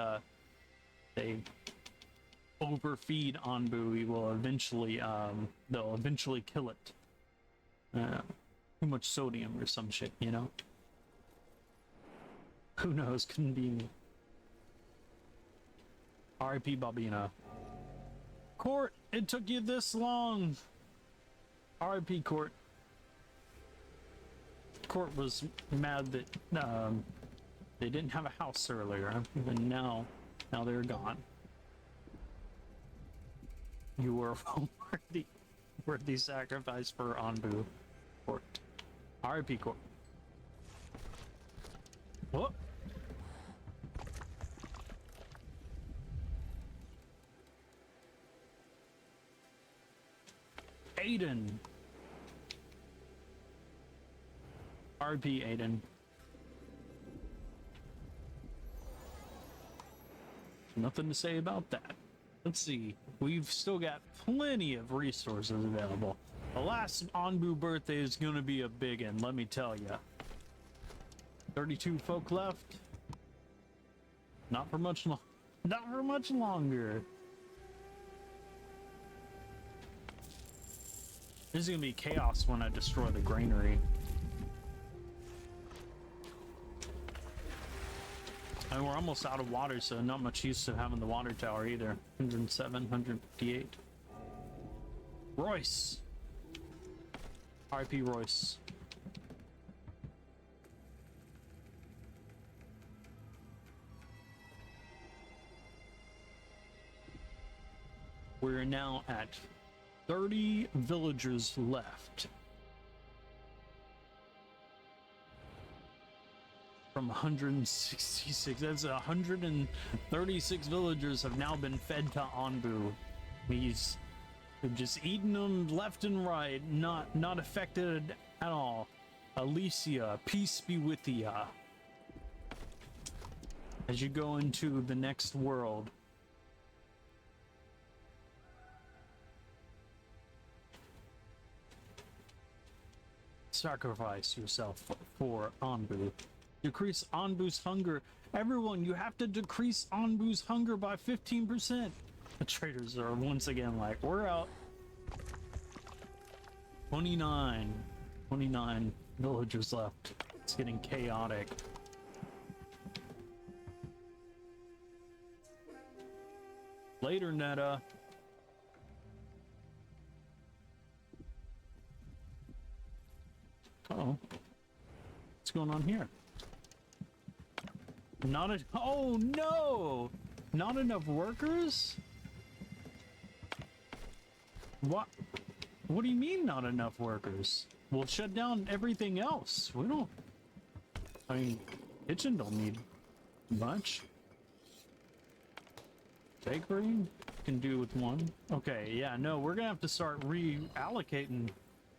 overfeed Onbu, he will eventually they'll eventually kill it. Too much sodium or some shit, you know? Who knows? Couldn't be me. R.I.P. Babina. Court, it took you this long. R.I.P. Court. Court was mad that they didn't have a house earlier, and now they're gone. You were a worthy sacrifice for Onbu. Court. R.I.P. Court. What? Aiden. R.I.P. Aiden. Nothing to say about that. Let's see. We've still got plenty of resources available. The last Onbu birthday is gonna be a big one, let me tell ya. 32 folk left. Not for much longer. This is gonna be chaos when I destroy the granary. And we're almost out of water, so not much use of having the water tower either. 107, 158. Royce. R.I.P. Royce. We're now at 30 villagers left. From 166. That's 136 villagers have now been fed to Onbu. He's just eating them left and right, not affected at all. Alicia, peace be with ya. As you go into the next world. Sacrifice yourself for Onbu. Decrease Onbu's hunger. Everyone, you have to decrease Onbu's hunger by 15%. The traders are once again like, we're out. 29 villagers left. It's getting chaotic. Later, Netta. Uh-oh. What's going on here? Oh no! Not enough workers? What do you mean not enough workers? We'll shut down everything else. We don't... I mean, kitchen don't need much. Bakery can do with one. Okay, yeah, no, we're gonna have to start reallocating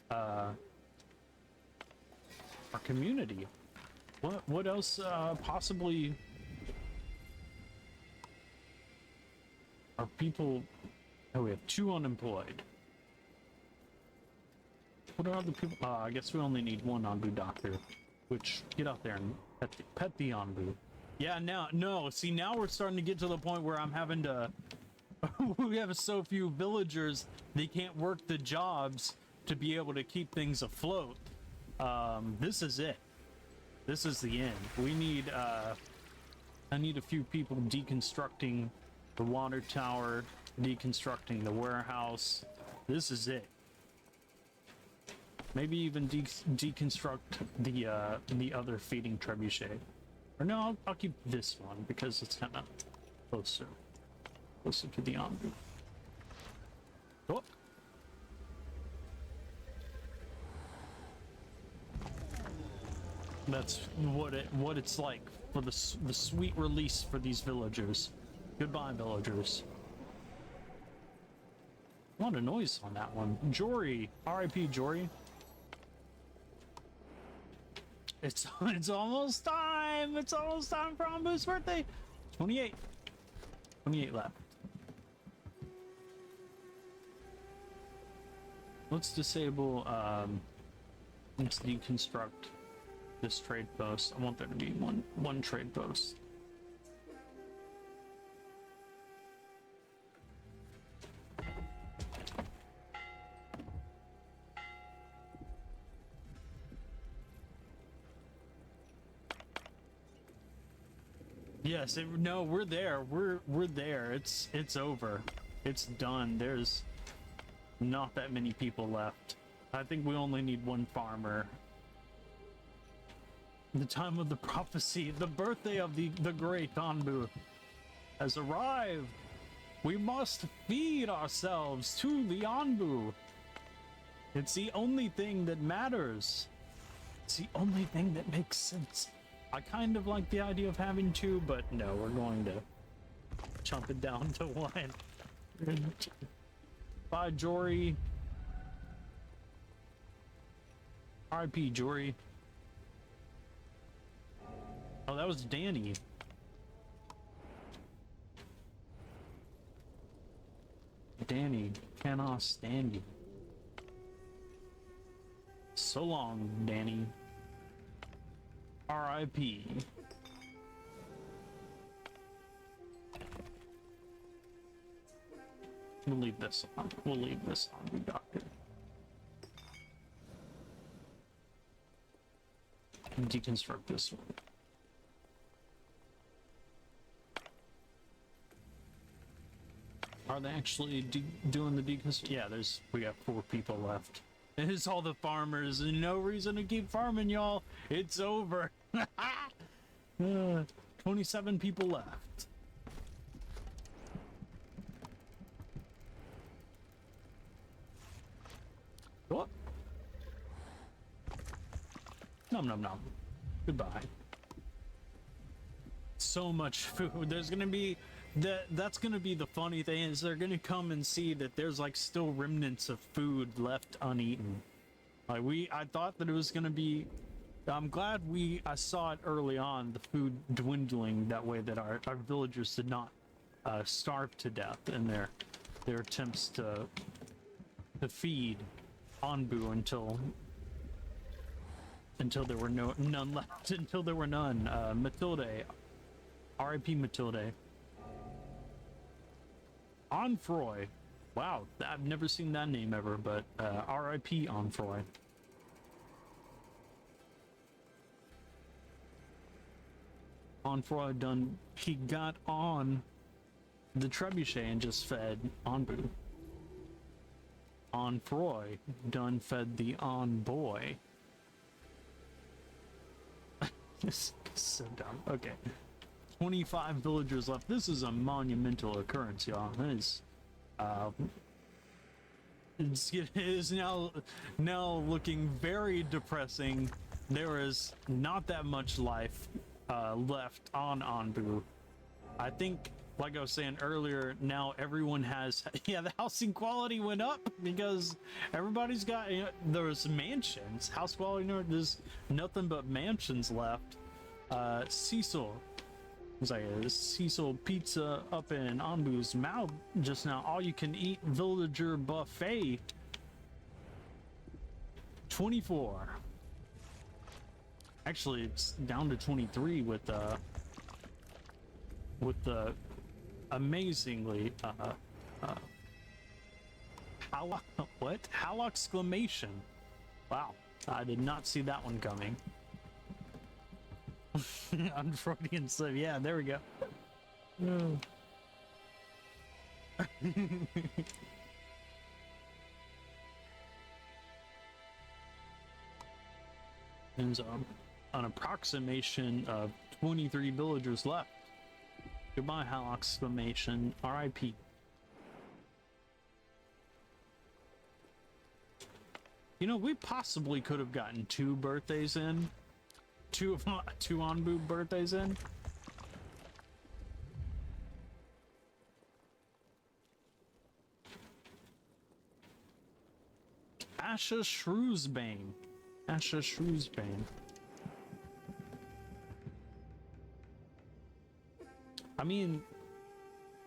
our community. What else possibly are people... Oh, we have 2 unemployed. What are other people? I guess we only need 1 Onbu doctor. Which, get out there and pet the Onbu. Yeah, no, see, now we're starting to get to the point where I'm having to... we have so few villagers, they can't work the jobs to be able to keep things afloat. This is it. This is the end. We need, I need a few people deconstructing the water tower, deconstructing the warehouse. This is it. Maybe even deconstruct the other feeding trebuchet. Or no, I'll keep this one because it's kind of closer to the Onbu. Oh. That's what it's like for the sweet release for these villagers. Goodbye, villagers. A lot of noise on that one. Jory, R.I.P. Jory. It's almost time. It's almost time for Onbu's birthday. 28 left. Let's disable. Let's deconstruct this trade post. I want there to be one trade post. Yes, no, we're there. We're there. It's over. It's done. There's not that many people left. I think we only need one farmer. The time of the prophecy, the birthday of the great Onbu has arrived. We must feed ourselves to the Onbu. It's the only thing that matters. It's the only thing that makes sense. I kind of like the idea of having two, but no, we're going to chunk it down to one. Bye, Jory. R.I.P. Jory. Oh, that was Danny. Danny, cannot stand you. So long, Danny. R.I.P. We'll leave this on. We'll leave this on, the doctor. Deconstruct this one. Are they actually doing the deconstruct? Yeah, we got 4 people left. It's all the farmers, and no reason to keep farming, y'all. It's over. 27 people left. What? Nom nom nom. Goodbye. So much food. There's gonna be that's gonna be the funny thing, is they're gonna come and see that there's like still remnants of food left uneaten. Like I thought that it was gonna be. I'm glad I saw it early on, the food dwindling that way, that our villagers did not starve to death in their attempts to feed Onbu until there were none left. Until there were none. Matilde, R.I.P. Matilde. Onfroy. Wow, I've never seen that name ever, but R.I.P. Onfroy. Onfroy done. He got on the trebuchet and just fed Onbu. Onfroy done fed the On-boy. This is so dumb. Okay. 25 villagers left. This is a monumental occurrence, y'all. That is, it is now looking very depressing. There is not that much life left on Onbu. I think, like I was saying earlier, now everyone has, yeah, the housing quality went up because everybody's got, there's mansions. House quality, there's nothing but mansions left. Cecil. It's like a Cecil pizza up in Onbu's mouth just now. All you can eat villager buffet. 24. Actually, it's down to 23 with the amazingly what? How exclamation. Wow, I did not see that one coming. On Freudian slip. Yeah, there we go. No. There's an approximation of 23 villagers left. Goodbye, Hal! Exclamation. R.I.P. You know, we possibly could have gotten 2 birthdays in. Two Onbu birthdays in. Asha Shrewsbane. Asha Shrewsbane. I mean,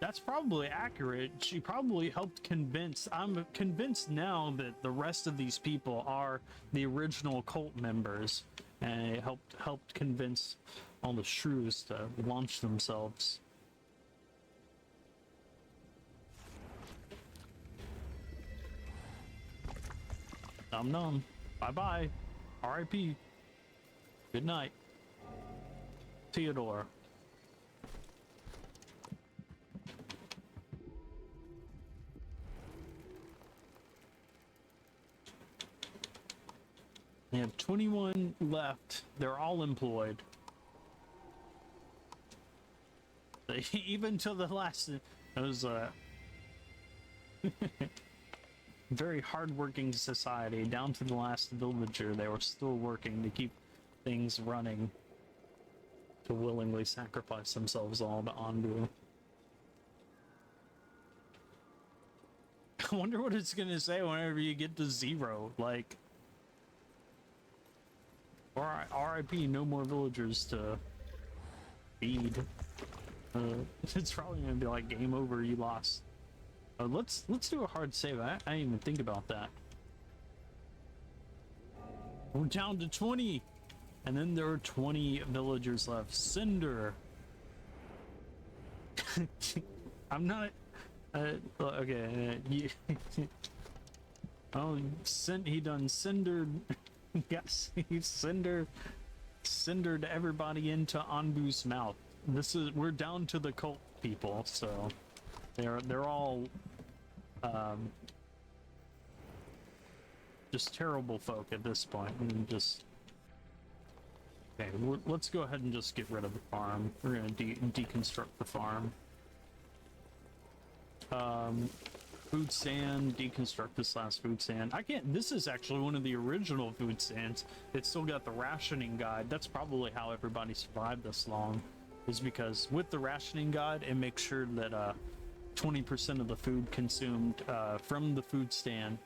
that's probably accurate. She probably helped convince. I'm convinced now that the rest of these people are the original cult members, and it helped convince all the shrews to launch themselves. Nom nom. Bye bye. R.I.P. Good night, Theodore. They have 21 left. They're all employed. Even to the last, it was a very hard-working society. Down to the last villager, they were still working to keep things running. To willingly sacrifice themselves all to Onbu. I wonder what it's gonna say whenever you get to 0. Like, R.I.P. No more villagers to feed. It's probably gonna be like game over. You lost. Let's do a hard save. I didn't even think about that. We're down to 20, and then there are 20 villagers left. Cinder. I'm not. Okay. Oh, he done cindered. Yes, he cindered everybody into Onbu's mouth. We're down to the cult people, so they're all just terrible folk at this point. And just okay, let's go ahead and just get rid of the farm. We're gonna deconstruct the farm. Food stand, deconstruct this last food stand. I can't, this is actually one of the original food stands. It's still got the rationing guide. That's probably how everybody survived this long, is because with the rationing guide, it makes sure that 20% of the food consumed from the food stand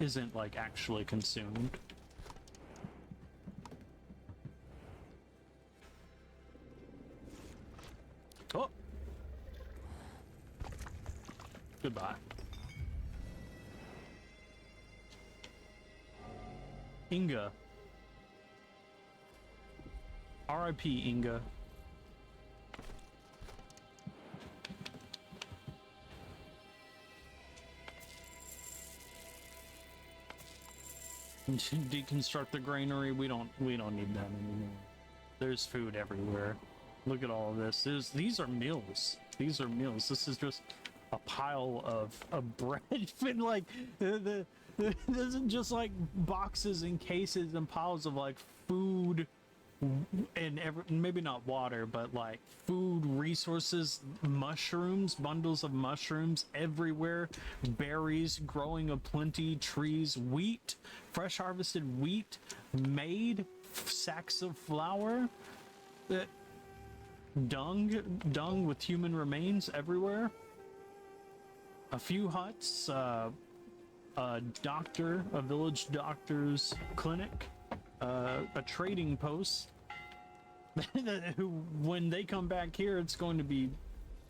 isn't like actually consumed. Oh! Goodbye. Inga. R.I.P. Inga. Deconstruct the granary. We don't need that anymore. There's food everywhere. Look at all of this. These are meals. These are meals. This is just a pile of bread. And like this isn't just like boxes and cases and piles of like food and maybe not water, but like food, resources, mushrooms, bundles of mushrooms everywhere, berries growing aplenty, trees, wheat, fresh harvested wheat, made sacks of flour, dung with human remains everywhere. A few huts, a doctor, a village doctor's clinic, a trading post. Who, when they come back here, it's going to be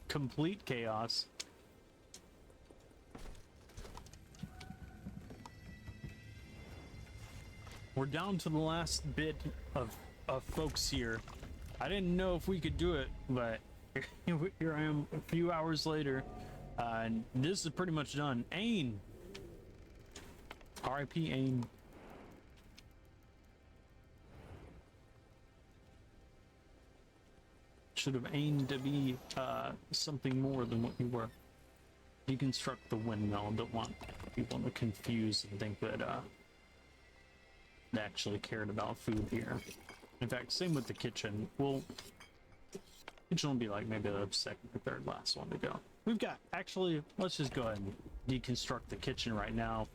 complete chaos. We're down to the last bit of folks here. I didn't know if we could do it, but here I am a few hours later. And this is pretty much done. Aemon. R.I.P. Aemon. should have aimed to be something more than what you were. Deconstruct the windmill. Don't want people to confuse and think that they actually cared about food here. In fact, same with the kitchen. Kitchen will be like maybe the second or third last one to go. We've got, actually, let's just go ahead and deconstruct the kitchen right now.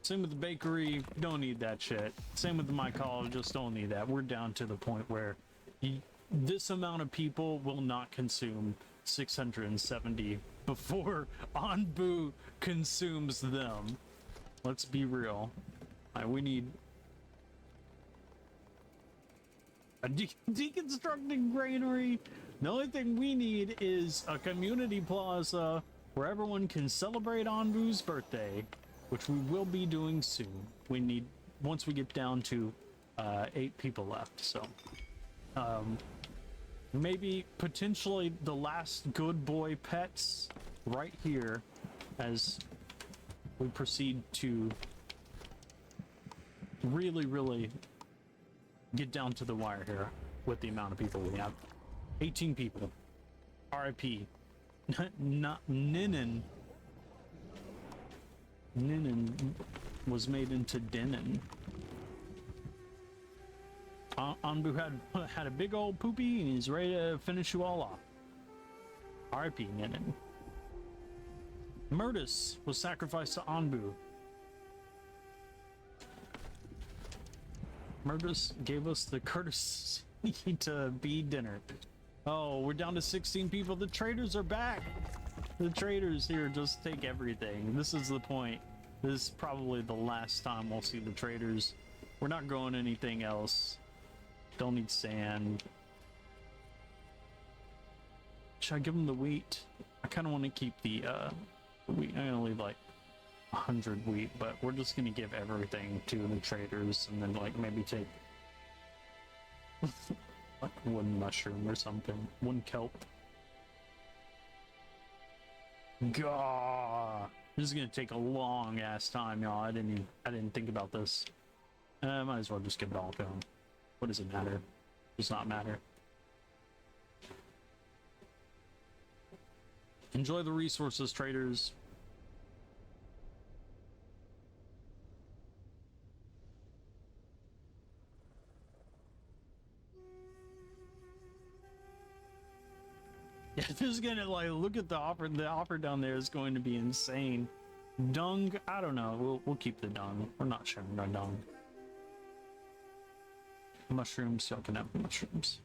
Same with the bakery, don't need that shit. Same with the my college, just don't need that. We're down to the point where this amount of people will not consume 670 before Onbu consumes them. Let's be real. We need a deconstructing granary. The only thing we need is a community plaza where everyone can celebrate Onbu's birthday, which we will be doing soon. We need, once we get down to 8 people left, so maybe potentially the last good boy pets right here as we proceed to really get down to the wire here with the amount of people we have. 18 people. RIP. Not Ninin. Ninin was made into Denon. Onbu had a big old poopy and he's ready to finish you all off. RIP Ninin. Murtis was sacrificed to Onbu. Murtis gave us the courtesy to be dinner. Oh, we're down to 16 people. The traders are back. The traders here just take everything. This is the point. This is probably the last time we'll see the traders. We're not growing anything else. Don't need sand. Should I give them the wheat? I kind of want to keep the wheat. I'm gonna leave like 100 wheat, but we're just gonna give everything to the traders and then like maybe take like one mushroom or something, one kelp. Gah! This is gonna take a long ass time, y'all. I didn't think about this. Might as well just give it all to them. What does it matter? Does not matter. Enjoy the resources, traders. Yeah, this is gonna like look at the offer. The offer down there is going to be insane. Dung, I don't know. We'll keep the dung. We're not sharing our dung. Mushrooms, y'all can have mushrooms.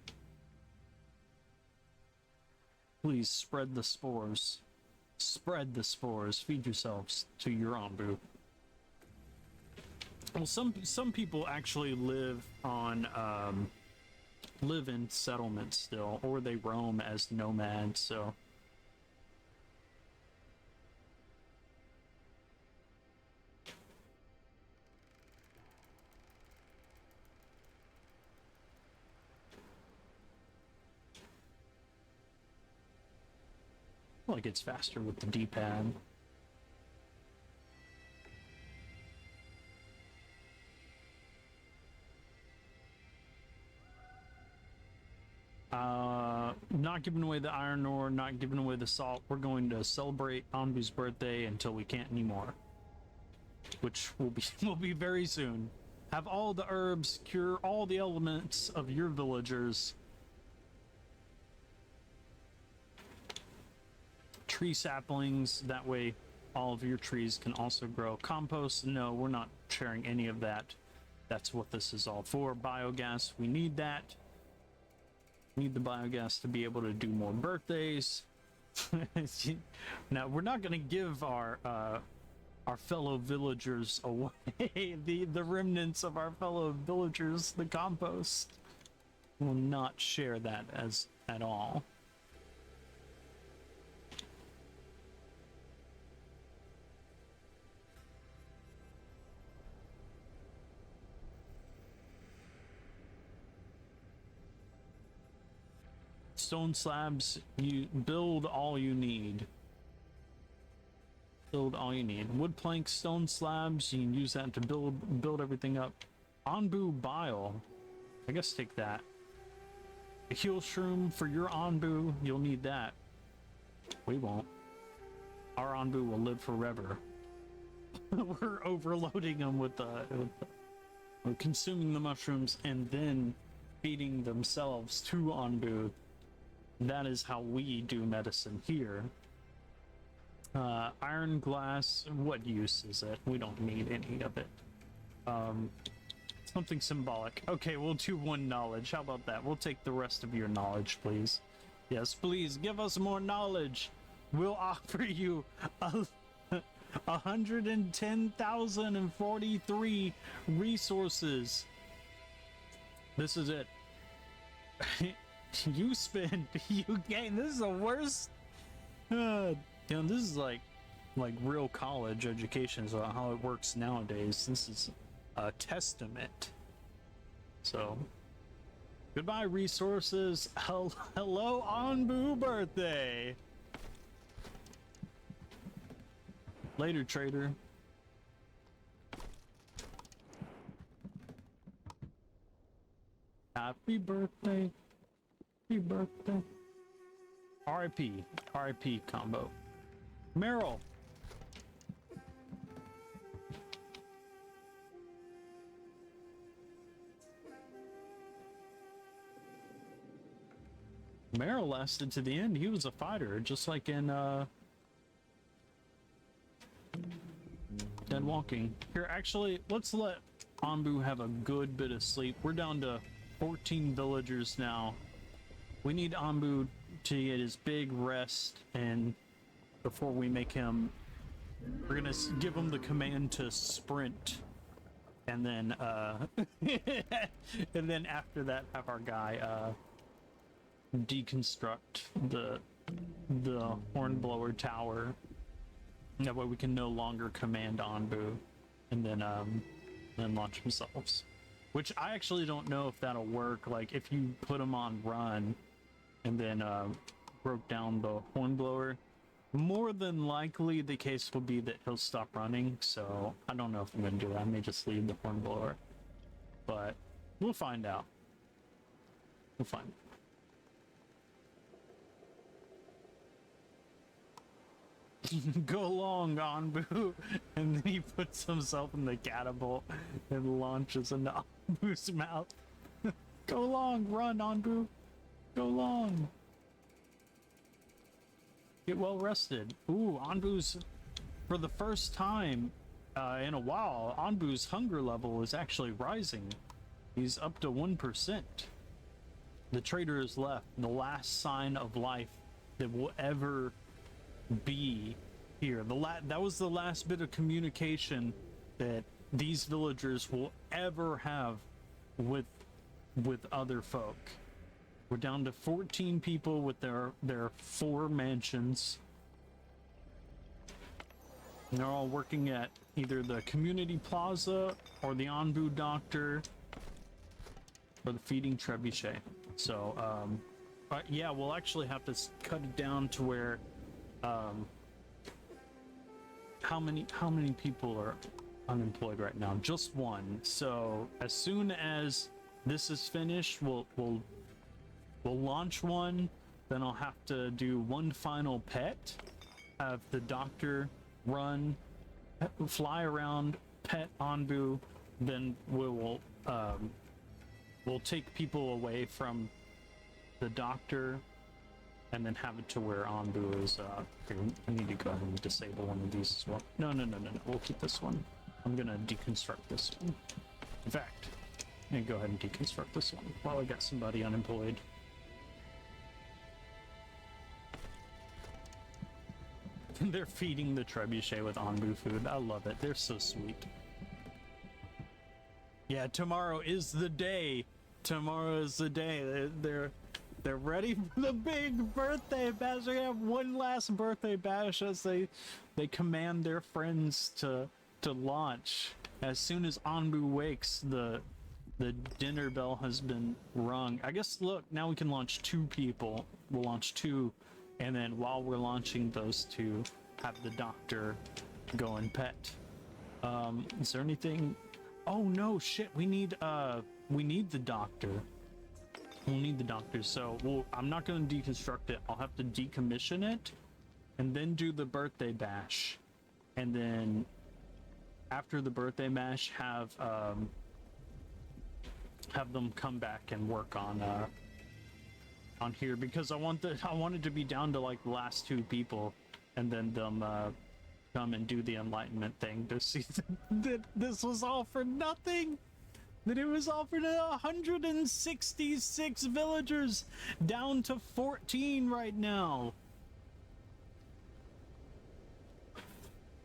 Please spread the spores. Spread the spores. Feed yourselves to your Onbu. Well, some people actually live on live in settlements still, or they roam as nomads, so well, it gets faster with the D-pad. Not giving away the iron ore, not giving away the salt. We're going to celebrate Onbu's birthday until we can't anymore, which will be very soon. Have all the herbs, cure all the elements of your villagers. Tree saplings, that way all of your trees can also grow. Compost, no, we're not sharing any of that. That's what this is all for. Biogas, we need that. Need the biogas to be able to do more birthdays. Now we're not going to give our fellow villagers away. the remnants of our fellow villagers, the compost. Will not share that at all. Stone slabs, you build all you need. Build all you need. Wood planks, stone slabs, you can use that to build everything up. Onbu bile. I guess take that. A heal shroom for your Onbu. You'll need that. We won't. Our Onbu will live forever. We're overloading them with we're consuming the mushrooms and then feeding themselves to Onbu. That is how we do medicine here. Iron glass, what use is it? We don't need any of it. Something symbolic. Okay, we'll do 1 knowledge. How about that? We'll take the rest of your knowledge, please. Yes, please, give us more knowledge. We'll offer you 110,043 resources. This is it. You spend, you gain. This is the worst. This is like real college education is how it works nowadays. This is a testament. So, goodbye resources. Hello Onbu birthday. Later, trader. Happy birthday. Happy birthday. RIP. RIP combo. Meryl. Meryl lasted to the end. He was a fighter, just like in Dead Walking. Here, actually, let's let Onbu have a good bit of sleep. We're down to 14 villagers now. We need Onbu to get his big rest, and before we make him, we're gonna give him the command to sprint, and then and then after that have our guy deconstruct the hornblower tower. That way we can no longer command Onbu, and then launch themselves. Which I actually don't know if that'll work. Like if you put him on run, and then broke down the hornblower, more than likely the case will be that he'll stop running. So I don't know if I'm gonna do that. I may just leave the hornblower, but we'll find out. We'll find out. Go long, Onbu, and then he puts himself in the catapult and launches into Onbu's mouth. Go long, run, Onbu. Go long. Get well rested. Ooh, Onbu's, for the first time in a while, Onbu's hunger level is actually rising. He's up to 1%. The trader is left, the last sign of life that will ever be here. That was the last bit of communication that these villagers will ever have with other folk. We're down to 14 people with their 4 mansions. And they're all working at either the community plaza or the Onbu doctor or the feeding trebuchet. So yeah, we'll actually have to cut it down to where how many people are unemployed right now? Just 1. So as soon as this is finished, we'll launch one. Then I'll have to do 1 final pet, have the doctor run, fly around, pet Onbu. Then we'll take people away from the doctor, and then have it to where Onbu is. Here, I need to go ahead and disable one of these as well. No. We'll keep this one. I'm gonna deconstruct this one. In fact, I'm gonna go ahead and deconstruct this one while I got somebody unemployed. They're feeding the trebuchet with Onbu food. I love it. They're so sweet. Yeah, tomorrow is the day. Tomorrow is the day. They're ready for the big birthday bash. They have one last birthday bash as they command their friends to launch. As soon as Onbu wakes, the dinner bell has been rung. I guess, look, now we can launch 2 people. We'll launch 2, and then while we're launching those 2, have the doctor go and pet. Is there anything? Oh no, shit, we need the doctor. We'll need the doctors, so I'm not going to deconstruct it. I'll have to decommission it, and then do the birthday bash, and then after the birthday bash, have them come back and work on here, because I want it to be down to like the last 2 people, and then them come and do the enlightenment thing to see that this was all for nothing. That it was all for 166 villagers, down to 14 right now.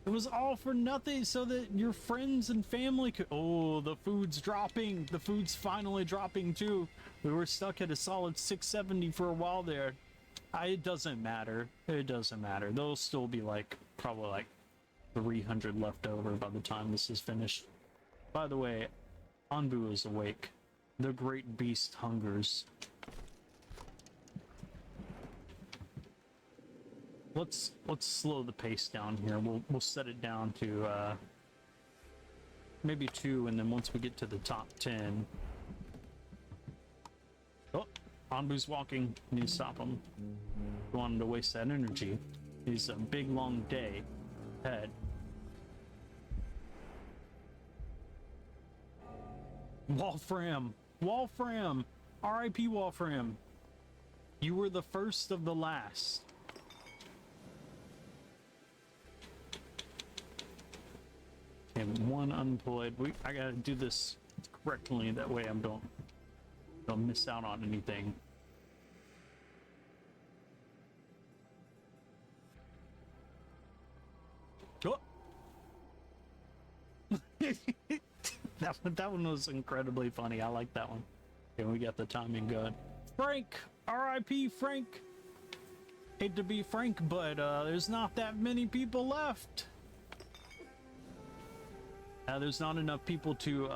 It was all for nothing, so that your friends and family could... Oh, the food's dropping. The food's finally dropping too. We were stuck at a solid 670 for a while there. It doesn't matter. It doesn't matter. There'll still be like, probably like 300 left over by the time this is finished. By the way, Onbu is awake. The great beast hungers. Let's slow the pace down here. We'll set it down to maybe 2, and then once we get to the top 10. Oh, Onbu's walking. Need to stop him. Don't want him to waste that energy. He's a big long day ahead. Wolfram! Wolfram! R.I.P. Wolfram! You were the first of the last. Okay, 1 unemployed. I gotta do this correctly, that way I don't miss out on anything. Oh! That one was incredibly funny. I like that one. Okay, we got the timing good. Frank! R.I.P. Frank! Hate to be frank, but there's not that many people left. There's not enough people to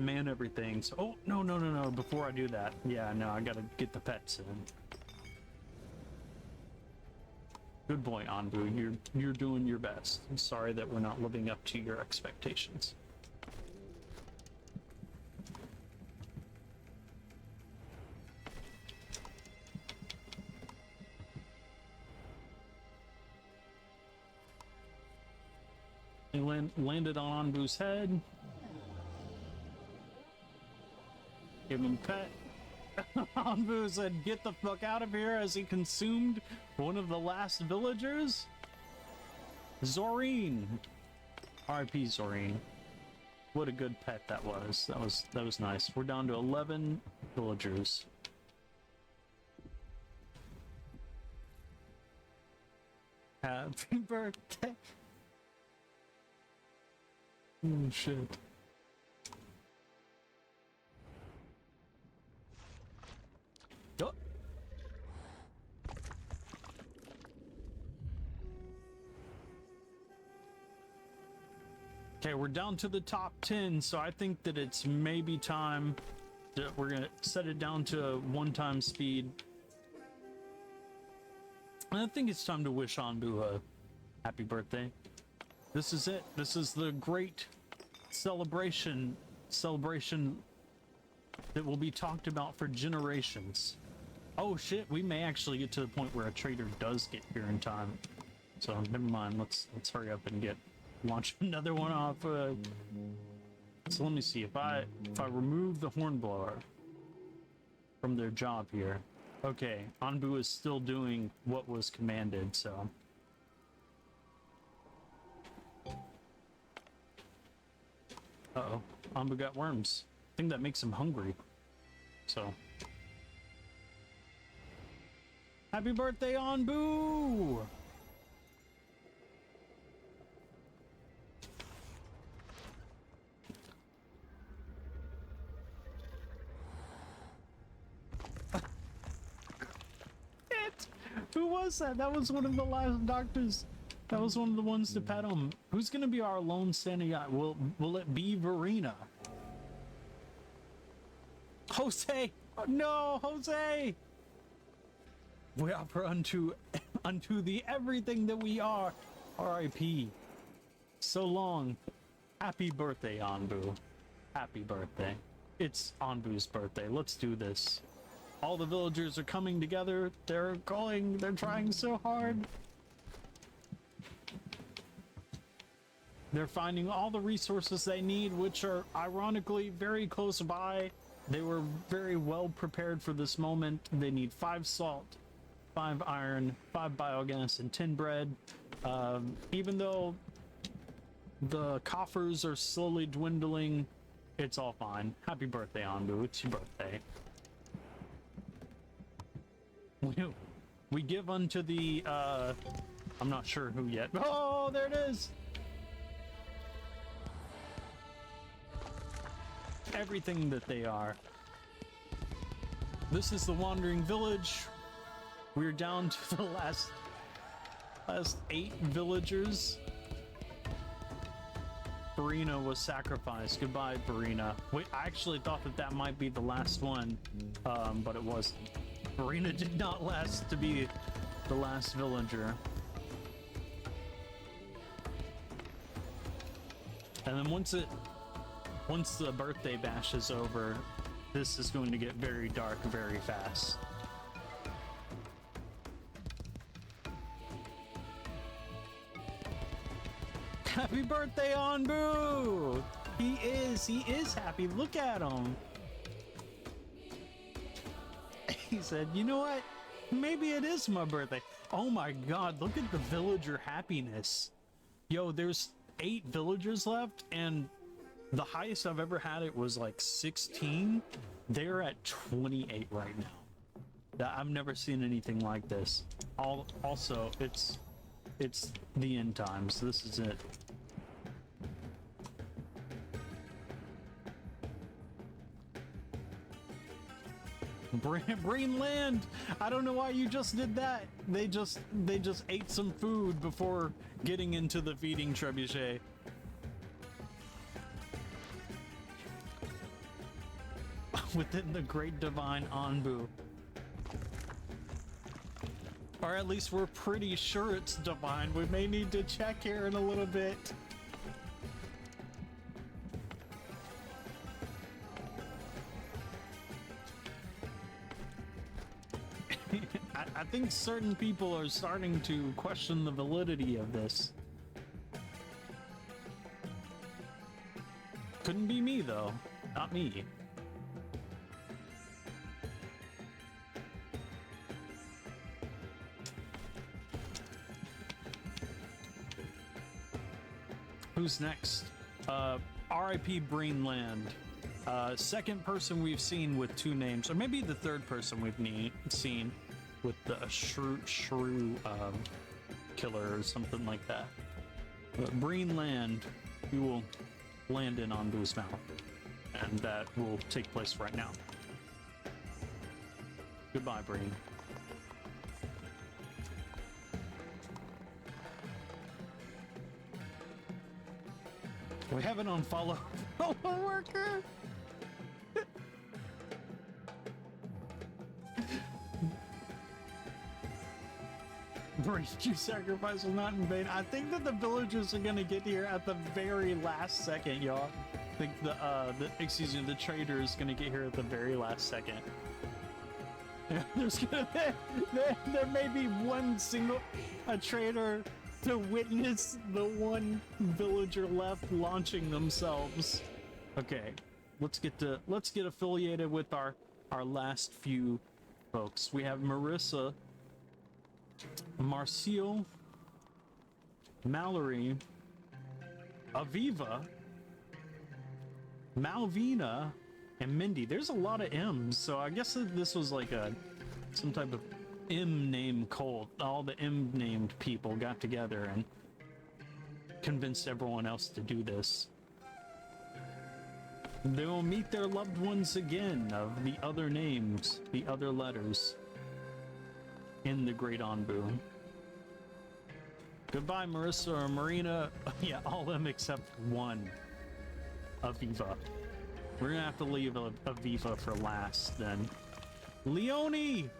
man everything. So, oh, no. Before I do that, yeah, no, I gotta get the pets in. Good boy, Onbu. You're doing your best. I'm sorry that we're not living up to your expectations. He landed on Onbu's head. Give him a pet. Onbu said, "Get the fuck out of here," as he consumed one of the last villagers. Zorine. R.I.P. Zorine. What a good pet that was. That was nice. We're down to 11 villagers. Happy birthday. Oh shit. Oh. Okay, we're down to the top 10, so I think that it's maybe time that we're gonna set it down to 1 speed. And I think it's time to wish Onbu a happy birthday. This is it. This is the great celebration that will be talked about for generations. Oh shit, we may actually get to the point where a trader does get here in time. So never mind. Let's hurry up and launch another one off. So let me see, if I remove the hornblower from their job here. Okay, Onbu is still doing what was commanded, so. Uh-oh, Onbu got worms. I think that makes him hungry. So. Happy birthday, Onbu! Who was that? That was one of the last doctors. That was one of the ones to pet him. Who's gonna be our lone standing guy? Will it be Verena? Jose! Oh, no, Jose! We offer unto the everything that we are. R.I.P. So long. Happy birthday, Onbu. Happy birthday. It's Onbu's birthday. Let's do this. All the villagers are coming together. They're trying so hard. They're finding all the resources they need, which are ironically very close by. They were very well prepared for this moment. They need 5 salt, 5 iron, 5 biogas, and 10 bread. Even though the coffers are slowly dwindling, it's all fine. Happy birthday, Onbu. It's your birthday. We give unto the, I'm not sure who yet. Oh, there it is! Everything that they are. This is the Wandering Village. We're down to the last 8 villagers. Barina was sacrificed. Goodbye, Barina. Wait, I actually thought that might be the last one, but it wasn't. Barina did not last to be the last villager. And then once the birthday bash is over, this is going to get very dark very fast. Happy birthday, Onbu! He is happy. Look at him. He said, you know what? Maybe it is my birthday. Oh my god, look at the villager happiness. Yo, there's 8 villagers left, and the highest I've ever had it was like 16. They're at 28 right now. I've never seen anything like this. Also, it's the end times. This is it. Brainland! I don't know why you just did that. They just ate some food before getting into the feeding trebuchet. Within the great divine Onbu. Or at least we're pretty sure it's divine. We may need to check here in a little bit. I think certain people are starting to question the validity of this. Couldn't be me, though. Not me. Who's next? R.I.P. Brainland. Second person we've seen with 2 names, or maybe the third person we've seen with the shrew killer or something like that. But Brainland, you will land in Onbu's mouth, and that will take place right now. Goodbye, Brain. We have an unfollow worker. Your sacrifice was not in vain. I think that the villagers are gonna get here at the very last second, y'all. I think the trader is gonna get here at the very last second. There may be a trader to witness the one villager left launching themselves. Okay, let's get affiliated with our last few folks. We have Marissa, Marcio, Mallory, Aviva, Malvina, and Mindy. There's a lot of M's, so I guess that this was like some type of M name cult. All the M named people got together and convinced everyone else to do this. They will meet their loved ones again of the other names, the other letters in the Great Onbu. Goodbye, Marissa or Marina. Yeah, all of them except one. Aviva. We're gonna have to leave Aviva for last then. Leonie!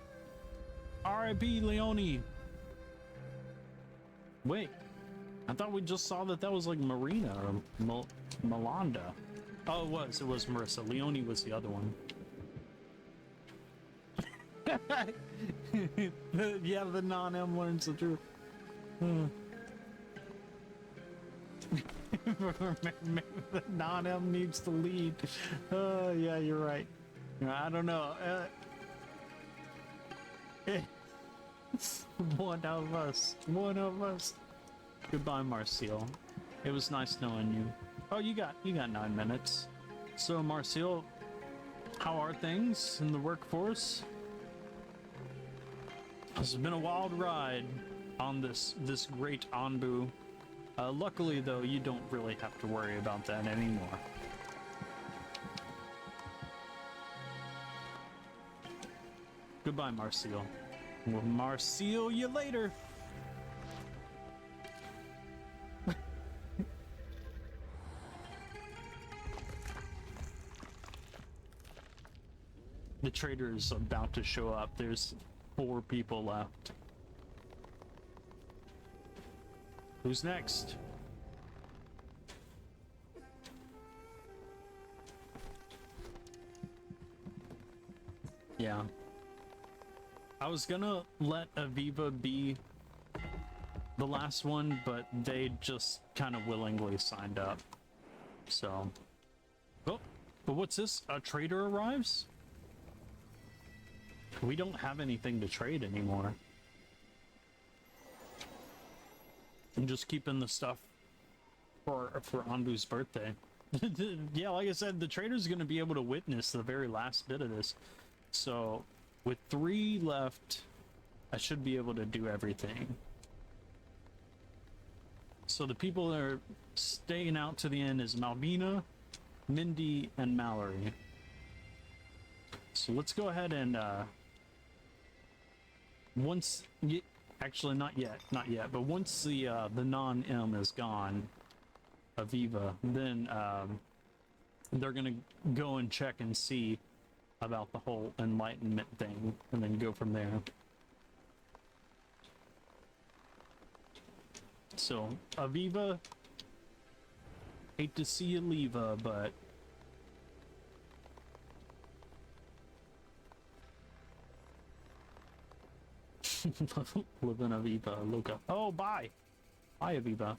R.I.P. Leonie. Wait, I thought we just saw that was like Marina or Melanda. Oh, it was Marissa. Leonie was the other one. Yeah, the non-M learns the truth. The non-M needs to lead. Yeah, you're right. I don't know. One of us. One of us. Goodbye, Marcel. It was nice knowing you. Oh, you got 9 minutes. So, Marcel, how are things in the workforce? This has been a wild ride on this great Onbu. Luckily, though, you don't really have to worry about that anymore. Goodbye, Marcel. We'll Marcel you later. The trader is about to show up. There's 4 people left. Who's next? Yeah. I was gonna let Aviva be the last one, but they just kind of willingly signed up. So. Oh, but what's this? A trader arrives? We don't have anything to trade anymore. I'm just keeping the stuff for Onbu's birthday. Yeah, like I said, the trader's gonna be able to witness the very last bit of this. So, with 3 left, I should be able to do everything. So the people that are staying out to the end is Malvina, Mindy, and Mallory. So let's go ahead and actually not yet, but once the non-M is gone, Aviva, then they're gonna go and check and see about the whole enlightenment thing, and then go from there. So, Aviva, hate to see you leave, but living Aviva, Luca. Oh, bye, Aviva.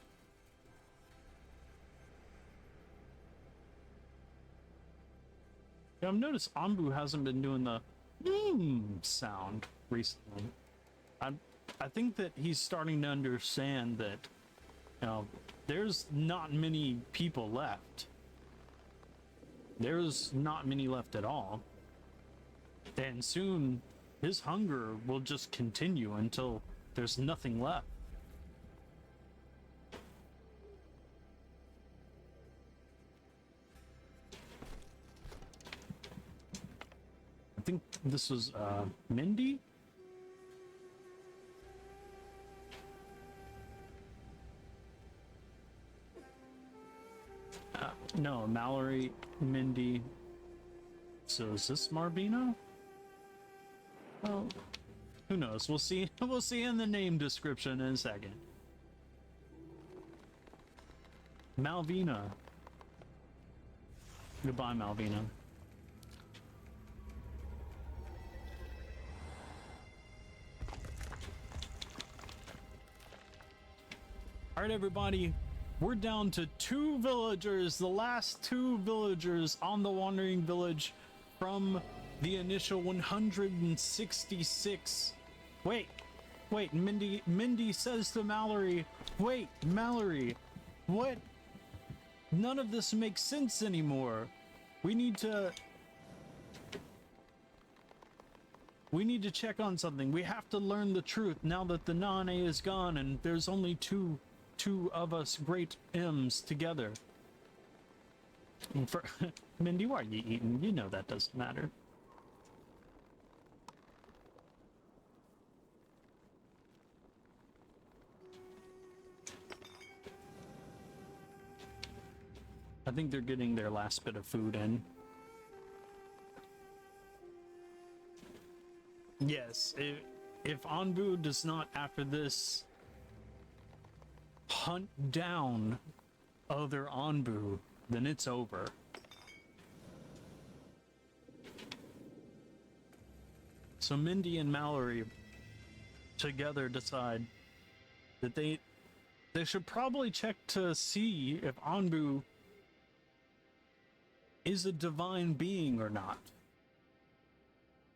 Yeah, I've noticed Onbu hasn't been doing the sound recently. I think that he's starting to understand that, you know, there's not many people left. There's not many left at all. And soon, his hunger will just continue until there's nothing left. I think this was Mindy? No, Mallory, Mindy. So is this Marvina? Well, who knows? We'll see. We'll see in the name description in a second. Malvina. Goodbye, Malvina. All right, everybody. We're down to 2 villagers, the last 2 villagers on the Wandering Village from the initial 166. Wait, Mindy says to Mallory, wait, Mallory, what? None of this makes sense anymore. We need to check on something. We have to learn the truth now that the Nane is gone and there's only two of us great M's together. For Mindy, why are you eating? You know that doesn't matter. I think they're getting their last bit of food in. Yes, if Onbu does not after this hunt down other Onbu, then it's over. So So Mindy and Mallory together decide that they should probably check to see if Onbu is a divine being or not.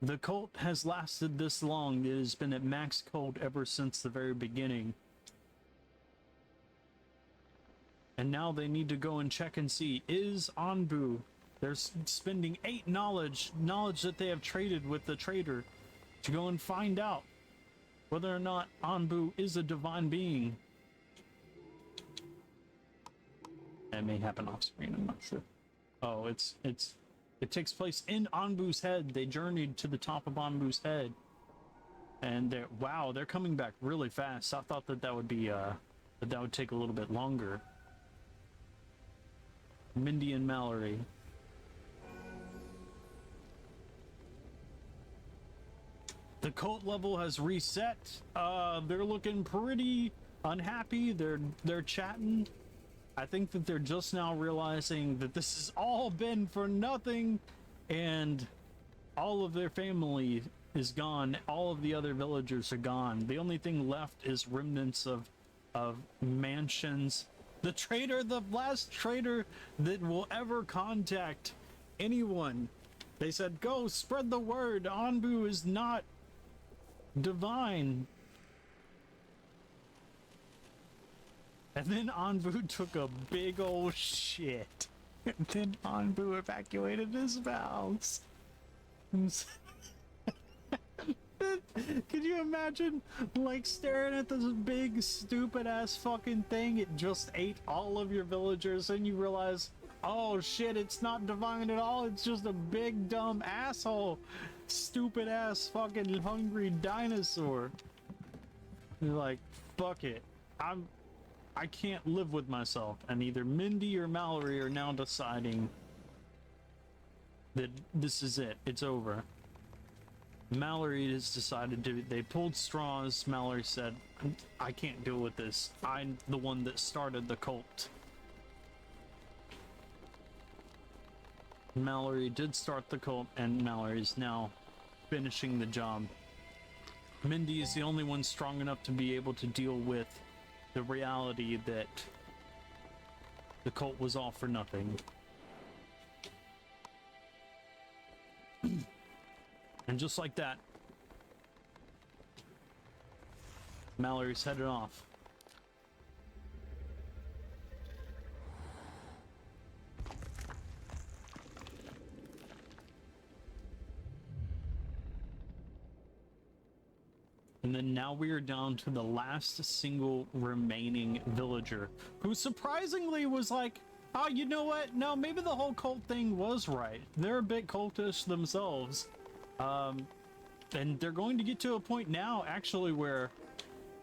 The cult has lasted this long. It has been at max cult ever since the very beginning. And now they need to go and check and see, is Onbu, they're spending 8 knowledge that they have traded with the trader, to go and find out whether or not Onbu is a divine being. That may happen off screen, I'm not sure. Oh, it takes place in Onbu's head. They journeyed to the top of Onbu's head. And they're coming back really fast. I thought that would be that would take a little bit longer. Mindy and Mallory. The cult level has reset. They're looking pretty unhappy. They're chatting. I think that they're just now realizing that this has all been for nothing, and all of their family is gone. All of the other villagers are gone. The only thing left is remnants of mansions. The trader, the last trader that will ever contact anyone. They said, go spread the word. Onbu is not divine. And then Onbu took a big old shit. And then Onbu evacuated his house. Could you imagine, like, staring at this big, stupid-ass fucking thing? It just ate all of your villagers, and you realize, oh shit, it's not divine at all. It's just a big, dumb asshole. Stupid-ass fucking hungry dinosaur. You're like, fuck it. I can't live with myself, and either Mindy or Mallory are now deciding that this is it. It's over. Mallory has decided to. They pulled straws. Mallory said, I can't deal with this. I'm the one that started the cult. Mallory did start the cult, and Mallory's now finishing the job. Mindy is the only one strong enough to be able to deal with the reality that the cult was all for nothing. And just like that, Mallory's headed off. And then now we are down to the last single remaining villager, who surprisingly was like, oh, you know what? No, maybe the whole cult thing was right. They're a bit cultish themselves. And they're going to get to a point now, actually, where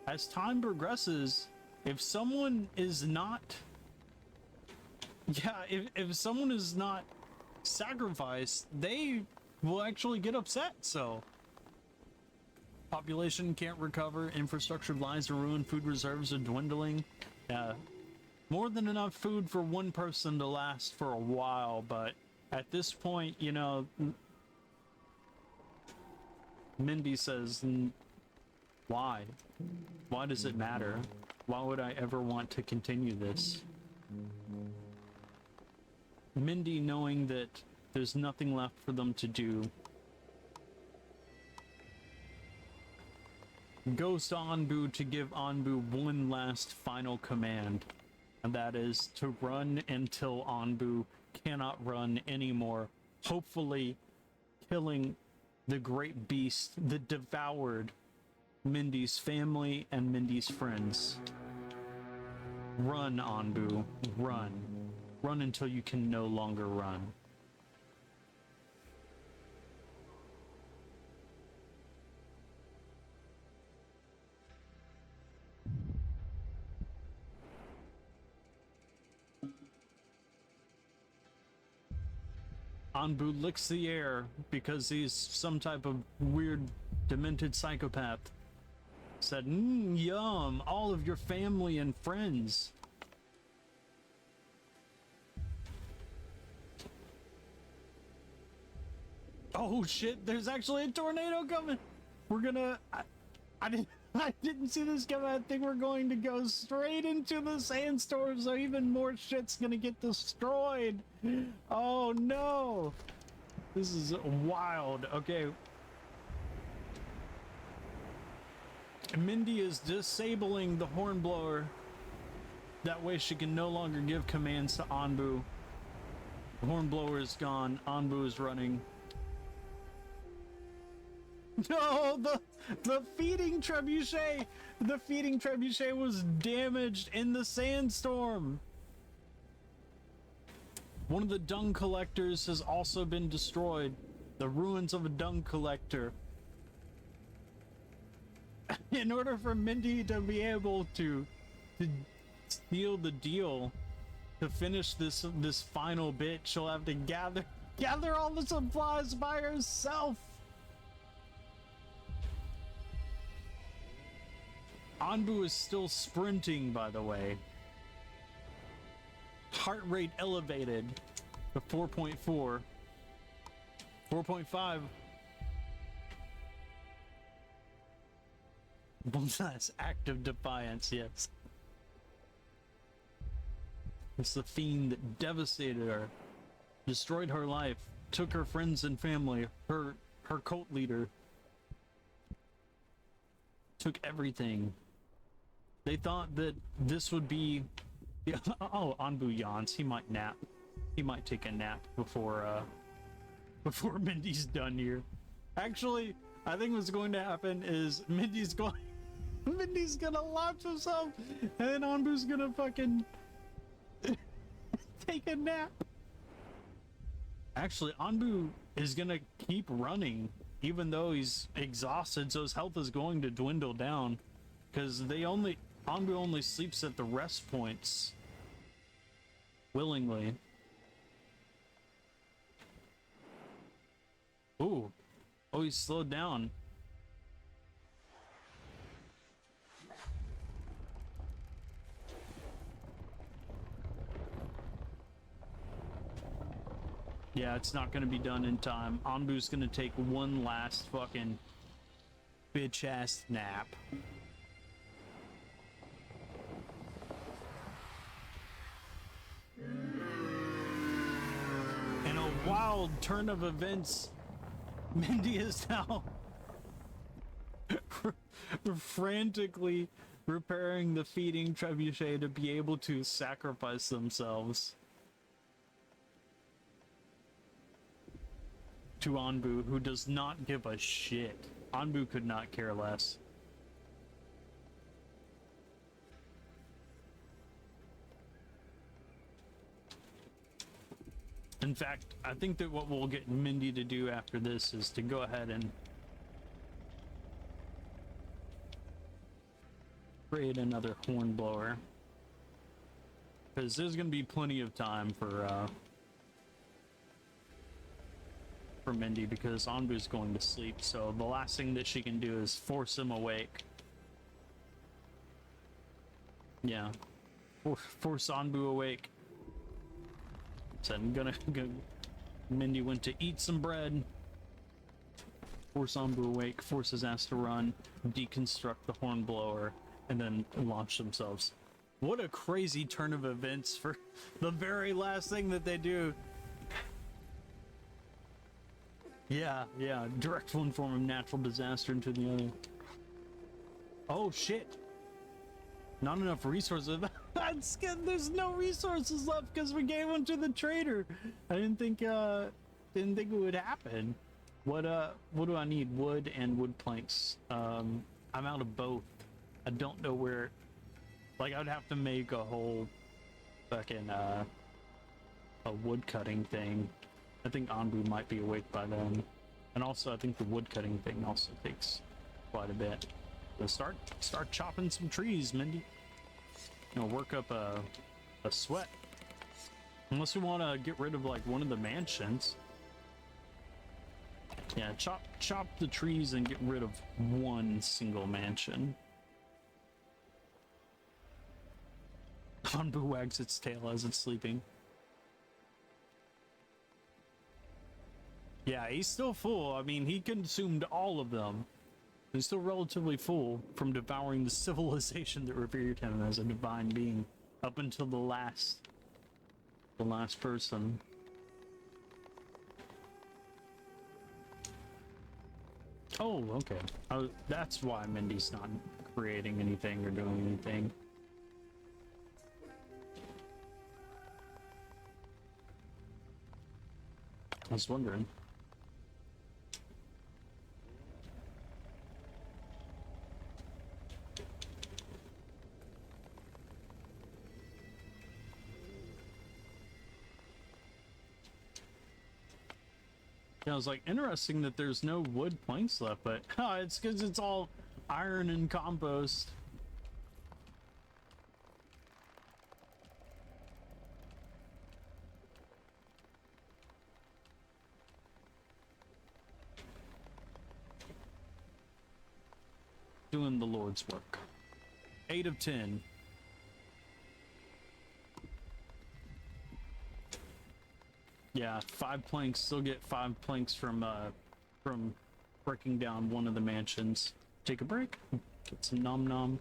as time progresses, if someone is not... Yeah, if someone is not sacrificed, they will actually get upset, so... Population can't recover, infrastructure lies are ruined, food reserves are dwindling. More than enough food for one person to last for a while, but at this point, you know, Mindy says, why? Why does it matter? Why would I ever want to continue this? Mindy, knowing that there's nothing left for them to do, goes to Onbu to give Onbu one last final command, and that is to run until Onbu cannot run anymore, hopefully killing the great beast that devoured Mindy's family and Mindy's friends. Run, Onbu, run. Run until you can no longer run. Onbu licks the air because he's some type of weird, demented psychopath. Said, yum, all of your family and friends. Oh shit, there's actually a tornado coming. We're gonna... I didn't... I didn't see this coming. I think we're going to go straight into the sandstorm, so even more shit's gonna get destroyed. Oh no. This is wild. Okay. Mindy is disabling the hornblower. That way she can no longer give commands to Onbu. The hornblower is gone. Onbu is running. No, the feeding trebuchet! The feeding trebuchet was damaged in the sandstorm. One of the dung collectors has also been destroyed. The ruins of a dung collector. In order for Mindy to be able to seal the deal, to finish this final bit, she'll have to gather all the supplies by herself. Onbu is still sprinting, by the way. Heart rate elevated to 4.4. 4.5. One last act of defiance, yes. It's the fiend that devastated her, destroyed her life, took her friends and family, her cult leader. Took everything. They thought that this would be... Oh, Onbu yawns. He might nap. He might take a nap before Mindy's done here. Actually, I think what's going to happen is Mindy's gonna launch herself, and then Onbu's gonna fucking take a nap. Actually, Onbu is gonna keep running, even though he's exhausted, so his health is going to dwindle down, because Onbu only sleeps at the rest points willingly. Ooh. Oh, he's slowed down. Yeah, it's not gonna be done in time. Onbu's gonna take one last fucking bitch-ass nap. In a wild turn of events, Mindy is now frantically repairing the feeding trebuchet to be able to sacrifice themselves to Onbu, who does not give a shit. Onbu could not care less. In fact, I think that what we'll get Mindy to do after this is to go ahead and create another hornblower, because there's going to be plenty of time for Mindy, because Onbu's going to sleep, so the last thing that she can do is force him awake. Yeah. Force Onbu awake. So I'm gonna go. Mindy went to eat some bread. Force Onbu awake, force his ass to run, deconstruct the hornblower, and then launch themselves. What a crazy turn of events for the very last thing that they do. Yeah, direct one form of natural disaster into the other. Oh shit. Not enough resources. There's no resources left because we gave them to the trader. I didn't think it would happen. What do I need? Wood and wood planks. I'm out of both. I don't know where. Like, I'd have to make a whole fucking a wood cutting thing. I think Onbu might be awake by then. And also I think the wood cutting thing also takes quite a bit. So start chopping some trees, Mindy. You know, work up a sweat. Unless we want to get rid of like one of the mansions. Yeah, chop the trees and get rid of one single mansion. Onbu wags its tail as it's sleeping. Yeah, he's still full. I mean, he consumed all of them. He's still relatively full from devouring the civilization that revered him as a divine being up until the last person. Oh, okay. That's why Mindy's not creating anything or doing anything. I was wondering. Yeah, I was like, interesting that there's no wood planks left, but it's because it's all iron and compost. Doing the Lord's work. 8 of 10. Yeah, 5 planks. Still get 5 planks from breaking down one of the mansions. Take a break. Get some nom nom.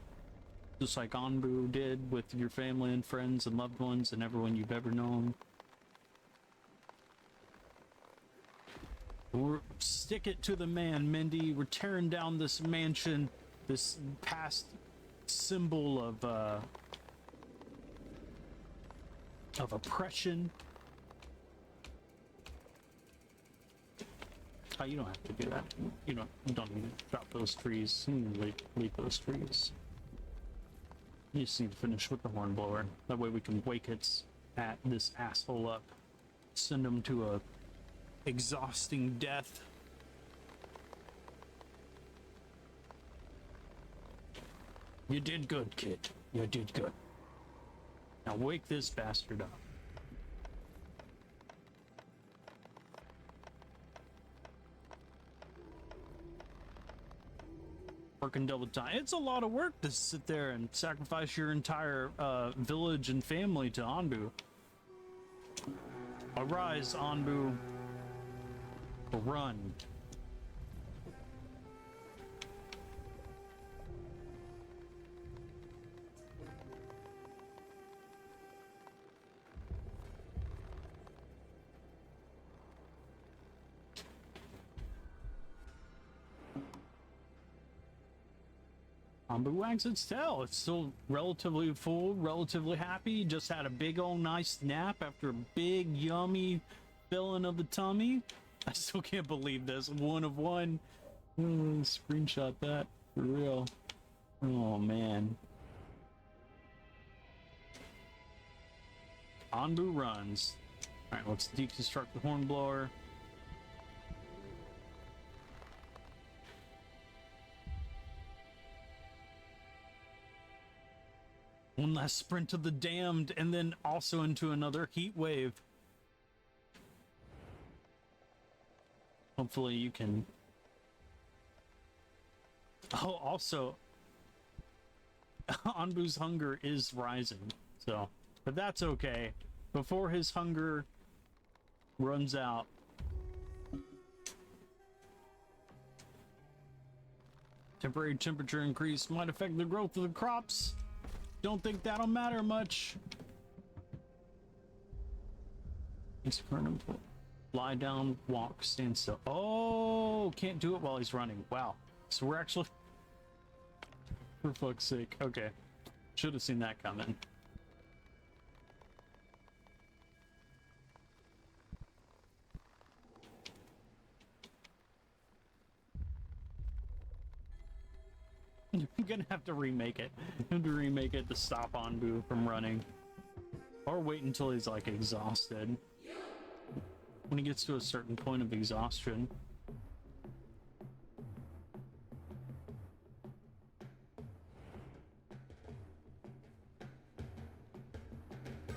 Just like Onbu did with your family and friends and loved ones and everyone you've ever known. Stick it to the man, Mindy. We're tearing down this mansion, this past symbol of oppression. Oh, you don't have to do that. You don't need to drop those trees. You need to leave those trees. You just need to finish with the hornblower. That way we can wake this asshole up. Send him to a exhausting death. You did good, kid. You did good. Now wake this bastard up. Working double time. It's a lot of work to sit there and sacrifice your entire village and family to Onbu. Arise, Onbu. Run. Onbu wags its tail. It's still relatively full, relatively happy. Just had a big old nice nap after a big yummy filling of the tummy. I still can't believe this. 1 of 1. Screenshot that for real. Oh man. Onbu runs. Alright, let's deconstruct the hornblower. One last sprint to the damned, and then also into another heat wave. Hopefully you can... Oh, also, Onbu's hunger is rising, so... But that's okay. Before his hunger runs out... Temporary temperature increase might affect the growth of the crops. Don't think that'll matter much. Lie down, walk, stand still. Oh, can't do it while he's running. Wow. So we're actually... For fuck's sake. Okay. Should have seen that coming. I'm gonna have to remake it. To stop Onbu from running. Or wait until he's like exhausted. When he gets to a certain point of exhaustion.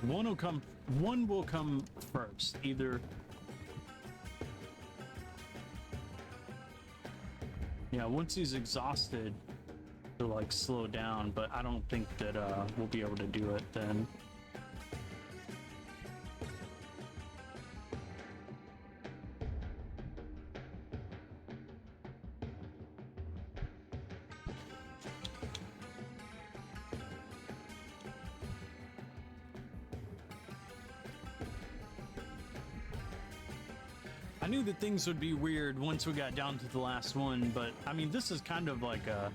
One will come first. Either... Yeah, once he's exhausted, to like slow down, but I don't think that we'll be able to do it then. I knew that things would be weird once we got down to the last one, but I mean, this is kind of like a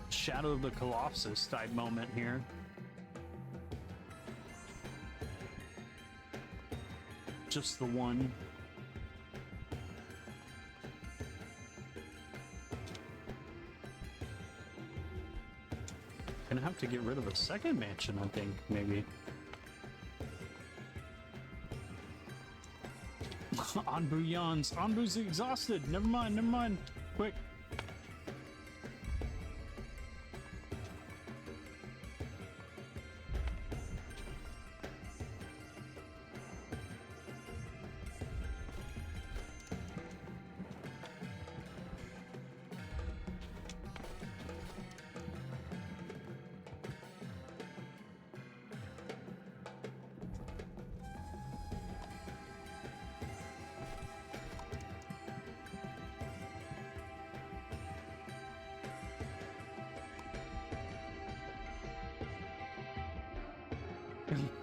Shadow of the Colossus type moment here. Just the one. Gonna have to get rid of a second mansion, I think, maybe. Onbu yawns. Onbu's exhausted. Never mind, never mind. Quick.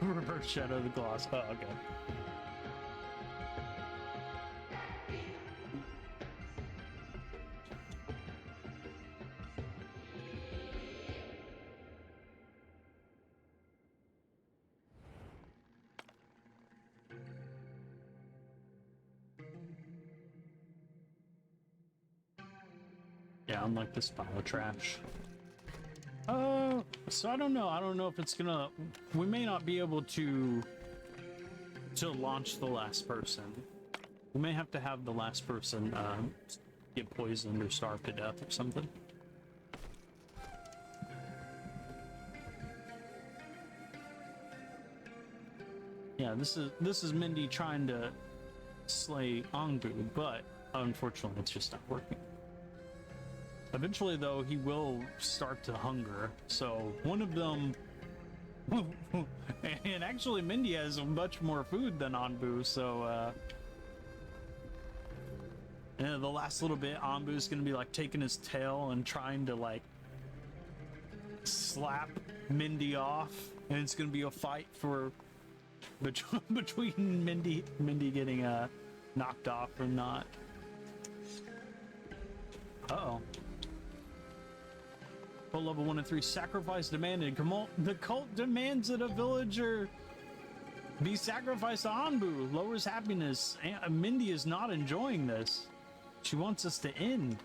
Reverse Shadow of the Gloss. Oh, okay. Yeah, unlike this pile of trash. So I don't know. I don't know if it's gonna. We may not be able to launch the last person. We may have to have the last person get poisoned or starve to death or something. Yeah, this is Mindy trying to slay Onbu, but unfortunately, it's just not working. Eventually, though, he will start to hunger, so one of them... and actually, Mindy has much more food than Onbu, so, the last little bit, Onbu's gonna be, like, taking his tail and trying to, like, slap Mindy off, and it's gonna be a fight for... between Mindy getting, knocked off or not. Uh-oh. Cult level 1 and 3, sacrifice demanded. The cult demands that a villager be sacrificed to Onbu. Lowers happiness. Mindy is not enjoying this. She wants us to end.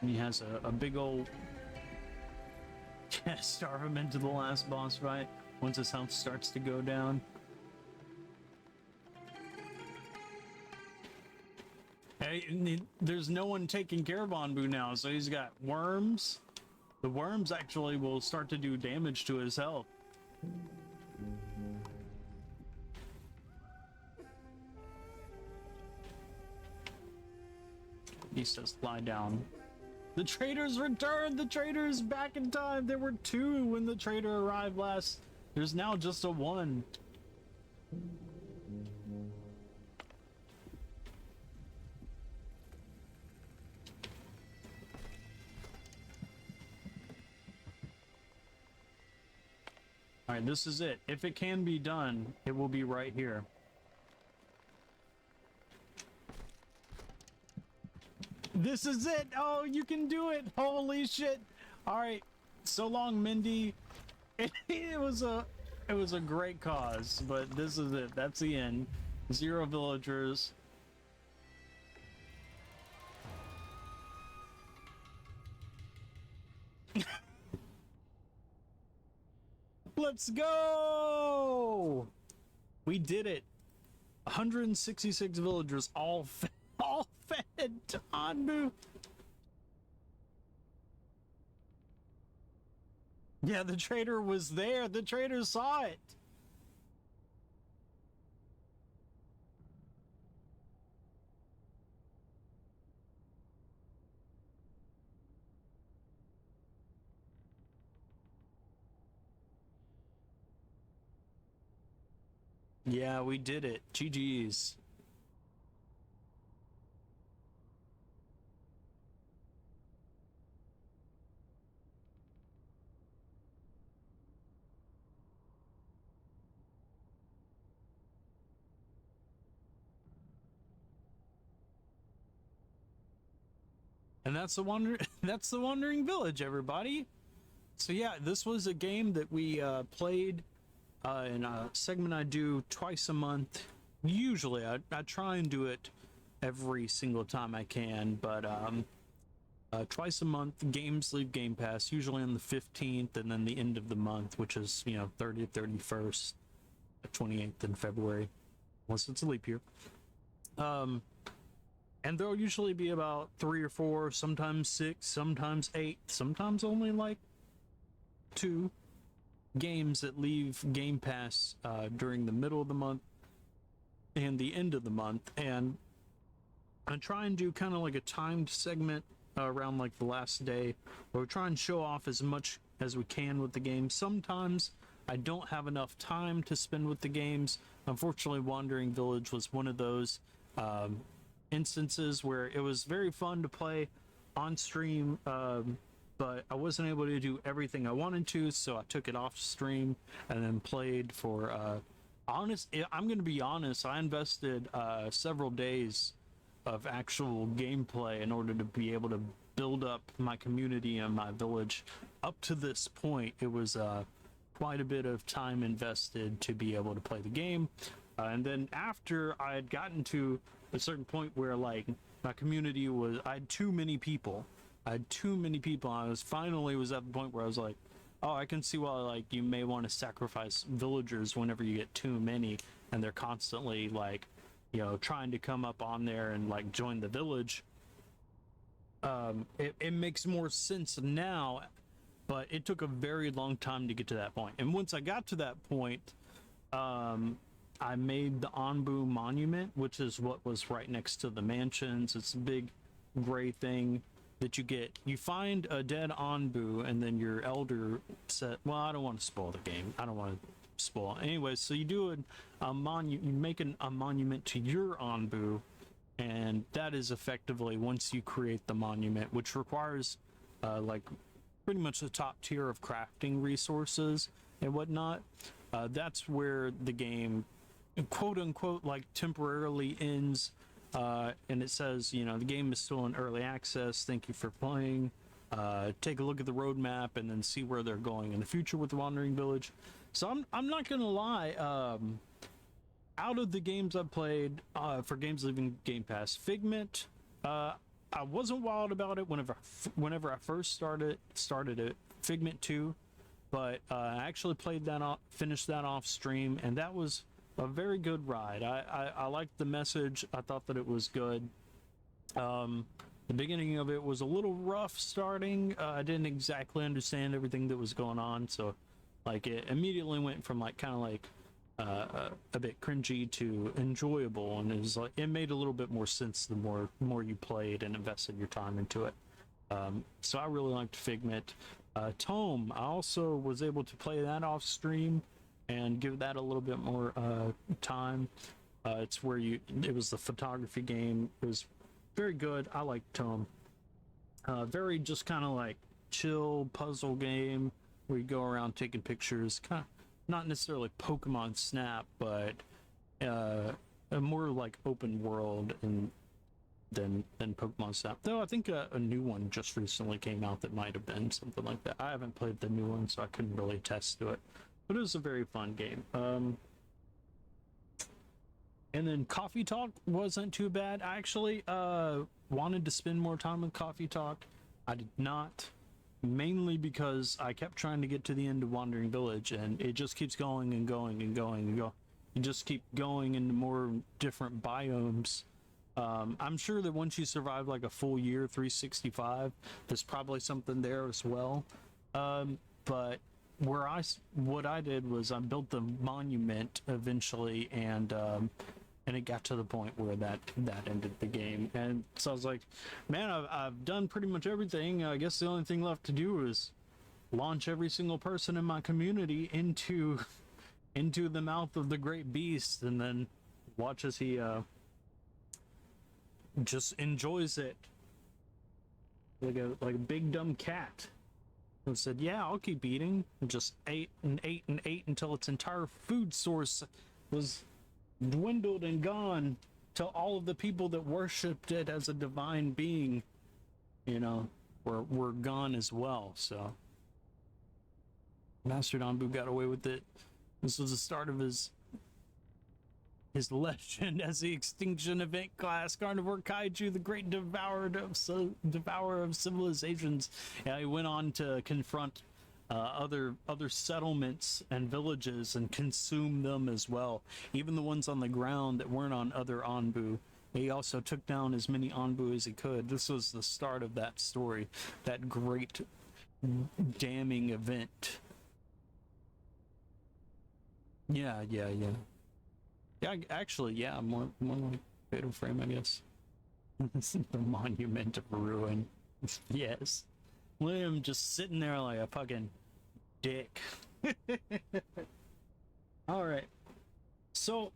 He has a big old... starve him into the last boss fight once his health starts to go down. Hey, there's no one taking care of Onbu now, so he's got worms. The worms actually will start to do damage to his health. He says, lie down. The traitors returned! The traitor is back in time! There were 2 when the traitor arrived last. There's now just a 1. Alright, this is it. If it can be done, it will be right here. This is it! Oh, you can do it! Holy shit! Alright, so long, Mindy. It was a great cause, but this is it. That's the end. 0 villagers. Let's go! We did it. 166 villagers, all fed to Onbu. Yeah, the traitor was there. The traitor saw it. Yeah, we did it. GG's. And that's the that's the Wandering Village, everybody. So yeah, this was a game that we played in a segment I do twice a month. Usually, I try and do it every single time I can, but twice a month. Games leave Game Pass, usually on the 15th, and then the end of the month, which is 30th, 31st, 28th in February, unless it's a leap year. And there'll usually be about 3 or 4, sometimes 6, sometimes 8, sometimes only like 2 games that leave Game Pass during the middle of the month and the end of the month. And I try and do kind of like a timed segment around like the last day, where we try and show off as much as we can with the game. Sometimes I don't have enough time to spend with the games. Unfortunately, Wandering Village was one of those instances where it was very fun to play on stream, but I wasn't able to do everything I wanted to, so I took it off stream and then played for I'm going to be honest, I invested several days of actual gameplay in order to be able to build up my community and my village. Up to this point, it was quite a bit of time invested to be able to play the game. And then after I had gotten to a certain point where like my community was, I had too many people. I had too many people. I was finally was at the point where I was like, oh, I can see why like you may want to sacrifice villagers whenever you get too many, and they're constantly like, trying to come up on there and like join the village. It makes more sense now, but it took a very long time to get to that point. And once I got to that point, I made the Onbu monument, which is what was right next to the mansions. It's a big gray thing that you get. You find a dead Onbu, and then your elder said, well, I don't want to spoil the game. I don't want to spoil. Anyway, so you do you make a monument to your Onbu, and that is effectively once you create the monument, which requires like pretty much the top tier of crafting resources and whatnot. That's where the game, quote unquote, like temporarily ends, and it says, the game is still in early access. Thank you for playing. Take a look at the roadmap and then see where they're going in the future with the Wandering Village. So I'm not gonna lie. Out of the games I've played for games leaving Game Pass, Figment, I wasn't wild about it whenever I first started it. Figment 2. But I actually finished that off stream, and that was a very good ride. I liked the message. I thought that it was good. The beginning of it was a little rough starting. I didn't exactly understand everything that was going on, so like it immediately went from like kind of like a bit cringy to enjoyable, and it was like it made a little bit more sense the more you played and invested your time into it. So I really liked Figment. Tome, I also was able to play that off stream and give that a little bit more time. It's where it was the photography game. It was very good. I liked Tome. Very just kind of like chill puzzle game where you go around taking pictures. Kind of not necessarily Pokemon Snap, but a more like open world and than Pokemon Snap. Though I think a new one just recently came out that might have been something like that. I haven't played the new one, so I couldn't really attest to it. But it was a very fun game. And then Coffee Talk wasn't too bad. I actually wanted to spend more time with Coffee Talk. I did not, mainly because I kept trying to get to the end of Wandering Village, and it just keeps going and going and going and going. You just keep going into more different biomes. I'm sure that once you survive like a full year, 365, there's probably something there as well. But what I did was I built the monument eventually, and it got to the point where that ended the game. And so I was like, man, I've done pretty much everything. I guess the only thing left to do is launch every single person in my community into into the mouth of the great beast, and then watch as he just enjoys it like a big dumb cat. And said, "Yeah, I'll keep eating." And just ate and ate and ate until its entire food source was dwindled and gone. Till all of the people that worshipped it as a divine being, were gone as well. So Master Onbu got away with it. This was the start of his legend as the Extinction Event class carnivore kaiju, the great devourer of civilizations. He went on to confront other settlements and villages and consume them as well, even the ones on the ground that weren't on other Onbu. He also took down as many Onbu as he could. This was the start of that story, that great damning event. Yeah. Yeah, actually, yeah, more fatal frame, I guess. The monument of ruin. Yes. William just sitting there like a fucking dick. Alright. So,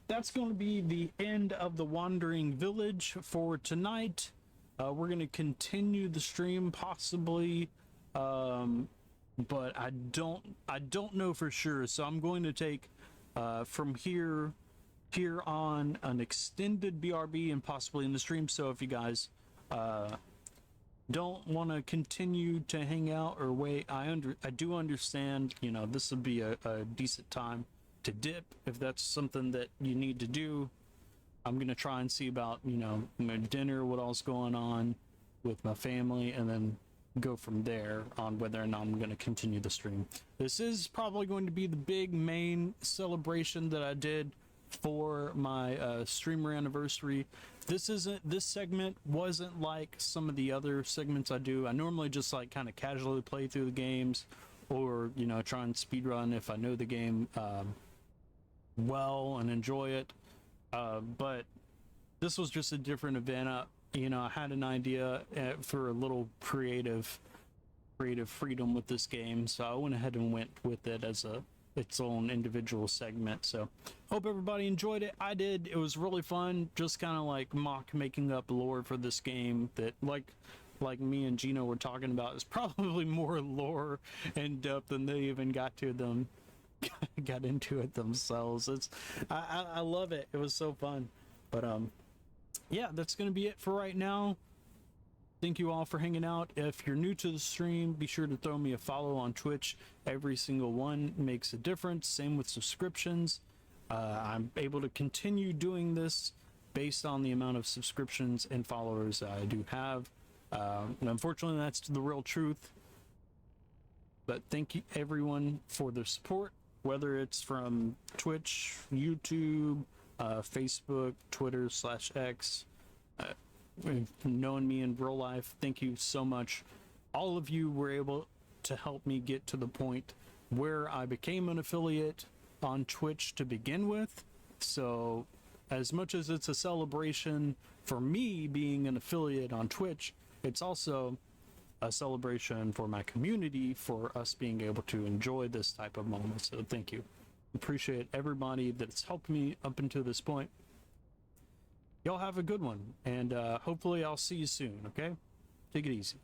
that's going to be the end of the Wandering Village for tonight. We're going to continue the stream, possibly, but I don't know for sure. So I'm going to take from here on an extended BRB and possibly in the stream. So if you guys don't want to continue to hang out or wait, I do understand. This would be a decent time to dip if that's something that you need to do. I'm gonna try and see about my dinner, what all's going on with my family, and then go from there on whether or not I'm going to continue the stream. This is probably going to be the big main celebration that I did for my streamer anniversary. This segment wasn't like some of the other segments I do. I normally just like kind of casually play through the games, or try and speedrun if I know the game well and enjoy it. But this was just a different event. I had an idea for a little creative freedom with this game, so I went ahead and went with it as its own individual segment. So hope everybody enjoyed it. I did. It was really fun, just kind of like making up lore for this game that like me and Gino were talking about is probably more lore and depth than they even got into it themselves. I love it. It was so fun. But yeah, that's going to be it for right now. Thank you all for hanging out. If you're new to the stream, be sure to throw me a follow on Twitch. Every single one makes a difference. Same with subscriptions. I'm able to continue doing this based on the amount of subscriptions and followers I do have. And unfortunately, that's the real truth. But thank you everyone for their support, whether it's from Twitch, YouTube, Facebook, Twitter /X, knowing me in real life. Thank you so much. All of you were able to help me get to the point where I became an affiliate on Twitch to begin with. So as much as it's a celebration for me being an affiliate on Twitch, it's also a celebration for my community, for us being able to enjoy this type of moment. So thank you. Appreciate everybody that's helped me up until this point. Y'all have a good one, and hopefully I'll see you soon, okay? Take it easy.